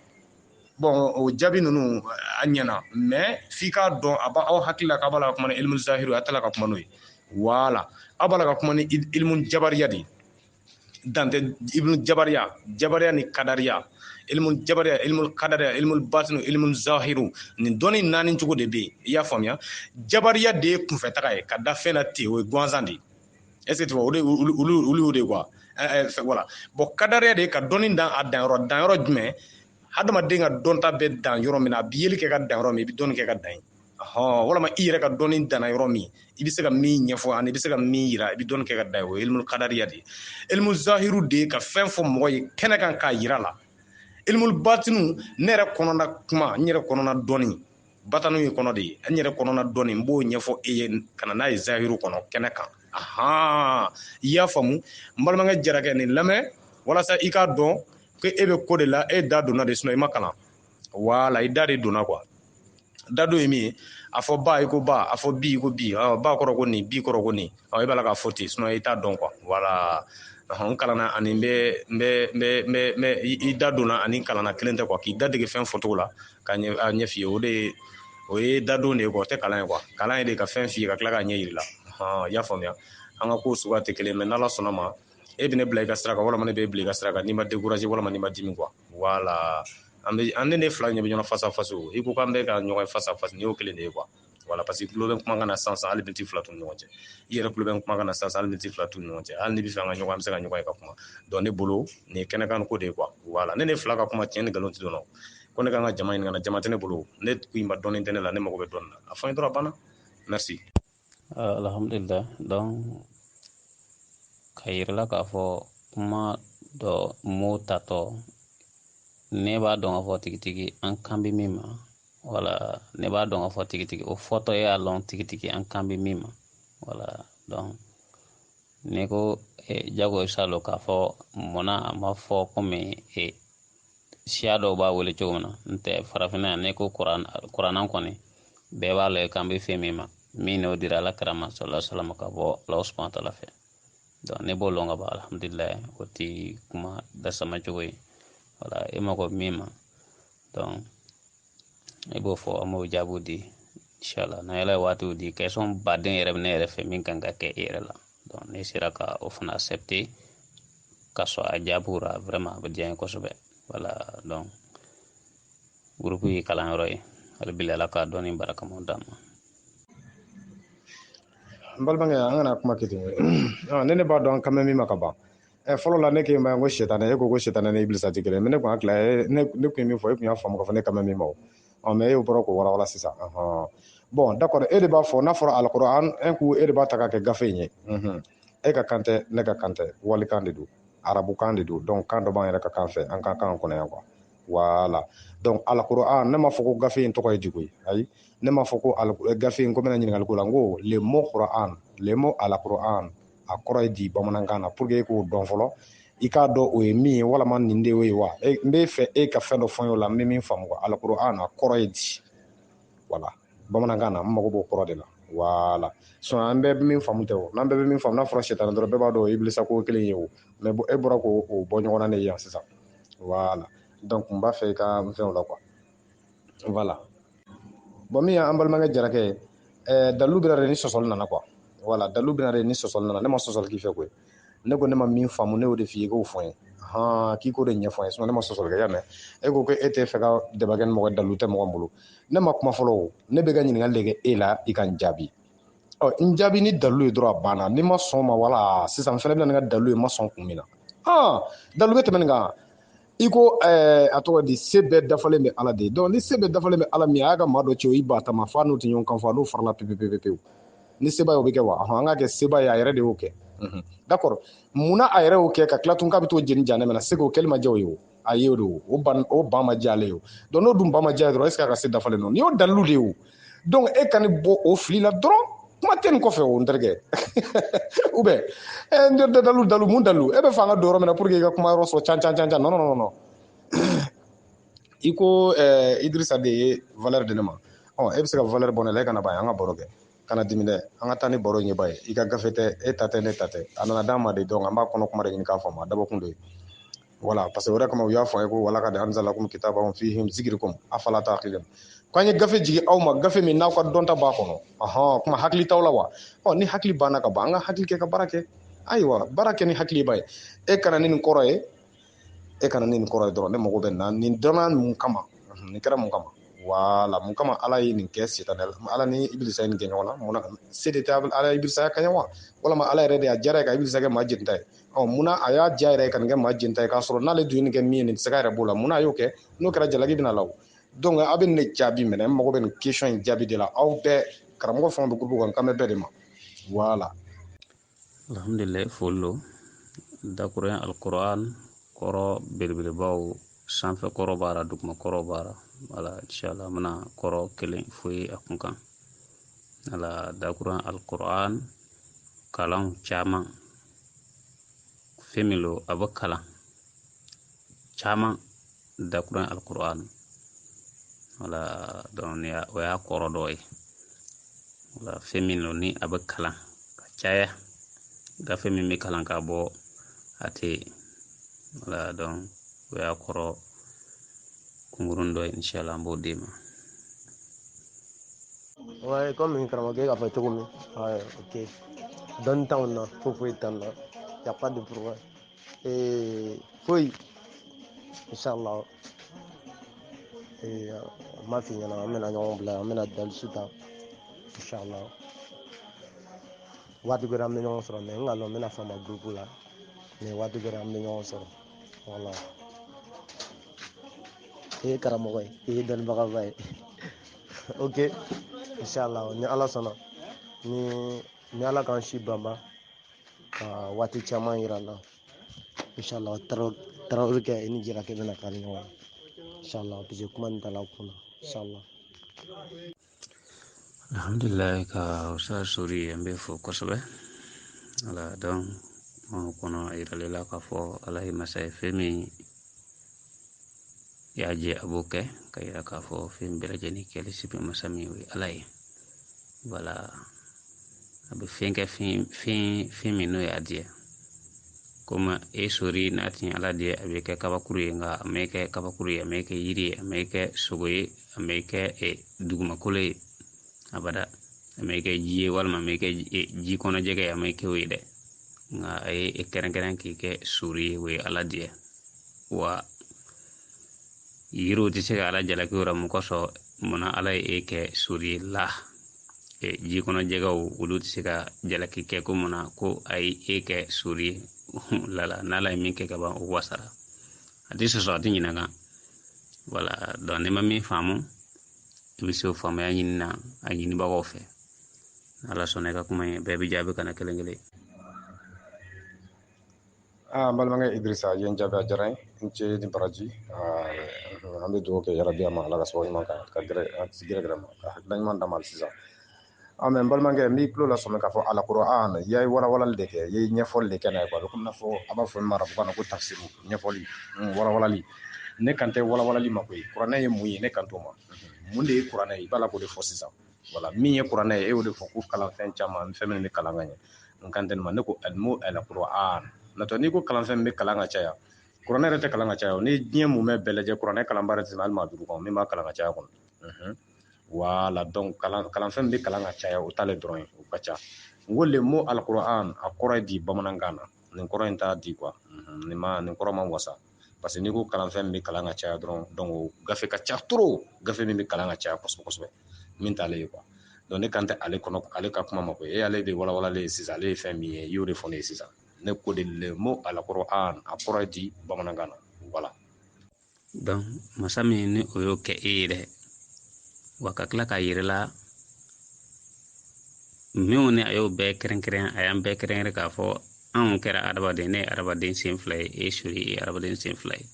Speaker 3: bon o jaabi ninnu a ɲɛna mais f'i k'a dɔn a b'aw hakili la k'a b'a la ka kuma ni ilmu zahiru a tɛ la ka kuma n'o ye voilà aw b'a la ka kuma ni ilmu jabariya de ye dante ilmu jabariya ni kadariya ilmu jabariya ilmu kadariya ilmu batinu ilmu zahiru nin dɔnni naani cogo de bɛ yen i y'a faamuya jabariya de ye kunfɛtaga ye ka da fɛn na ten o ye gansan de ye est ce que tu vois olu y'o de ye quoi voilà bon kadariya de ye ka dɔnni dan a danyɔrɔ jumɛn hadamaden ka dɔnta bɛ dan yɔrɔ min na a bɛ yeli kɛ ka dan yɔrɔ min i bɛ dɔnni kɛ ka dan ye walima i yɛrɛ ka dɔnni danna yɔrɔ min i bɛ se ka min ɲɛfɔ ani i bɛ se ka min yira i bɛ dɔnni kɛ ka dan ye o ye ilmu kadariya de ye ilmu zahiru de ye ka fɛn fɔ mɔgɔ ye kɛnɛ kan k'a yira la ilmu batinu ne yɛrɛ kɔnɔna kuma n yɛrɛ kɔnɔna dɔnni batanu ye kɔnɔ de ye n yɛrɛ kɔnɔna dɔnni n b'o ɲɛfɔ e ye ka na n'a ye zahiru kɔnɔ kɛnɛ kan i y'a faamu n balimakɛ jarakɛ nin lamɛn walasa i k'a dɔn ko e bɛ ko de la e da donna de i ma kalan wala i da de donna quoi da do ye min ye a fɔ ba i ko ba a fɔ bi i ko bi ba kɔrɔ ko nin bi kɔrɔ ko nin i b'a la k'a fɔ ten i t'a dɔn quoi voilà n kalanna ani i da donna ani kalanna kelen tɛ quoi k'i da dege fɛn fɔcogo la ka ɲɛ f'i ye o ye dadon de ye quoi o tɛ kalan ye quoi kalan ye de ka fɛn f'i ye ka tila k'a ɲɛ yiri la i y'a faamuya an ka kow suguya tɛ kelen mais n'ala sɔnna ma e bɛ ne bila i ka sira kan walima ne bɛ bila i ka sira kan n'i ma découragé walima n'i ma dimi quoi voilà an ne fila ɲɛ bɛ ɲɔgɔn face à face i ko k'an bɛ ka ɲɔgɔn face à face nin y'o kelen de ye quoi voilà parce que tulo bɛ kumakan na sisan hali miniti fila t'u ni ɲɔgɔn cɛ i yɛrɛ tulo bɛ kumakan na sisan hali miniti fila t'u ni ɲɔgɔn cɛ hali ni bɛ fɛ an ka ɲɔgɔn an bɛ se ka ɲɔgɔn ye ka kuma donc ne bolo nin ye kɛnɛkan ko de ye quoi voilà ne fila ka kuma tiɲɛ ni nkalon tɛ dɔn ko ne kan ka jama ɲini ka na jama tɛ ne bolo ne ko in ma dɔɔnin tɛ ne la ne mago bɛ dɔɔnin na a fɔ n ye dɔrɔn a banna merci
Speaker 1: alhamdulillah donc ka yirala k'a fɔ kuma dɔ mo tatɔ ne b'a dɔn k'a fɔ tigitigi an kan bɛ min ma wala ne b'a dɔn k'a fɔ tigitigi o fɔtɔ y'a lɔn tigitigi an kan bɛ min ma wala donc ne ko jago salo k'a fɔ munna a ma fɔ komi siya dɔw b'a wele cogo min na n tɛ farafinna yan ne ko kuranna kɔni bɛɛ b'a lajɛ k'an bɛ fɛn min ma min n'o dira ala karama sallallahu alaihi wasallam ka bɔ Alahu subhanahu wa ta'ala fɛ donc ne b'o lɔn ka ban alhamdulillah o tɛ kuma dasama cogo ye wala e mago min ma donc e b'o fɔ an b'o jaabiw di inshallah na yɛlɛ waatiw di question baden yɛrɛ bɛ ne yɛrɛ fɛ min kan ka kɛ e yɛrɛ la donc ne sera ka o fana accepter ka sɔrɔ a jaabiw ra vraiment a bɛ diya n ye kosɛbɛ voilà donc groupe ye kalanyɔrɔ ye hali bi ala ka dɔɔni barakama d'a ma
Speaker 3: n balimakɛ an kana kuma kɛ ten ne b'a dɔn an kan bɛ min ma ka ban fɔlɔ la ne k'e ma ko sɛtanɛ e ko sɛtanɛ ni ibilisa tɛ kelen mais ne kun hakili ne kun ye min fɔ e kun y'a faamu k'a fɔ ne kan bɛ min ma o mais e y'o bɔra k'o walawala sisan bon d'accord e de b'a fɔ n'a fɔra alikuran ko e de b'a ta k'a kɛ gafe in ye e ka kan tɛ ne ka kan tɛ walikan de don arabukan de don donc kan dɔ b'an yɛrɛ ka kan fɛ an ka kan kɔnɔ yan quoi voilà donc alikuran ne m'a fɔ ko gafe in tɔgɔ ye jugu ye ayi ne m'a fɔ ko gafe in ko n bɛna ɲininkali ko la n ko le mot Quran le mot alikuran a kɔrɔ ye di bamanankan na pour que e k'o dɔn fɔlɔ i k'a dɔn o ye min ye walama nin de y'o ye wa n bɛ fɛ e ka fɛn dɔ fɔ n ye o la n bɛ min faamu quoi alikuran a kɔrɔ ye di voilà bamanankan na n mago b'o kɔrɔ de la voilà an bɛɛ bɛ min faamu tɛ o n'an bɛɛ bɛ min faamu n'a fɔra sɛtanɛ dɔrɔn bɛɛ b'a dɔn o ye ibilisa ko kelen ye o mais e bɔra k'o bɔ ɲɔgɔn na ne yan sisan voilà donc n b'a fɛ i ka fɛnw la quoi voilà bon min y'an balimakɛ jarakɛ ye dalu bɛna de ni sɔsɔli nana quoi voilà dalu bɛna de ni sɔsɔli nana ne ma sɔsɔli k'i fɛ koyi ne ko ne ma min faamu ne y'o de f'i ye k'o fɔ n ye k'i k'o de ɲɛfɔ n ye sinon ne ma sɔsɔli kɛ y'a mɛn e ko ko e tɛ fɛ ka dɛmɛ kɛ ni mɔgɔ dalu tɛ mɔgɔ bolo ne ma kuma fɔlɔ o ne bɛ ka ɲininkali de kɛ e la i ka n jaabi n jaabi ni dalu ye dɔrɔn a banna ni ma sɔn ma wala sisan n fɛnɛ bɛna ne ka dalu ye ma sɔn kun min na dalu bɛ tɛmɛ nin kan i ko a tɔgɔ di se bɛɛ dafalen bɛ ala de ye donc ni se bɛɛ dafalen bɛ ala min a y'a ka maa dɔ cɛ o i ba tama f'a n'o tɛ ɲɔgɔn kan fɔ a n'o farala pewu ni seba ye o bɛ kɛ wa an k'a kɛ seba ye a yɛrɛ de y'o kɛ d'accord munna a yɛrɛ y'o kɛ ka tila tun k'a bɛ t'o jeni janɛmɛ na se k'o kɛli ma diya o ye o a ye o de o ban ma diya ale ye o donc n'o dun ban ma diya ye dɔrɔn est ce que a ka se dafalen don nin y'o dalilu de ye o donc e ka ne bɔ o fili la dɔrɔn kuma tɛ nin kɔfɛ o n terikɛ ou bien n dalu mun dalu e bɛ fɛ an ka don yɔrɔ min na pour que i ka kuma yɔrɔ sɔrɔ can non i ko Idrissa de ye valeur de ne ma e bɛ se ka valeur bɔ ne la e kana ban an ka baro kɛ kana dimi dɛ an ka taa ni baro ɲɛba ye i ka gafe tɛ e ta tɛ ne ta tɛ a nana d'an ma de donc an b'a kɔnɔ kuma de ɲini k'a faamu a dabɔkun de ye voilà parce que o yɛrɛ kama u y'a fɔ an ye ko wala ka di anzalakum kitabahum fihim zikrikum afala taqilun ko an ye gafe jigin aw ma gafe min n'aw ka dɔnta b'a kɔnɔ kuma hakili t'aw la wa ni hakili banna ka ban an ka hakili kɛ ka baara kɛ ayiwa baara kɛ ni hakili ba ye e kana ni nin kɔrɔ ye dɔrɔn ne mago bɛ na nin dɔnna mun kama nin kɛra mun kama wala mun kama ala ye nin kɛ sitanɛ ala ni ibilisa ye nin kɛ ɲɔgɔn na mun na se de tɛ ala ye ibilisa ka ɲɛ wa walama ala yɛrɛ de y'a diyara ye ka ibilisa kɛ maa jenita ye munna a y'a diya yɛrɛ ye ka nin kɛ maa jenita ye k'a sɔrɔ n'ale dun ye nin kɛ min ye nin tɛ se ka yɛrɛ b'o la munna a y'o kɛ n'o kɛra jalaki bɛna la o donc a bɛ ne jaabi minɛ n mago bɛ nin question in jaabi de la aw bɛɛ karamɔgɔ fɛn bɛ groupe kɔnɔ kan bɛ bɛɛ de ma voilà
Speaker 1: alhamdulillah follo dakuren alquran kɔrɔ belebelebaw sanfɛ kɔrɔ b'ara duguma kɔrɔ b'ara wala inshallah mana kɔrɔ kelen foyi a kun kan ala dakuren alquran kalan caman femilo a bɛ kalan caman dakuren alquran wala donc o y'a kɔrɔ dɔ ye wala femilo ni a bɛ kalan ka caya gafe min bɛ kalan ka bɔ a tɛ wala donc o y'a kɔrɔ kunkurun dɔ ye inshallah an b'o d'e ma
Speaker 4: ouais comme karamɔgɔkɛ k'a fɔ cogo min ouais ok dɔnni t'anw na foyi t'an na y a pas de problème foyi inshallah n m'a f'i ɲɛna an bɛna ɲɔgɔn bila an bɛna dalisu ta inshallah waati bɛɛ an bɛ ɲɔgɔn sɔrɔ mais n ka dɔn n bɛna fama groupe la mais waati bɛɛ an bɛ ɲɔgɔn sɔrɔ voilà i ye karamɔgɔ ye i ye dɔnnibagaba ye ok inshallah ni ala sɔnna ni ala k'an si banba ka waati caman yira n na inshallah tarawele kɛ i ni jalakɛ bɛna kari ɲɔgɔn inshallah parce que kuma nin tala kun na inshallah
Speaker 1: alhamdulillah ka usa sori an bɛ fo kosɛbɛ ala donc kɔnɔ a yiralela k'a fɔ ala ye masa ye fɛn min y'a jɛ a b'o kɛ ka yira k'a fɔ fɛn bɛɛ lajɛlen kɛli si bɛ masa min o ye ala ye voilà a bɛ fɛn kɛ fɛn min n'o y'a diya comme e sori n'a tɛ ala diya a bɛ kɛ kabakuru ye nka a mɛ kɛ kabakuru ye a mɛ kɛ yiri ye a mɛ kɛ sogo ye a mɛ kɛ dugumakolo ye abada a mɛ kɛ ji ye walima a mɛ kɛ ji kɔnɔ jɛgɛ ye a mɛ kɛ o ye dɛ nka a ye kɛrɛnkɛrɛn k'i kɛ sori ye o ye ala diya wa yiriw tɛ se ka ala jalaki o la mun kosɔn munna ala ye e kɛ sori ye la ji kɔnɔ jɛgɛw olu tɛ se ka jalaki kɛ ko munna ko a ye e kɛ sori ye lala n'ala ye min kɛ ka ban o wasara a tɛ sɔsɔ a tɛ ɲinɛ kan voilà donc ne ma min faamu i bɛ se o faamaya ɲini na a ɲinibagaw fɛ ala sɔnna i ka kuma ye bɛɛ bɛ jaabi kana kelen kelen
Speaker 3: n balimakɛ Idrissa ye n jaabi a diyara n ye n ce ni baraji an bɛ dugawu kɛ yarabi ma ala ka sababu ɲuman kan ka gɛrɛ ma ka hakilina ɲuman d'a ma sisan mɛ n balimakɛ n b'i tulo la sɔmi k'a fɔ alquran i ye walawalali de kɛ i ye ɲɛfɔli de kɛ n'a ye quoi a bɛ komi n'a fɔ a b'a fɔ min ma arabukan na ko tafsiru ɲɛfɔli walawalali ne kan tɛ walawalali ma koyi kuranɛ ye mun ye ne kan t'o ma mun de ye kuranɛ ye i b'a la k'o de fɔ sisan voilà min ye kuranɛ ye e y'o de fɔ ko kalanfɛn caman fɛn min bɛ kalan ka ɲɛ n kan tɛ nin ma ne ko almu alquran n'o n'i ko kalanfɛn min bɛ kalan ka caya kuranɛ yɛrɛ tɛ kalan ka caya ni diɲɛ mun bɛɛ lajɛ kuranɛ kalanbaa yɛrɛ tɛ hali maa duuru kɔnɔ min b'a kalan ka caya kɔnɔ wala donc kalanfɛn bɛ kalan ka caya o t'ale dɔrɔn ye o ka ca n ko le mot alquran a kɔrɔ ye di bamanankan na nin kɔrɔ in t'a di quoi nin kɔrɔ ma wasa parce que n'i ko kalanfɛn min bɛ kalan ka caya dɔrɔn donc o gafe ka ca trop gafe min bɛ kalan ka caya kosɛbɛ kosɛbɛ min t'ale ye quoi donc ne kan tɛ ale kɔnɔ ale ka kuma ma koyi ale de walawalalen ye sisan ale ye fɛn min ye i y'o de fɔ ne ye sisan ne ko de le mot alquran a kɔrɔ ye di bamanankan na voilà
Speaker 1: donc masa min ni o y'o kɛ e ye dɛ wa ka tila k'a yir'i la minw ni a y'o bɛɛ kɛrɛnkɛrɛn a y'an bɛɛ kɛrɛnkɛrɛn k'a fɔ anw kɛra adamaden ne ye adamaden sen fila ye e suri ye adamaden sen fila ye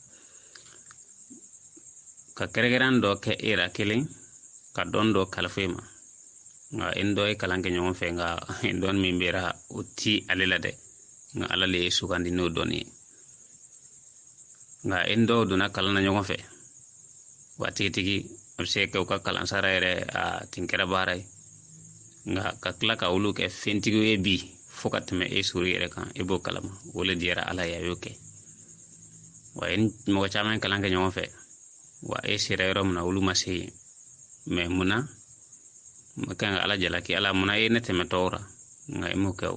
Speaker 1: ka kɛrɛnkɛrɛn dɔ kɛ e la kelen ka dɔn dɔ kalifa e ma nka e ni dɔ ye kalan kɛ ɲɔgɔn fɛ nka dɔn min bɛra o ti ale la dɛ nka ala le ye sugandi n'o dɔnni ye nka e ni dɔw donna kalan na ɲɔgɔn fɛ wa tigitigi a bɛ se ka kɛ u ka kalansara yɛrɛ a tin kɛra baara ye nka ka tila ka olu kɛ fɛntigiw ye bi fo ka tɛmɛ e suri yɛrɛ kan e b'o kalama o le diyara ala ye a y'o kɛ wa e ni mɔgɔ caman ye kalan kɛ ɲɔgɔn fɛ wa e sera yɔrɔ min na olu ma se yen mɛ munna ma kan ka ala jalaki ala munna e ne tɛmɛ tɔw ra nka e m'o kɛ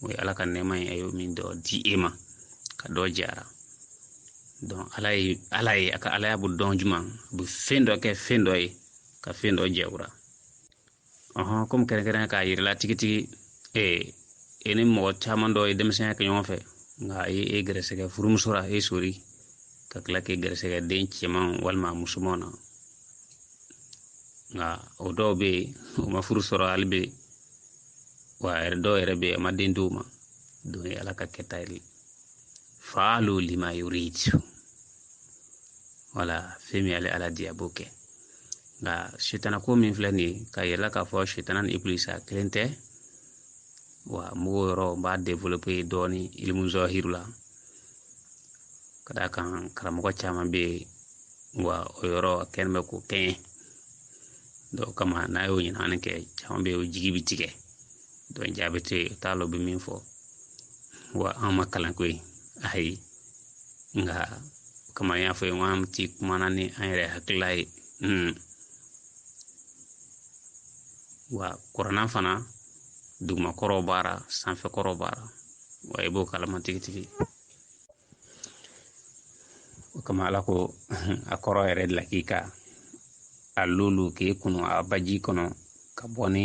Speaker 1: o ye ala ka nɛɛma ye a y'o min dɔ di e ma ka dɔ jara donc ala ye a ka alaya bɛ dɔn juma a bɛ fɛn dɔ kɛ fɛn dɔ ye ka fɛn dɔ jɛwura comme kɛrɛnkɛrɛn k'a yirila tigitigi e ni mɔgɔ caman dɔ ye denmisɛnya kɛ ɲɔgɔn fɛ nka a ye e gɛrɛsɛgɛ furumuso la e sori ka tila k'e gɛrɛsɛgɛ den cɛman walima musoman na nka o dɔw bɛ yen o ma furu sɔrɔ hali bi wa dɔw yɛrɛ bɛ yen a ma den d'u ma donc ala ka kɛta ye faalu lima yurid wala fɛn min ale ala di a b'o kɛ nka sitana ko min filɛ nin ye ka yɛlɛ k'a fɔ sitana ni ibilisa kelen tɛ wa mugu yɔrɔ n b'a développer dɔɔni ilimu zɔhiru la ka d'a kan karamɔgɔ caman bɛ yen wa o yɔrɔ kɛlen bɛ k'o kɛɲɛ donc kama n'a y'o ɲinani kɛ caman bɛ yen o jigi bɛ tigɛ donc jaabi tɛ yen t'a lɔ bɛ min fɔ wa an ma kalan koyi ayi nka kama n y'a fɔ n ko an ti kumana ni an yɛrɛ hakilila ye wa kuranna fana dugumakɔrɔw b'ara sanfɛkɔrɔw b'ara wa i b'o kalama tigitigi o kama ala ko a kɔrɔ yɛrɛ de la k'i ka a lulu k'e kunu a baji kɔnɔ ka bɔ ni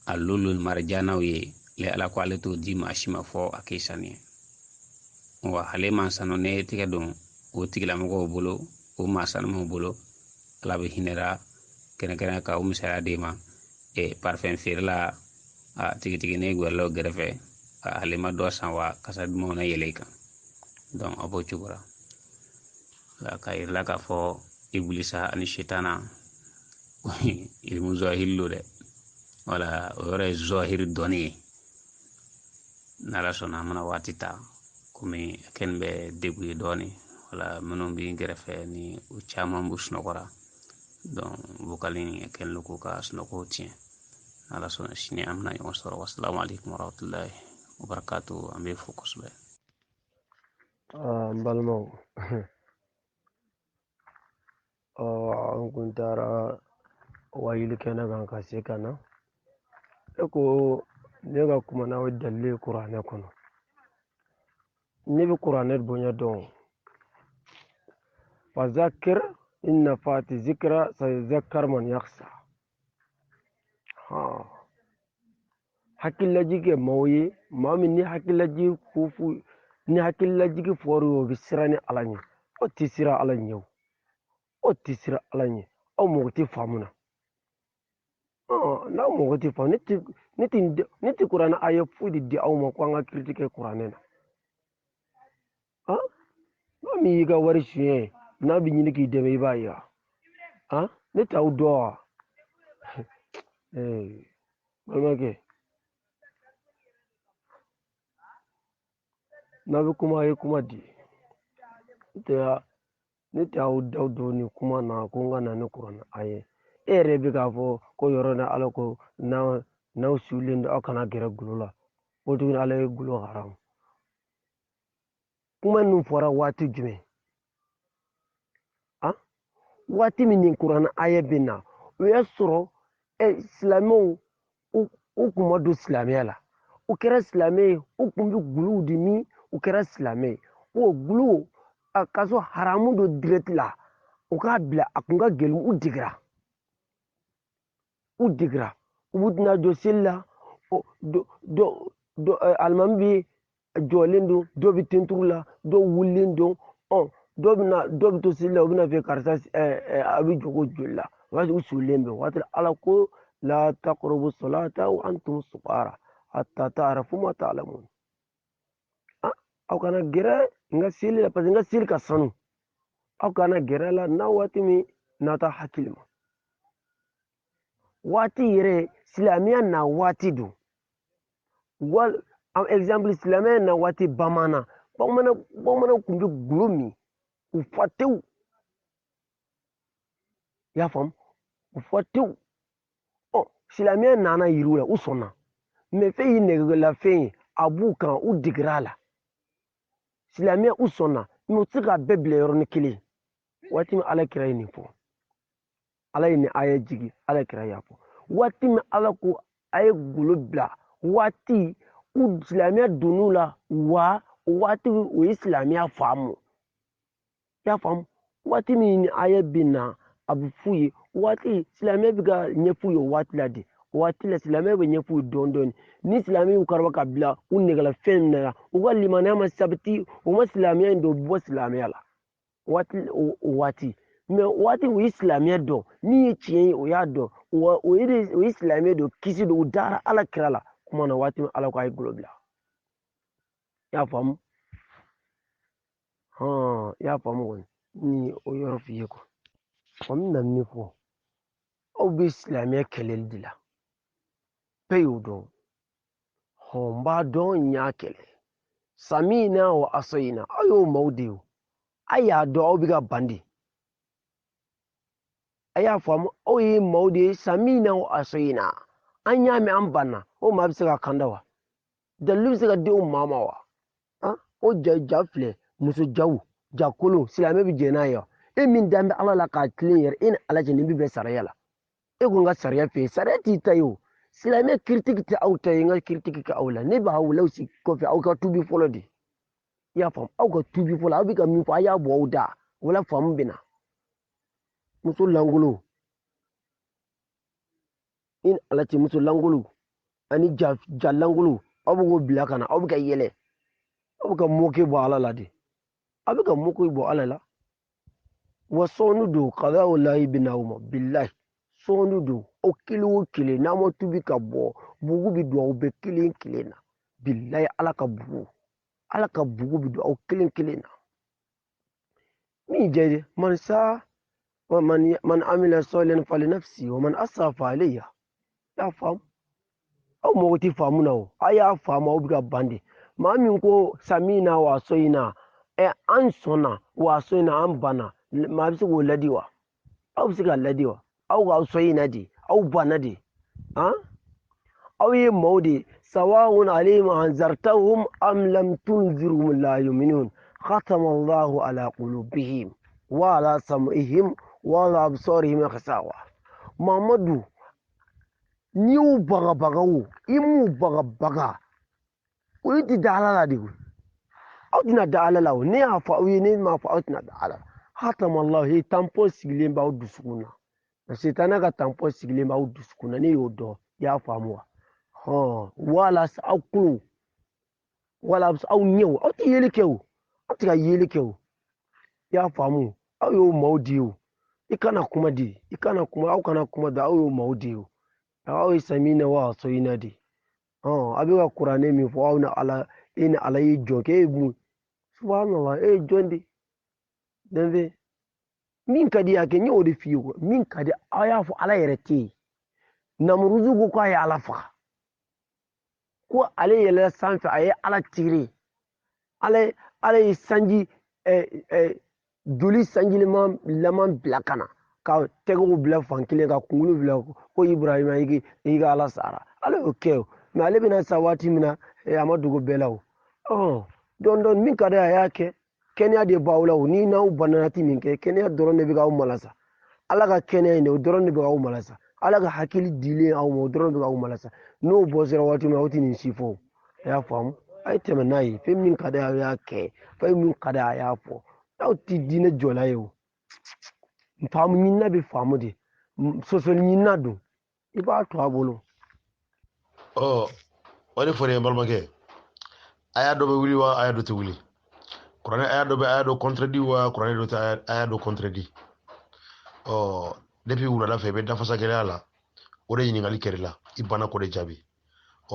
Speaker 1: a lulu marjanaw ye le ala ko ale t'o di maa si ma fɔ a k'i saniya wa ale man sanu ne tigɛ don o tigilamɔgɔw bolo o maa sanumaw bolo ala bɛ hinɛra kɛrɛnkɛrɛn ka o misaliya d'e ma parfɛn feerela a tigitigi ne gwɛrɛlaw gɛrɛfɛ ale ma dɔ san wa kasa dumanw na yɛlɛ i kan donc a b'o cogo la ka yirila k'a fɔ ibilisa ani sitana ilimu zɔhiri lo dɛ wala o yɔrɔ ye zɔhiri dɔnni ye n'ala sɔnna an mana waati ta komi a kɛni bɛ degun ye dɔɔni wala minnu bɛ gɛrɛfɛ ni o caman b'u sunɔgɔra donc vokali in kɛlen don k'u ka sunɔgɔw tiɲɛ n'ala sɔnna sini an bɛna ɲɔgɔn sɔrɔ wasalamu alaikum warahmatullahi wabarakatuh an bɛ fo kosɛbɛ
Speaker 4: n balimaw an kun taara wayili kɛnɛ kan ka se ka na e ko ne ka kuma n'aw dalili ye kuranɛ kɔnɔ ne bɛ kuranɛ bonya dɔn fazakir in nafati zikra sayzakkar man yakhsha hakililaji kɛ maaw ye maa min ni hakililaji ni hakililajigi fɔra o bɛ siran ni ala ɲɛ o tɛ siran ala ɲɛ o tɛ siran ala ɲɛ aw mɔgɔ tɛ faamu na n'aw mɔgɔ tɛ faamu ne tɛ kuranɛ a ye foyi de di aw ma ko an ka kiriti kɛ kuranɛ na n'a min y'i ka wari suɲɛ n'a bɛ ɲini k'i dɛmɛ i b'a ye ne t'aw dɔn wa balimakɛ n'a bɛ kuma a ye kuma di ne tɛ aw daw dɔn nin kuma na ko n ka na ne kuranɛ a ye e yɛrɛ bɛ k'a fɔ ko yɔrɔ na ala ko n'aw sigilen don aw kana gɛrɛ gulo la o tuguni ala ye gulo haramu kuma ninnu fɔra waati jumɛn
Speaker 5: waati min nin kuranna aya bɛ na o y'a sɔrɔ silamɛw u kun ma don silamɛya la u kɛra silamɛ ye u kun bɛ guluw di min u kɛra silamɛ ye o guluw a ka sɔrɔ haramu don direct la u k'a bila a kun ka gɛlɛn u digira u b'u tɛna jɔ seli la alimami bɛ jɔlen don dɔw bɛ tenturu la dɔw wulilen don dɔw bɛ to seli la u bɛna fɛ karisa a bɛ jogo joli la o b'a sɔrɔ u sulilen bɛ waati ala ko la taqrabu salata wa antum sukara hatta ta'rafu ma ta'lamun aw kana gɛrɛ n ka seli la parce que n ka seli ka sanu aw kana gɛrɛ la n'a waati min n'a ta hakili ma waati yɛrɛ silamɛya na waati don exemple silamɛya na waati bamanan tun bɛ gulo min u fa tewu i y'a faamu u fa tewu silamɛya nana yiriw la u sɔnna mɛ fɛn y'i nɛgɛlafɛn ye a b'u kan u digir'a la silamɛya u sɔnna mɛ u tɛ se k'a bɛɛ bila yɔrɔnin kelen waati min ala kira ye nin fɔ ala ye nin aya jigi ala kira y'a fɔ waati min ala ko a ye golo bila waati u silamɛya donn'u la wa waati o ye silamɛya faamu i y'a faamu waati min ni aya bɛ na a bɛ f'u ye waati silamɛya bɛ ka ɲɛf'u ye o waati la de waati la silamɛya bɛ ɲɛf'u ye dɔɔnin dɔɔnin ni silamɛya y'u kariba ka bila u nɛgɛla fɛn min na u ka limaniya ma sabati u ma silamɛya in dɔn u bɛ bɔ silamɛya la o waati mɛ waati o ye silamɛya dɔn min ye tiɲɛ ye o y'a dɔn o ye silamɛya dɔn kisi don u dara ala kira la kuma na waati min ala ko a ye golo bila i y'a faamu i y'a faamu kɔni ni o yɔrɔ f'i ye n bɛna min fɔ aw bɛ silamɛya kɛlɛli de la bɛɛ y'o dɔn n b'a dɔn n y'a kɛlɛ samina wa asayina aw y'o maaw de ye a y'a dɔn aw bɛ ka ban de a y'a faamu aw ye maaw de ye samina wa asayina an y'a mɛn an banna o maa bɛ se ka kanda wa dalilu bɛ se ka di o maa ma wa o ja filɛ muso jaw jakolon silamɛ bɛ jɛ n'a ye wa e min dan bɛ ala la k'a tilen yɛrɛ e ni ala cɛ nin bɛ bɛn sariya la e ko n ka sariya fɛ yen sariya t'i ta ye o silamɛ kiritiki tɛ aw ta ye n ka kiritiki kɛ aw la ne b'a wulaw sigi kɔfɛ aw ka tubi fɔlɔ de i y'a faamu aw ka tubi fɔlɔ aw bɛ ka min fɔ a y'a bɔ aw da wala faamu bɛ na muso lankolon i ni ala cɛ muso lankolon ani ja lankolon aw bɛ k'o bila ka na aw bɛ ka yɛlɛ aw bɛ ka moke bɔ ala la de aw bɛ ka moke bɔ ala la wa sɔɔni don kada o layi bɛ na o ma bilayi sɔɔni don aw kelen o kelen n'a ma tubi ka bɔ bugu bɛ don aw bɛɛ kelen kelen na bilayi ala ka bugu bɛ don aw kelen kelen na min jɛ man sa man amila sɔlen fali nafsi wa man asafa aleya y'a faamu aw mago tɛ faamu na o a y'a faamu aw bɛ ka ban de maa min ko samina wa soyina an sɔnna wa soyina an banna maa bɛ se k'o ladi wa aw bɛ se ka ladi wa aw ka soyina de aw banna de aw ye maaw de sawa'un alayhim anzartahum am lam tunzirhum la yu'minun khatama Allahu ala qulubihim wa ala sam'ihim wa ala absarihim ghishawa Mamadu ni y'u bagabaga o i m'u bagabaga o ye ti da ala la de aw tɛna da ala la o ne y'a fɔ aw ye ne m'a fɔ aw tɛna da ala la hatama Allahu ye tanpɔ sigilen b'aw dusukun na setana ka tanpɔ sigilen b'aw dusukun na ne y'o dɔn i y'a faamu wa wala aw kulo wala aw ɲɛw aw tɛ yeli kɛ o aw tɛ ka yeli kɛ o i y'a faamu aw y'o maaw di o i kana kuma di i kana kuma aw kana kuma da aw y'o maaw di o aw ye samina wa soyina di a bɛ ka kuranɛ min fɔ aw ni ala e ni ala ye jɔn kɛ e ye mun subhanallah e ye jɔn de danfɛ min ka di a kɛ n y'o de f'i ye min ka di aw y'a fɔ ala yɛrɛ tɛ yen namuruzu ko k'a ye ala faga ko ale yɛlɛla sanfɛ a ye ala tire ala ye sanji joli sanjilama laman bila ka na ka tɛgɛw bila fan kelen ka kunkolo bila ko ibrahima i ka ala sara ala y'o kɛ o mɛ ale bɛna sa waati min na a ma dogo bɛɛ la o dɔɔni dɔɔni min ka di a y'a kɛ kɛnɛya de b'aw la o ni n'aw banana ti min kɛ kɛnɛya dɔrɔn de bɛ k'aw mala sa ala ka kɛnɛ in o dɔrɔn de bɛ aw malasa ala ka hakili dilen aw ma o dɔrɔn de bɛ aw malasa n'o bɔ sera waati min aw tɛ nin si fɔ a y'a faamu a ye tɛmɛ n'a ye fɛn min ka di a y'a kɛ fɛn min ka di a y'a fɔ n'aw tɛ diinɛ jɔla ye o faamu ɲinina bɛ faamu de sɔsɔli ɲinina don i b'a to a bolo.
Speaker 8: o de fɔra n balimakɛ aya dɔ bɛ wuli wa aya dɔ tɛ wuli kuranɛ aya dɔ bɛ aya dɔ contredit wa kuranɛ dɔ tɛ aya dɔ contredit depuis wulada fɛ i bɛ dafasa gɛlɛya la o de ɲininkali kɛr'i la i banna k'o de jaabi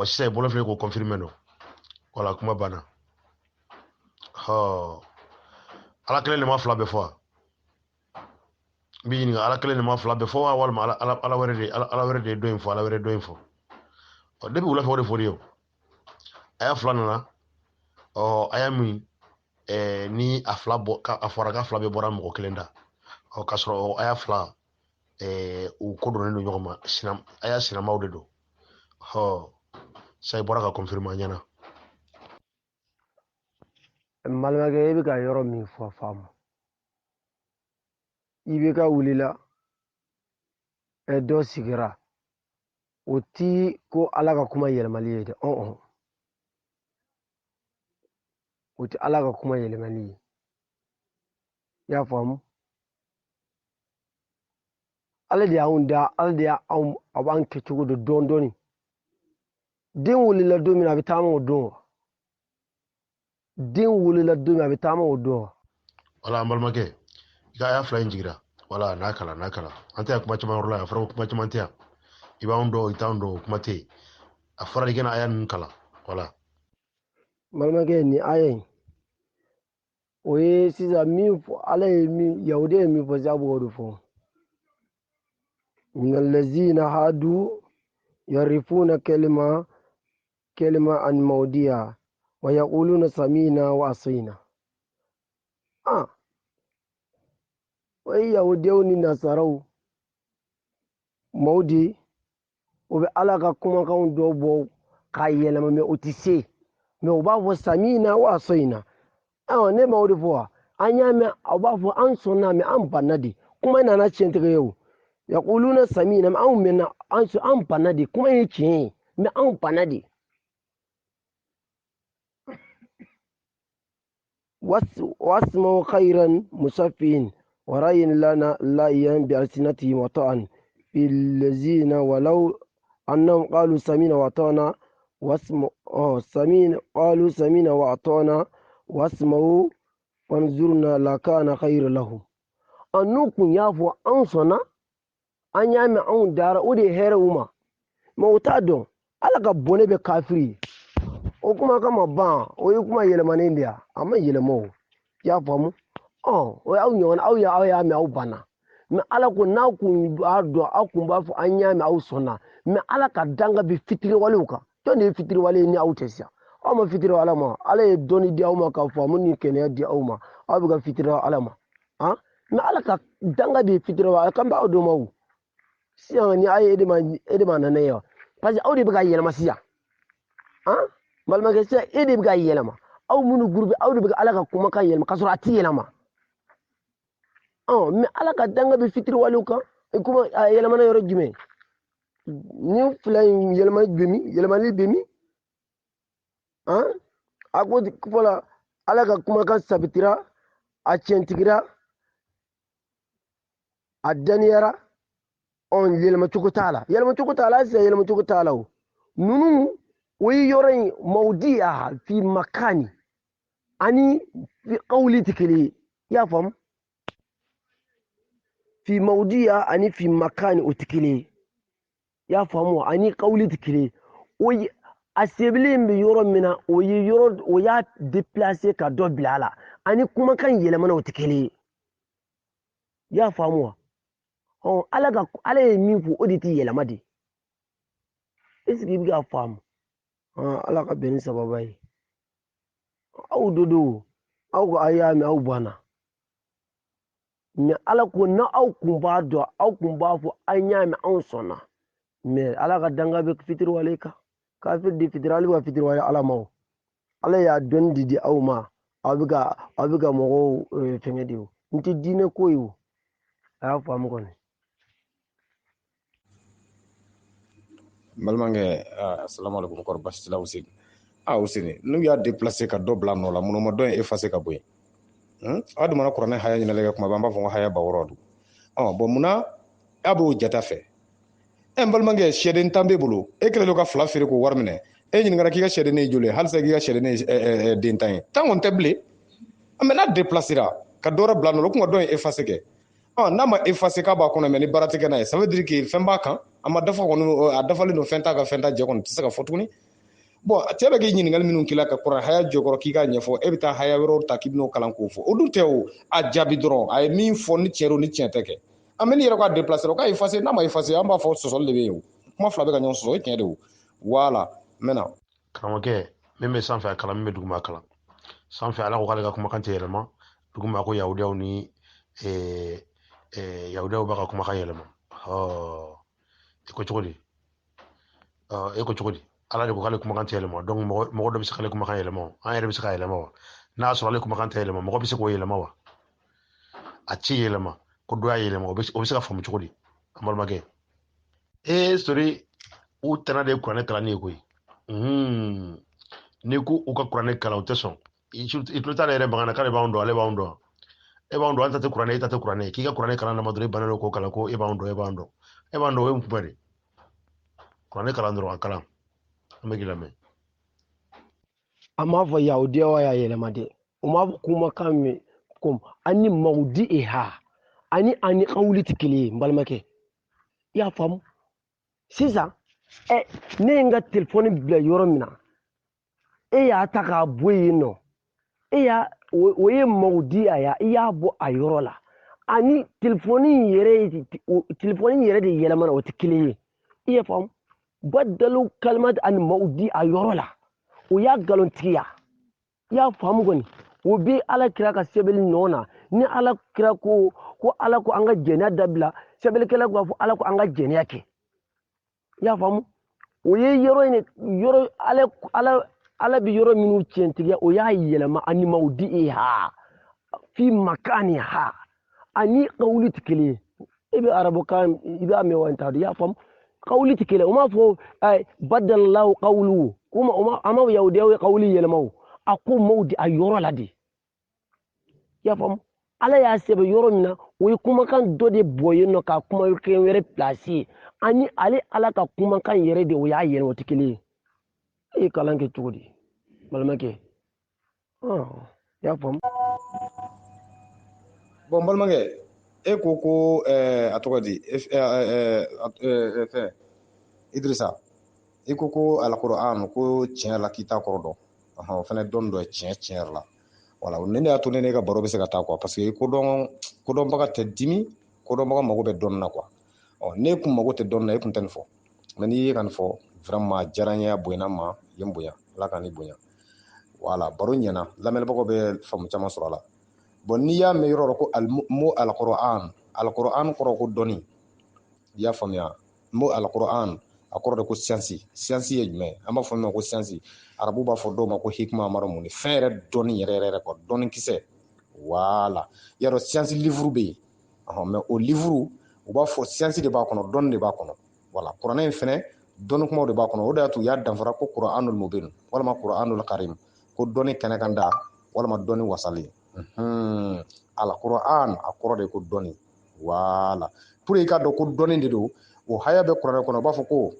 Speaker 8: sisan i bolo filɛ k'o confirmer dɔn wala kuma banna ala kelen de ma fila bɛɛ fɔ wa n b'i ɲininka ala kelen de ma fila bɛɛ fɔ wa walima ala wɛrɛ de ye dɔ in fɔ ala wɛrɛ dɔ in fɔ depuis wula fɛ o de fɔr'i ye aya fila nana aya min ni a fila bɔ a fɔra k'a fila bɛɛ bɔra mɔgɔ kelen da k'a sɔrɔ aya fila u ko donnen don ɲɔgɔn ma aya sinamaw de don sa i bɔra ka confirmer ɲɛna
Speaker 5: n balimakɛ i bɛ ka yɔrɔ min fɔ faamu i bɛ ka wulila dɔ sigira o ti ko ala ka kuma yɛlɛmali ye dɛ o ti ala ka kuma yɛlɛmali ye i y'a faamu ala de y'anw da ala de y'anw a b'an kɛ cogo dɔ dɔɔnin dɔɔnin den wulila don min a bɛ taama o don wa den wulila don min a bɛ taama o don wa
Speaker 8: wala an balimakɛ i ka aya fila in jigira wala n'a kala an tɛ kuma caman yɔrɔ la yan a fɔra ko kuma caman tɛ yan i b'anw dɔn i t'anw dɔn kuma tɛ yen a fɔra i kana aya ninnu kala wala
Speaker 5: balimakɛ nin aya in o ye sisan min fɔ ala ye min yahudi ye min fɔ sisan a b'o de fɔ من الذين هادوا يعرفون كلمة عن موديها ويقولون سمينا وعصينا وهي يهوديون النصارى مودي وبألغا كما كان دوبو كايلا ما اوتيسي ما وبافو سمينا وعصينا ne mawdi fo anya me obafo ansona me ampanadi kuma ina na chentege yo yaquluna samina ma an mena ansu ampanadi kuma yake me ampanadi واسمه خيرا مسفين ورأين لنا لايا بألسنتهم وطعن في الذين ولو أنهم قالوا سمينا وأطعنا واسمه سمين قالوا سمينا وأطعنا واسمه وانظرنا لكان خير لهم أنكم يافوا أنصنا أن يعمل أن دار ودي هيرهما موتادون على كبوني بكافري o kuma kama ban o yi kuma yɛlɛmanen de ya a ma yɛlɛma o y'a faamu o y'aw ɲɔgɔn aw y'a mɛn aw banna mɛ ala ko n'a kun b'a dɔn aw kun b'a fɔ an y'a mɛn aw sɔnna mɛ ala ka danga bi fitiriwalew kan jɔn de ye fitiriwale ni aw tɛ sisan aw ma fitiri ala ma ala ye dɔnni di aw ma ka faamu ni kɛnɛya di aw ma aw bɛ ka fitiri ala ma mɛ ala ka danga de ye fitiriwale kan b'aw dɔn ma o sisan ni a ye e de ma nana ye wa parce que aw de bɛ ka yɛlɛma sisan balimakɛ sisan e de bɛ ka yɛlɛma aw minnu gurupe aw de bɛ ala ka kumakan yɛlɛma k'a sɔrɔ a ti yɛlɛma mɛ ala ka danga bɛ fitiriwalew kan kuma a yɛlɛmana yɔrɔ jumɛn ni fila in yɛlɛmali bɛ min a ko fɔlɔ ala ka kumakan sabitira a tiɲɛtigira a daniyara yɛlɛmacogo t'a la sisan yɛlɛmacogo t'a la o ninnu ويورين موضيعها في مكان أني في قولي تكلي يا فهم في موضيعها أني في مكان أتكلي يا فهم أني قولي تكلي وي أسيبلين بيورو منا ويورو ويا ديبلاسي كدو بلالا أني كما كان يلمنا أتكلي يا فهم على ميفو أديتي يلمدي إسكي بيجا فهم ala ka bɛn ni sababa ye aw dodo aw ka aya mɛn aw banna mɛ ala ko na aw kun b'a dɔn aw kun b'a fɔ an y'a mɛn anw sɔnna mɛ ala ka danga bɛ fitiriwale kan kafiri di fitiriwale wa fitiriwale ala ma o ala y'a dɔnni di aw ma aw bɛ ka mɔgɔw fɛngɛ de o n tɛ diinɛ ko ye o a y'a faamu kɔni
Speaker 3: balimakɛ assalamu alaikum kɔrɔ basi t'i la Useni Useni n'u y'a déplacer ka dɔ bila nɔ la mun ma dɔ in effacer ka bɔ yen aw dun mana kuranɛ haya ɲinɛli kɛ kuma bɛɛ an b'a fɔ ko haya bawɔrɔ don bon munna a b'o jata fɛ n balimakɛ sɛden tan b'e bolo e kɛlen don ka 2 feere k'o wari minɛ e ɲininkara k'i ka sɛden ye joli ye halisa k'i ka sɛden ye den tan ye tan kɔni tɛ bilen mais n'a déplacera ka dɔ wɛrɛ bila nɔ la o kun ka dɔ in effacer kɛ n'a ma effacer k'a b'a kɔnɔ mais ni baara tɛ kɛ n'a ye ça veut dire que fɛn b'a kan a ma dafa kɔni a dafalen don fɛn t'a ka fɛn ta jɛ kɔni tɛ se ka fɔ tuguni bon cɛ bɛ k'i ɲininkali minnu k'i la ka kuranɛ haya jɔkɔrɔ k'i k'a ɲɛfɔ e bɛ taa haya wɛrɛw ta k'i bɛn'o kalan k'o fɔ o dun tɛ o a jaabi dɔrɔn a ye min fɔ ni tiɲɛ don ni tiɲɛ tɛ kɛ mais n'i yɛrɛ k'a déplacer o k'a effacer n'a ma effacer an b'a fɔ sɔsɔli de bɛ yen o kuma fila bɛ ka ɲɔgɔn sɔsɔ o ye tiɲɛ de o voilà maintenant
Speaker 8: karamɔgɔkɛ min bɛ sanfɛ a kalan min bɛ duguma a kalan sanfɛ ala ko k'ale ka kumakan tɛ yɛlɛma duguma ko yahudiyaw ni yahudiyaw b'a ka kumakan yɛlɛma e ko cogo di ala de ko k'ale kumakan tɛ yɛlɛma donc mɔgɔ dɔ bɛ se k'ale kumakan yɛlɛma an yɛrɛ bɛ se k'a yɛlɛma wa n'a y'a sɔrɔ ale kumakan tɛ yɛlɛma mɔgɔ bɛ se k'o yɛlɛma wa a ci yɛlɛma ko dɔ y'a yɛlɛma o bɛ se ka faamu cogo di an balimakɛ sori u tɛna de ye kuranɛ kalanni ye koyi n'i ko u ka kuranɛ kalan u tɛ sɔn i tulo t'ale yɛrɛ bagan na k'ale b'anw dɔn ale b'anw dɔn e b'anw dɔn an ta tɛ kuranɛ e ta tɛ kuranɛ ye k'i ka kuranɛ kalan dama dɔrɔn i bannen k'o kalan ko e b'anw dɔn o ye mun kuma de kuranɛ kalan dɔrɔn a kalan an bɛ k'i lamɛn
Speaker 5: a m'a fɔ yahudiyaw y'a yɛlɛma dɛ u m'a fɔ kumakan min ko ani mawudi ani kawuli tɛ kelen ye n balimakɛ i y'a faamu sisan ne ye n ka telefɔni bila yɔrɔ min na e y'a ta k'a bɔ yen nɔ o ye mawudi i y'a bɔ a yɔrɔ la ani telefɔni yɛrɛ de yɛlɛmana o tɛ kelen ye i y'a faamu badalu kalimat ani mawudi a yɔrɔ la o y'a nkalontigiya i y'a faamu kɔni o bɛ ala kira ka sɛbɛnni nɔ na ni ala kira ko ala ko an ka jɛnɛya dabila sɛbɛnnikɛla b'a fɔ ala ko an ka jɛnɛya kɛ i y'a faamu o ye yɔrɔ ala bɛ yɔrɔ minnu tiɲɛtigiya o y'a yɛlɛma ani mawudi fi makani ani kawuli tɛ kelen ye i bɛ arabukan i b'a mɛn wa n t'a dɔn i y'a faamu kawuli tɛ kelen o m'a fɔ badalawo kawulu a ma yahudiyaw ye kawuli yɛlɛma o a ko mawudi a yɔrɔ la de i y'a faamu ala y'a sɛbɛn yɔrɔ min na o ye kumakan dɔ de bɔ yen nɔ ka kumakan wɛrɛ pilasi ani ala ka kumakan yɛrɛ de o y'a yɛlɛma o tɛ kelen ye e ye kalan kɛ cogo di balimakɛ i y'a faamu
Speaker 3: bon balimakɛ e ko a tɔgɔ di fɛn Idrissa i ko alquran ko tiɲɛ la k'i t'a kɔrɔ dɔn o fana dɔn dɔ ye tiɲɛ yɛrɛ la voilà ne y'a to ne ka baro bɛ se ka taa quoi parce que kodɔnbaga tɛ dimi kodɔnbaga mago bɛ dɔnni na quoi ne kun mago tɛ dɔnni na e kun tɛ nin fɔ mais n'i ye ka nin fɔ vraiment diyara n ye a bonyana ma ye n bonya ala ka ni bonya voilà baro ɲɛna lamɛnbagaw bɛ faamu caman sɔrɔ a la bon n'i y'a mɛn yɔrɔ ko alquran kɔrɔ ko dɔnni i y'a faamuya mo alquran a kɔrɔ de ko siyansi ye jumɛn an b'a fɔ min ma ko siyansi arabu b'a fɔ dɔw ma ko hikima amaro mun fɛn yɛrɛ dɔnni yɛrɛ quoi dɔnni kisɛ voilà yarɔ siyansi livre bɛ yen mais o livre u b'a fɔ siyansi de b'a kɔnɔ dɔnni de b'a kɔnɔ voilà kuranɛ in fɛnɛ dɔnni kumaw de b'a kɔnɔ o de y'a to u y'a danfara ko kuranul mubin walima kuranul karim ko dɔnni kɛnɛkanda walima dɔnni wasali alquran a kɔrɔ de ko dɔnni voilà pour i ka dɔn ko dɔnni de don o haya bɛ kuranɛ kɔnɔ u b'a fɔ ko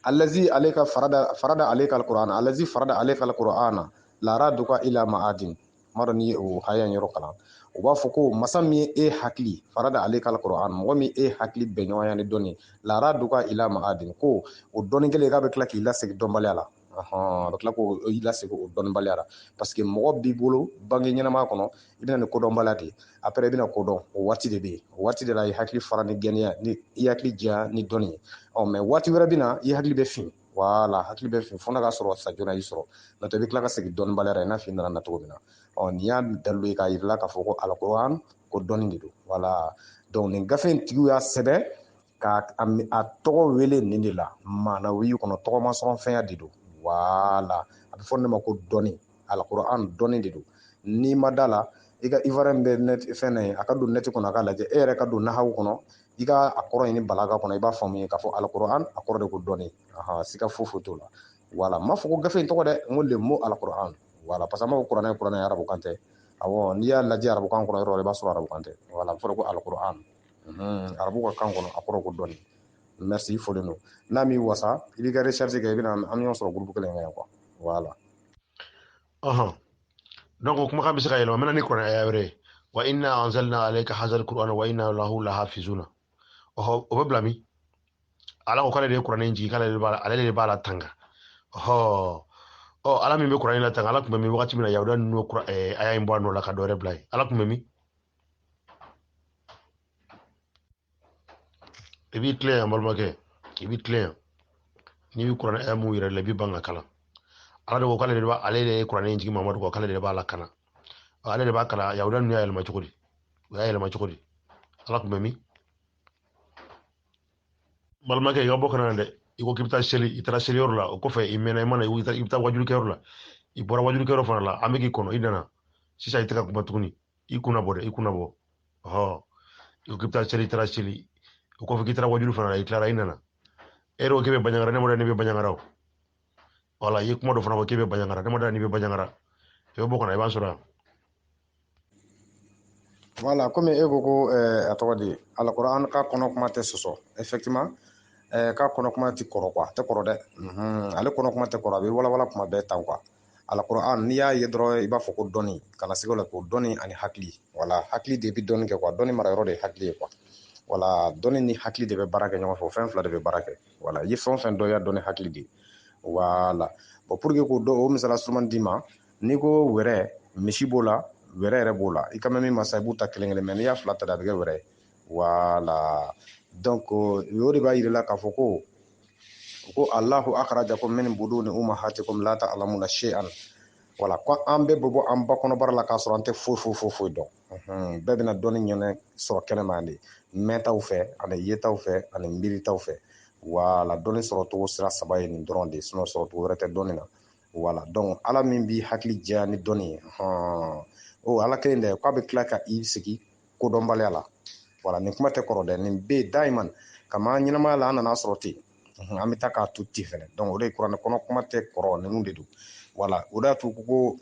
Speaker 3: allazi alayka farada alayka alquran allazi farada alayka alquran la raduka ila ma'adin mara ni o haya yɔrɔ kalan u b'a fɔ ko masa min e hakili farada alayka alquran mɔgɔ min e hakili bɛ ɲɔgɔnya ni dɔnni la raduka ila ma'adin ko o dɔnni kelen k'a bɛ tila k'i lasegin dɔnbaliya la a bɛ tila k'o i lasegin o dɔnnibaliya la parce que mɔgɔ b'i bolo bange ɲɛnamaya kɔnɔ i bɛna ni kodɔnbaliya de après i bɛna kodɔn o waati de bɛ yen o waati de la i hakili fara ni gɛnniya ni i hakili jɛya ni dɔnni ye mais waati wɛrɛ bɛ na i hakili bɛ fin voilà hakili bɛ fin fo n'a ka sɔrɔ sa joona y'i sɔrɔ n'o tɛ i bɛ tila ka segin dɔnnibaliya la i n'a fɔ i nana na cogo min na nin y'a dalilu ye k'a yir'i la k'a fɔ ko alquran ko dɔnni de don voilà donc nin gafe in tigiw y'a sɛbɛn ka a tɔgɔ wele nin de la maanawi kɔnɔ tɔgɔmasɔn fɛnya de don voilà a bɛ fɔ ne ma ko dɔnni alquran dɔnni de don n'i ma da la i ka ivoirien bɛ net fɛn na a ka don net kɔnɔ a ka lajɛ e yɛrɛ ka don nahawu kɔnɔ iga akoro ini balaga kono iba famu ka fo alquran akoro de ko doni aha sika fofu to la wala ma fo ko gafe to de ngol mo alquran wala parce que ma qur'an arabu kante awo ni ya laji arabu kan kono ro ba so arabu kante wala fo ko alquran arabu ko kan kono akoro ko doni merci foleno nami wasa ibi ga recherche ga ibina am yon so groupe kelen ngay quoi voilà
Speaker 8: donc kuma kan bisa yelma menani qur'an ayawre wa inna anzalna alayka hadha alquran wa inna lahu lahafizuna o be blami ala ko kala de qur'an inji kala de bala ala de bala tanga ala min be qur'an la tanga ala kuma mi wakati mina yawdan no qur'an aya imbo no la ka dore blay ala kuma mi ibi clair mal make ibi clair ni bi qur'an ay mu yire le bi banga kala ala de ko kala de ba ala de qur'an inji mamadu ko kala de bala kana ala de ba kala yawdan no yel ma chukudi ala kuma mi balmake ga bokana de iko kipta sheli itara sheli orla o ko fe imena imana ibta wajulu ke orla ibora wajulu ke orla la ameki kono idana sisa itaka kuma tukuni ikuna bo iko kipta sheli itara sheli o ko fe kitara wajulu fana la itara inana ero kebe banyangara ne mo ne be banyangara wala yikuma do fana ko kebe banyangara ne mo da ni be banyangara e bokana e bansura
Speaker 3: voilà comme ego ko atawadi alquran ka kono kuma te soso effectivement ka kono kuma ti koro quoi te koro de ale kono kuma te koro be wala kuma be tan quoi alquran ni ya yedro iba foko doni kana sigola ko doni ani hakli wala hakli de bi doni ke quoi doni mara yoro de hakli quoi wala doni ni hakli de be barake nyama fo fen fla de be barake wala yi fon do ya doni hakli di wala bo pour que ko do o misala suman dima ni ko were mishibola were re bola i kama mi masabu ta kelengele men ya fla ta da be were wala donc yori ba yirla ka foko ko Allahu akhrajakum min buduni ummahatikum la ta'lamuna shay'an wala ko ambe bobo amba kono barla ka sorante fo do be bina doni nyone so kenemandi metaw fe ana yetaw fe ana mbiritaw fe wala doni soro to sira sabay ni dronde sino soro to rete donina wala donc ala min bi hakli jani doni o ala kende ko be klaka ibsiki ko do mbalela wala ni kuma te koro de ni be diamond kama nyina ma la na soroti amita ka tutti fene donc o de kuran kono kuma te koro ne nunde du wala o da tu ko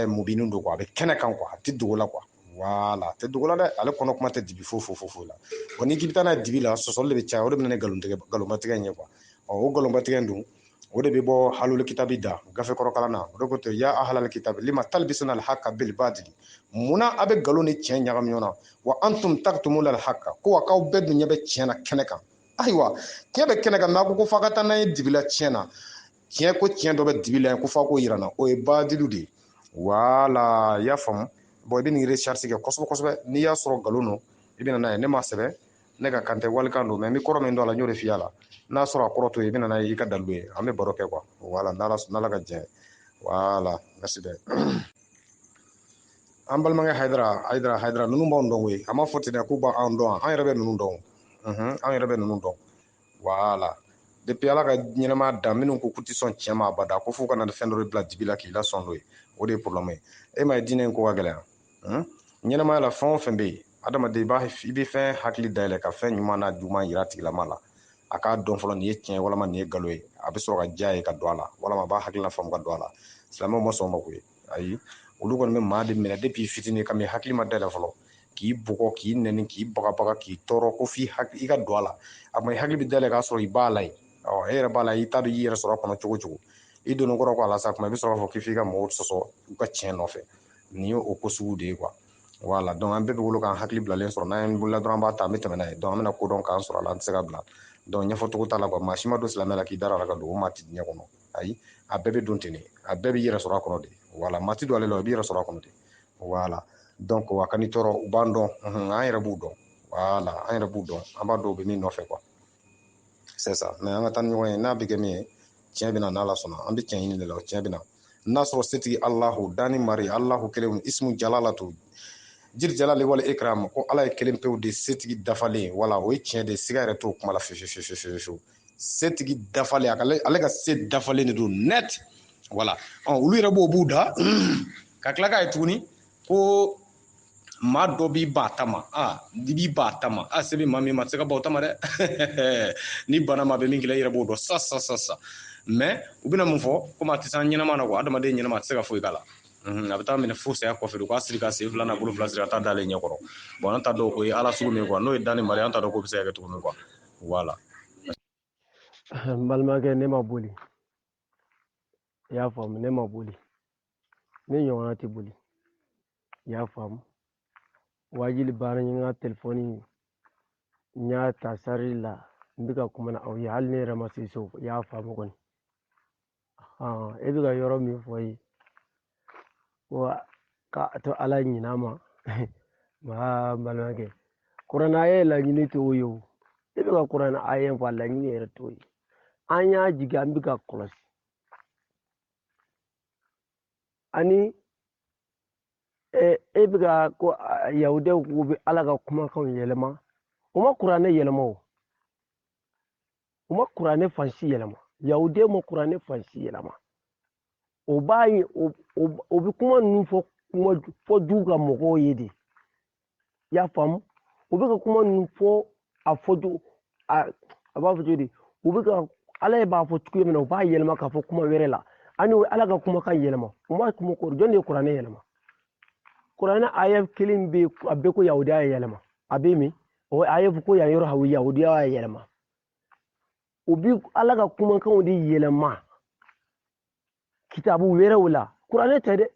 Speaker 3: mubinu do ko be kene kan ko ti dugola ko wala te dugola de ale kono kuma te dibi fo la oni kibita na dibi la so le be cha o de ne galumbatege nye ko o galumbatege ndu o de be bo halul kitabi da gafe koro kala na o de ko to ya ahlal kitab lima talbisuna al haqq bil batil muna abe galoni chen nyagam yona wa antum taqtumul al haqq ko akaw be dunya be chena kene kan aywa kebe kene kan ko fakata na dibila chena kien ko kien do be dibila ko fa ko yirana o e badilu di wala ya fam bo be ni recharge ke koso ni ya soro galono ibina na ne ma sebe ne ka kante walkando me mi koro men do la nyore fiala na soro akoroto ibina na yika dalwe ame baroke kwa wala nala ka je wala merci de ambal manga haydra nunu mbon dongwe ama foti de ku ba ando an rebe nunu dong an rebe nunu dong wala depuis ala ka nyinama da minnu ko kuti son tiema bada ko fu kana de fendo bla dibila ki la son loy o de problème e ma dinen ko wagala nyinama la fon fembe adama de ba ibi fe hakli dale ka fe nyuma na juma yirati la mala aka don folo ni tien wala man ni galoy abi so ka jaay ka doala wala ma ba hakli na fam ka doala islamo mo so mako ayi olu gon me ma de mena depuis fitini kam hakli ma dale folo ki bugo ki neni ki baga ki toro ko fi hakli ka doala amma hakli bi dale ka so ibalay o era bala ita do yira so kono chugo i do ngoro ko ala sa kuma bi so fo ki fi ka mo so ka chen no fe ni o ko suude quoi wala donc ambe be wolo kan hakli blalen so na en bulla dron ba ta metamena donc amena ko don kan so la nsega bla donc nyafo to tala ko mashima do islamela ki dara la ka do mati nya kono ayi abebe don tini abebe yira so kono de wala mati do ale lo bi yira so kono de wala donc wa kan toro ubando ayra budo wala ayra budo amado be ni no fe quoi c'est ça mais anga tan ñoy na bi gemi tien bina na la sona ambi tien ni la tien bina nasro seti Allahu dani mari Allahu kelem ismu jalalatu jir jalali wala ikram ko ala kelem pewde seti dafale wala o tien de cigarette to kuma la fi seti dafale akale ale ga set dafale ne do net wala on ulu rabo buda ka klaka etuni ko maa dɔ b'i ba tama di b'i ba tama se bɛ maa min ma se ka baw tama dɛ ni bana ma bɛ min kɛ i yɛrɛ b'o dɔn sa mais u bɛna mun fɔ komi a tɛ se an ɲɛnama na quoi adamaden ɲɛnama a tɛ se ka foyi k'a la a bɛ taa minɛ fo saya kɔfɛ de u k'a siri ka sen fila n'a bolo fila siri ka taa d'ale ɲɛkɔrɔ bon an t'a dɔn o ye ala sugu min quoi n'o ye dan ni mari an t'a dɔn k'o bɛ se ka kɛ cogo min quoi voilà.
Speaker 4: n balimakɛ ne ma boli i y'a faamu ne ma boli ne ɲɔgɔnna tɛ boli i y'a faamu wajili baara n ka telefɔni n y'a ta sarili la n bɛ ka kuma na aw ye hali ne yɛrɛ ma se so i y'a faamu kɔni e bɛ ka yɔrɔ min fɔ ye ko k'a to ala ɲin'a ma n balimakɛ kuranɛ aya laɲini t'o ye o e bɛ ka kuranɛ aya fɔ a laɲini yɛrɛ t'o ye an y'a jigin an bɛ ka kɔlɔsi ani e bɛ ka ko yahudiyaw ko bɛ ala ka kumakanw yɛlɛma o ma kuranɛ yɛlɛma o ma kuranɛ fansi yɛlɛma yahudiyaw ma kuranɛ fansi yɛlɛma o b'a ye o bɛ kuma ninnu fɔ jugu ka mɔgɔw ye de i y'a faamu o bɛ ka kuma ninnu fɔ a fɔ jugu a b'a fɔ cogo di u bɛ ka ala b'a fɔ cogo min na u b'a yɛlɛma k'a fɔ kuma wɛrɛ la ani ala ka kumakan yɛlɛma u ma kuma ko jɔn de ye kuranɛ yɛlɛma kuranɛ aya kelen bɛ a bɛ ko yahudiya ye yɛlɛma a bɛ min o aya fɔ ko yan yɔrɔ hawu yahudiya ye yɛlɛma u bɛ ala ka kumakanw de yɛlɛma kitabu wɛrɛw la kuranɛ tɛ dɛ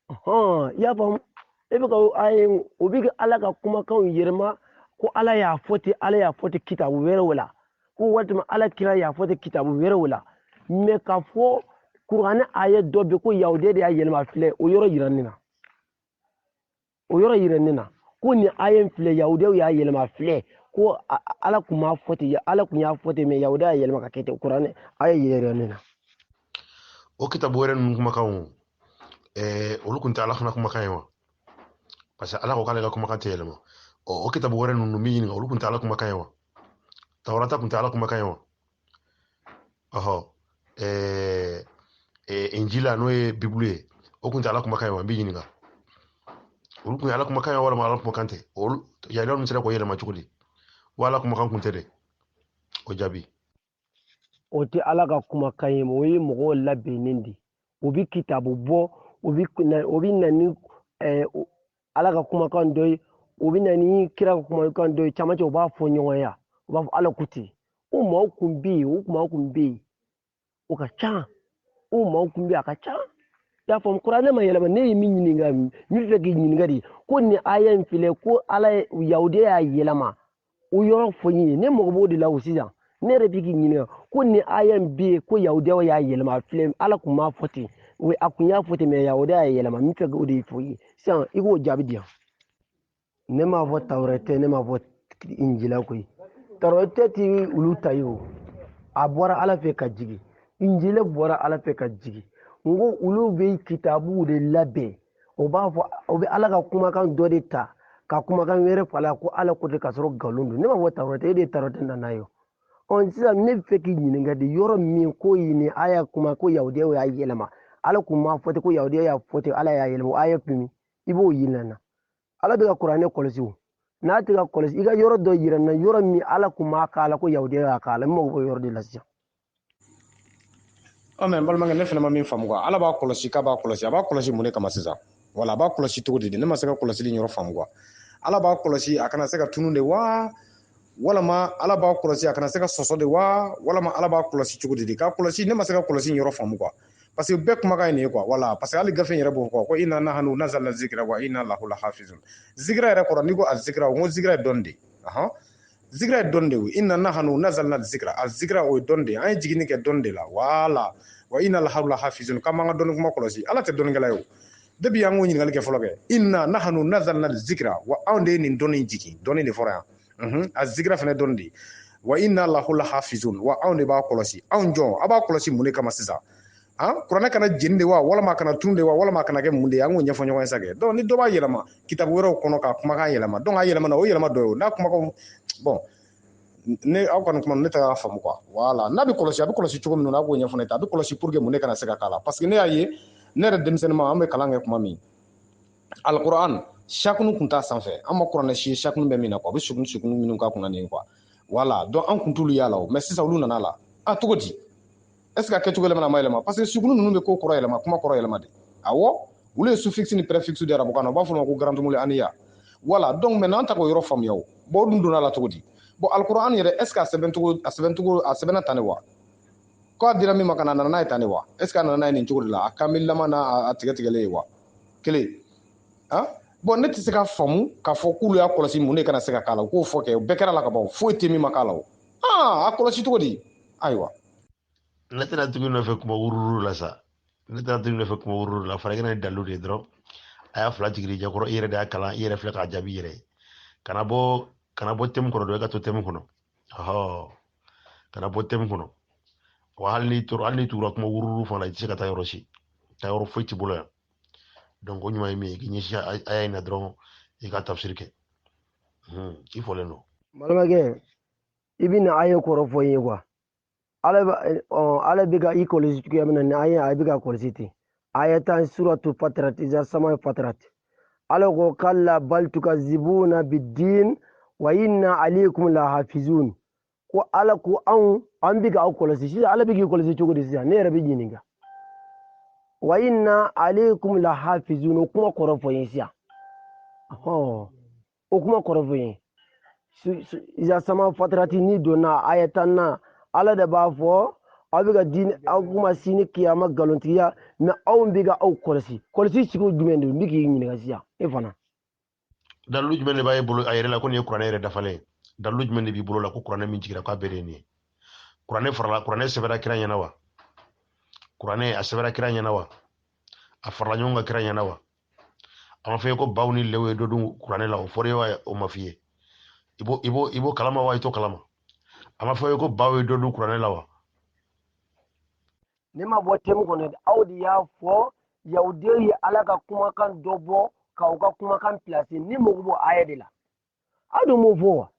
Speaker 4: i y'a faamu e bɛ ka aya o bɛ ala ka kumakanw yɛlɛma ko ala y'a fɔ ten kitabu wɛrɛw la ko walima ala kira y'a fɔ ten kitabu wɛrɛw la mais k'a fɔ kuranɛ aya dɔ bɛ ko yahudiya de y'a yɛlɛma filɛ o yɔrɔ yira ne na ko nin aya in filɛ yahudiyaw y'a yɛlɛma filɛ ko ala kun m'a fɔ ten ala kun y'a fɔ ten mais yahudiya y'a yɛlɛma ka kɛ ten kuranɛ aya yira ne na
Speaker 8: o kitabu wɛrɛ ninnu kumakanw olu kun tɛ ala fana kumakan ye wa parce que ala ko k'ale ka kumakan tɛ yɛlɛma o kitabu wɛrɛ ninnu min ɲininka olu kun tɛ ala kumakan ye wa tawrata kun tɛ ala kumakan ye wa injila n'o ye bibulu ye o kun tɛ ala kumakan ye wa n b'i ɲininka olu kun ye ala kumakan ye walima ala kumakan tɛ olu yahudiyaw ninnu sera k'o yɛlɛma cogo di wa ala kumakan kun tɛ dɛ o jaabi
Speaker 4: o tɛ ala ka kumakan ye o ye mɔgɔw labɛnnen de o bɛ kitabu bɔ o bɛ na ni ala ka kumakan dɔ ye o bɛ na ni kira ka kumakan dɔ ye camancɛ u b'a fɔ ɲɔgɔn ye u b'a fɔ ala ko ten o maaw kun bɛ yen o kumaw kun bɛ yen o ka ca o maaw kun bɛ yen a ka ca i y'a faamu kuranɛ ma yɛlɛma ne ye min ɲininka n bɛ fɛ k'i ɲininka de ko nin aya in filɛ ko ala ye yahudiya y'a yɛlɛma o yɔrɔ fɔ n ye ne mago b'o de la o sisan ne yɛrɛ bɛ k'i ɲininka ko nin aya in bɛ yen ko yahudiyaw y'a yɛlɛma filɛ ala kun m'a fɔ ten a kun y'a fɔ ten mais yahudiya y'a yɛlɛma n bɛ fɛ k'o de fɔ i ye sisan i k'o jaabi di yan ne m'a fɔ tawurɛtɛ ne m'a fɔ injila koyi tawurɛtɛ ti olu ta ye o a bɔra ala fɛ ka jigin injila bɔra ala fɛ ka jigin n ko olu bɛ kitabu de labɛn o b'a fɔ o bɛ ala ka kumakan dɔ de ta ka kumakan wɛrɛ fala ko ala ko ten ka sɔrɔ nkalon don ne m'a fɔ tawurɛtɛ e de ye tawurɛtɛ nana ye o sisan ne bɛ fɛ k'i ɲininka de yɔrɔ min ko nin aya kuma ko yahudiyaw y'a yɛlɛma ala kun m'a fɔ ten ko yahudiya y'a fɔ ten ala y'a yɛlɛma o aya kun i b'o yir'i na ala bɛ ka kuranɛ kɔlɔsi o n'a tɛ ka kɔlɔsi i ka yɔrɔ dɔ yira n na yɔrɔ min ala kun m'a k'a la ko yahudiya y'a k'a la n mago b'o yɔrɔ de la sisan
Speaker 3: mais n balimakɛ ne fana ma min faamu quoi ala b'a kɔlɔsi k'a b'a kɔlɔsi a b'a kɔlɔsi mun de kama sisan wala a b'a kɔlɔsi cogo di ne ma se ka kɔlɔsili yɔrɔ faamu quoi ala b'a kɔlɔsi a kana se ka tunu de wa walama ala b'a kɔlɔsi a kana se ka sɔsɔ de wa walama ala b'a kɔlɔsi cogo di k'a kɔlɔsi ne ma se ka kɔlɔsi yɔrɔ faamu quoi parce que bɛɛ kumakan ye nin ye quoi wala parce que hali gafe yɛrɛ b'o fɔ ko inna nahanu nazalna zikra wa inna lahu lahafizun zikra yɛrɛ kɔrɔ n'i ko a zikra o zikra ye dɔn de zikra ye dɔn de ye inna nahanu nazalna zikra a zikra o ye dɔn de an ye jiginni kɛ dɔn de la wala wa inna lahu lahafizun k'an b'an ka dɔnni kuma kɔlɔsi ala tɛ dɔnnikɛla ye o depuis an k'o ɲininkali kɛ fɔlɔ kɛ inna nahanu nazalna zikra wa anw de ye nin dɔnni jigin dɔnni de fɔra yan a zikra fana dɔn de wa inna lahu lahafizun wa anw de b'a kɔlɔsi anw jɔn a b'a kɔlɔsi mun de kama sisan kuranɛ kana jeni de wa walama a kana tunu de wa walama a kana kɛ mun de ye an k'o ɲɛfɔ ɲɔgɔn ye sa kɛ donc ni dɔ b'a yɛlɛma kitabu wɛrɛw kɔnɔ ka kumakan yɛlɛma donc a yɛlɛma na o yɛlɛma dɔ ye o n'a kumakan bon ne aw kɔni kuma ne tɛ k'a faamu quoi voilà n'a bɛ kɔlɔsi a bɛ kɔlɔsi cogo min na a b'o ɲɛfɔ ne ta a bɛ kɔlɔsi pour que mun de kana se ka k'a la parce que ne y'a ye ne yɛrɛ denmisɛnnin ma an bɛ kalan kɛ kuma min alquran chacun kun t'a sanfɛ an ma kuranɛ si chacun bɛ min na quoi a bɛ sukunu minnu k'a kunna nin quoi voilà donc an kun t'olu yala o mais sisan olu nana la a cogo di est ce que a kɛcogo yɛlɛmana ma yɛlɛma parce que sukunu ninnu bɛ ko kɔrɔ yɛlɛma kuma kɔrɔ yɛlɛma de awɔ olu ye suffix ni préfixe de arabukan na u b'a fɔ ma ko garantumuli aniya voilà donc maintenant an ta k'o yɔrɔ faamuya o bon o dun donna la cogo di bon alikuran yɛrɛ est ce que a sɛbɛnna tan de wa ko a dira min ma ka na a nana n'a ye tan de wa est ce que a nana n'a ye nin cogo de la a kamililama n'a tigɛtigɛlen ye wa kelen han bon ne tɛ se ka faamu k'a fɔ k'olu y'a kɔlɔsi mun de kana se ka k'a la u k'o fɔ kɛ o bɛɛ kɛra la ka ban foyi tɛ min ma k'a la o a kɔlɔsi cogo di ayiwa
Speaker 8: ne tɛna tugu nɔfɛ kuma wururu la sa ne tɛna tugu nɔfɛ kuma wururu la fara kana dalu de dɔrɔn a y'a fila jigin jakɔrɔ i yɛrɛ de y'a kalan i yɛrɛ filɛ k'a jaabi i yɛrɛ ye kana bɔ tɛmu kɔnɔ dɔrɔn i ka to tɛmu kɔnɔ kana bɔ tɛmu kɔnɔ wa hali n'i tugura kuma wururu fana i tɛ se ka taa yɔrɔ si taa yɔrɔ foyi t'i bolo yan donc o ɲuman ye min ye k'i ɲɛsin aya in na dɔrɔn i ka tafsiri kɛ i fɔlen don
Speaker 9: balimakɛ i bɛna aya kɔrɔ fɔ n ye quoi ala bɛ ka i kɔlɔsi cogoya min na ni aya a bɛ ka kɔlɔsi ten aya tan suratu fatarat iza sama fatarat ala ko kalla bal tukazibuna biddin wa inna alaykum la hafizun ko ala ko an bɛ ka aw kɔlɔsi sisan ala bɛ k'i kɔlɔsi cogo di sisan ne yɛrɛ bɛ ɲininka wa inna alaykum la hafizun o kuma kɔrɔ fɔ n ye sisan o kuma kɔrɔ fɔ n ye iza sama fatarati ni donna aya tan na ala de b'a fɔ aw bɛ ka diinɛ aw kuma sini kiyama nkalontigiya mɛ aw bɛ ka aw kɔlɔsi cogo jumɛn de n bɛ k'i ɲininka sisan e fana
Speaker 8: dalilu jumɛn de b'a bolo a yɛrɛ la ko nin ye kuranɛ yɛrɛ dafalen dalilu jumɛn de b'i bolo la ko kuranɛ min jigira k'a bɛɛ de ye nin ye kuranɛ sɛbɛnna kira ɲɛna wa kuranɛ a sɛbɛnna kira ɲɛna wa a farala ɲɔgɔn kan kira ɲɛna wa a ma fɔ ye ko baw ni lɛw ye dɔ dun kuranɛ la o fɔra ye wa o ma f'i ye i b'o kalama wa i t'o kalama a ma fɔ ye ko baw ye dɔ dun kuranɛ la wa
Speaker 9: ne ma bɔ temu kɔnɔ aw de y'a fɔ yahudiw ye ala ka kumakan dɔ bɔ k'aw ka kumakan place ni mago bɔ aya de la aw de m'o fɔ wa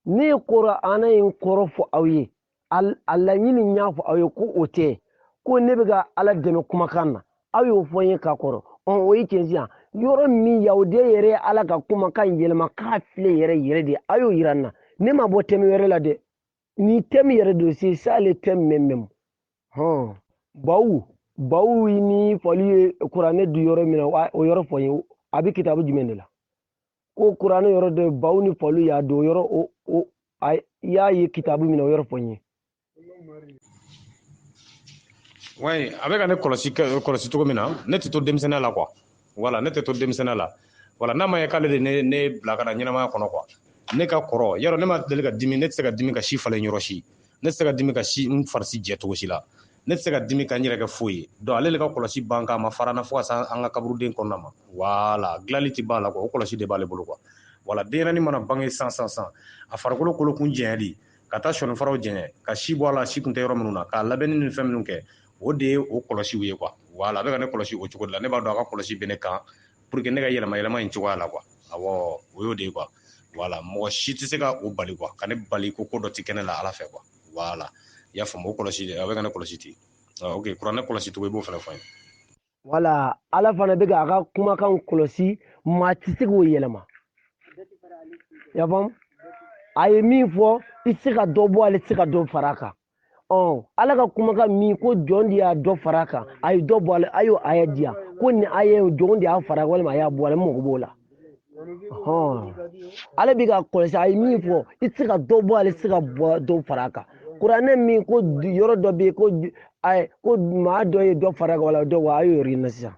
Speaker 9: ne kuranɛ in kɔrɔ fɔ aw ye a laɲini y'a fɔ aw ye ko o tɛ ko ne bɛ ka ala dɛmɛ kumakan na aw y'o fɔ n ye k'a kɔrɔ o ye tiɲɛ sisan yɔrɔ min yahudiw yɛrɛ ye ala ka kumakan yɛlɛma k'a filɛ yɛrɛ de a y'o yira n na ne ma bɔ temu wɛrɛ la dɛ ni temu yɛrɛ don c'est ça le thème même bawu ni fɔli ye kuranɛ du yɔrɔ min na o yɔrɔ fɔ n ye a bɛ kitabu jumɛn de la ko kuranɛ yɔrɔ de bawu ni fɔli y'a don yɔrɔ i y'a ye kitabu min na o yɔrɔ fɔ n ye
Speaker 3: ouais a bɛ ka ne kɔlɔsi cogo min na ne tɛ to denmisɛnniya la quoi voilà ne tɛ to denmisɛnniya la voilà n'a ma ye k'ale de ne bila ka na ɲɛnamaya kɔnɔ quoi ne ka kɔrɔ yarɔ ne ma deli ka dimi ne tɛ se ka dimi ka si falen yɔrɔ si ne tɛ se ka dimi ka si n farisi jɛ cogo si la ne tɛ se ka dimi ka n yɛrɛ kɛ foyi ye donc ale de ka kɔlɔsi ban k'a ma farana fo ka se an ka kaburuden kɔnɔna ma voilà dilanli tɛ ban la quoi o kɔlɔsi de b'ale bolo quoi voilà denyɛrɛnin mana bange san a farikolo kolokun jɛnyɛli ka taa sɔnifaraw jɛnyɛ ka si bɔ a la si kun tɛ yɔrɔ minnu na k'a labɛnni ni fɛn minnu kɛ o de ye o kɔlɔsiw ye quoi voilà a bɛ ka ne kɔlɔsi o cogo de la ne b'a dɔn a ka kɔlɔsi bɛ ne kan pour que ne ka yɛlɛma in cogoya la quoi awɔ o y'o de ye quoi voilà mɔgɔ si tɛ se ka o bali quoi ka ne bali ko dɔ tɛ kɛnɛ la ala fɛ quoi voilà i y'a faamu o kɔlɔsi a bɛ ka ne kɔlɔsi ten ok kuranɛ kɔlɔsi cogo i b'o fana fɔ n ye
Speaker 9: voilà ala fana bɛ ka a ka kumakan kɔlɔsi maa tɛ se k'o yɛlɛma i y'a faamu a ye min fɔ i tɛ se ka dɔ bɔ ale tɛ se ka dɔ fara a kan ala ka kumakan min ko jɔn de y'a dɔ fara a kan a ye dɔ bɔ ale a y'o aya di yan ko nin aya jɔn de y'a fara walima a y'a bɔ ale mago b'o la ale bɛ ka kɔlɔsi a ye min fɔ i tɛ se ka dɔ bɔ ale tɛ se ka dɔ fara a kan kuranɛ min ko yɔrɔ dɔ bɛ yen ko maa dɔ ye dɔ fara a kan wala dɔ wa a y'o yɔrɔ in na sisan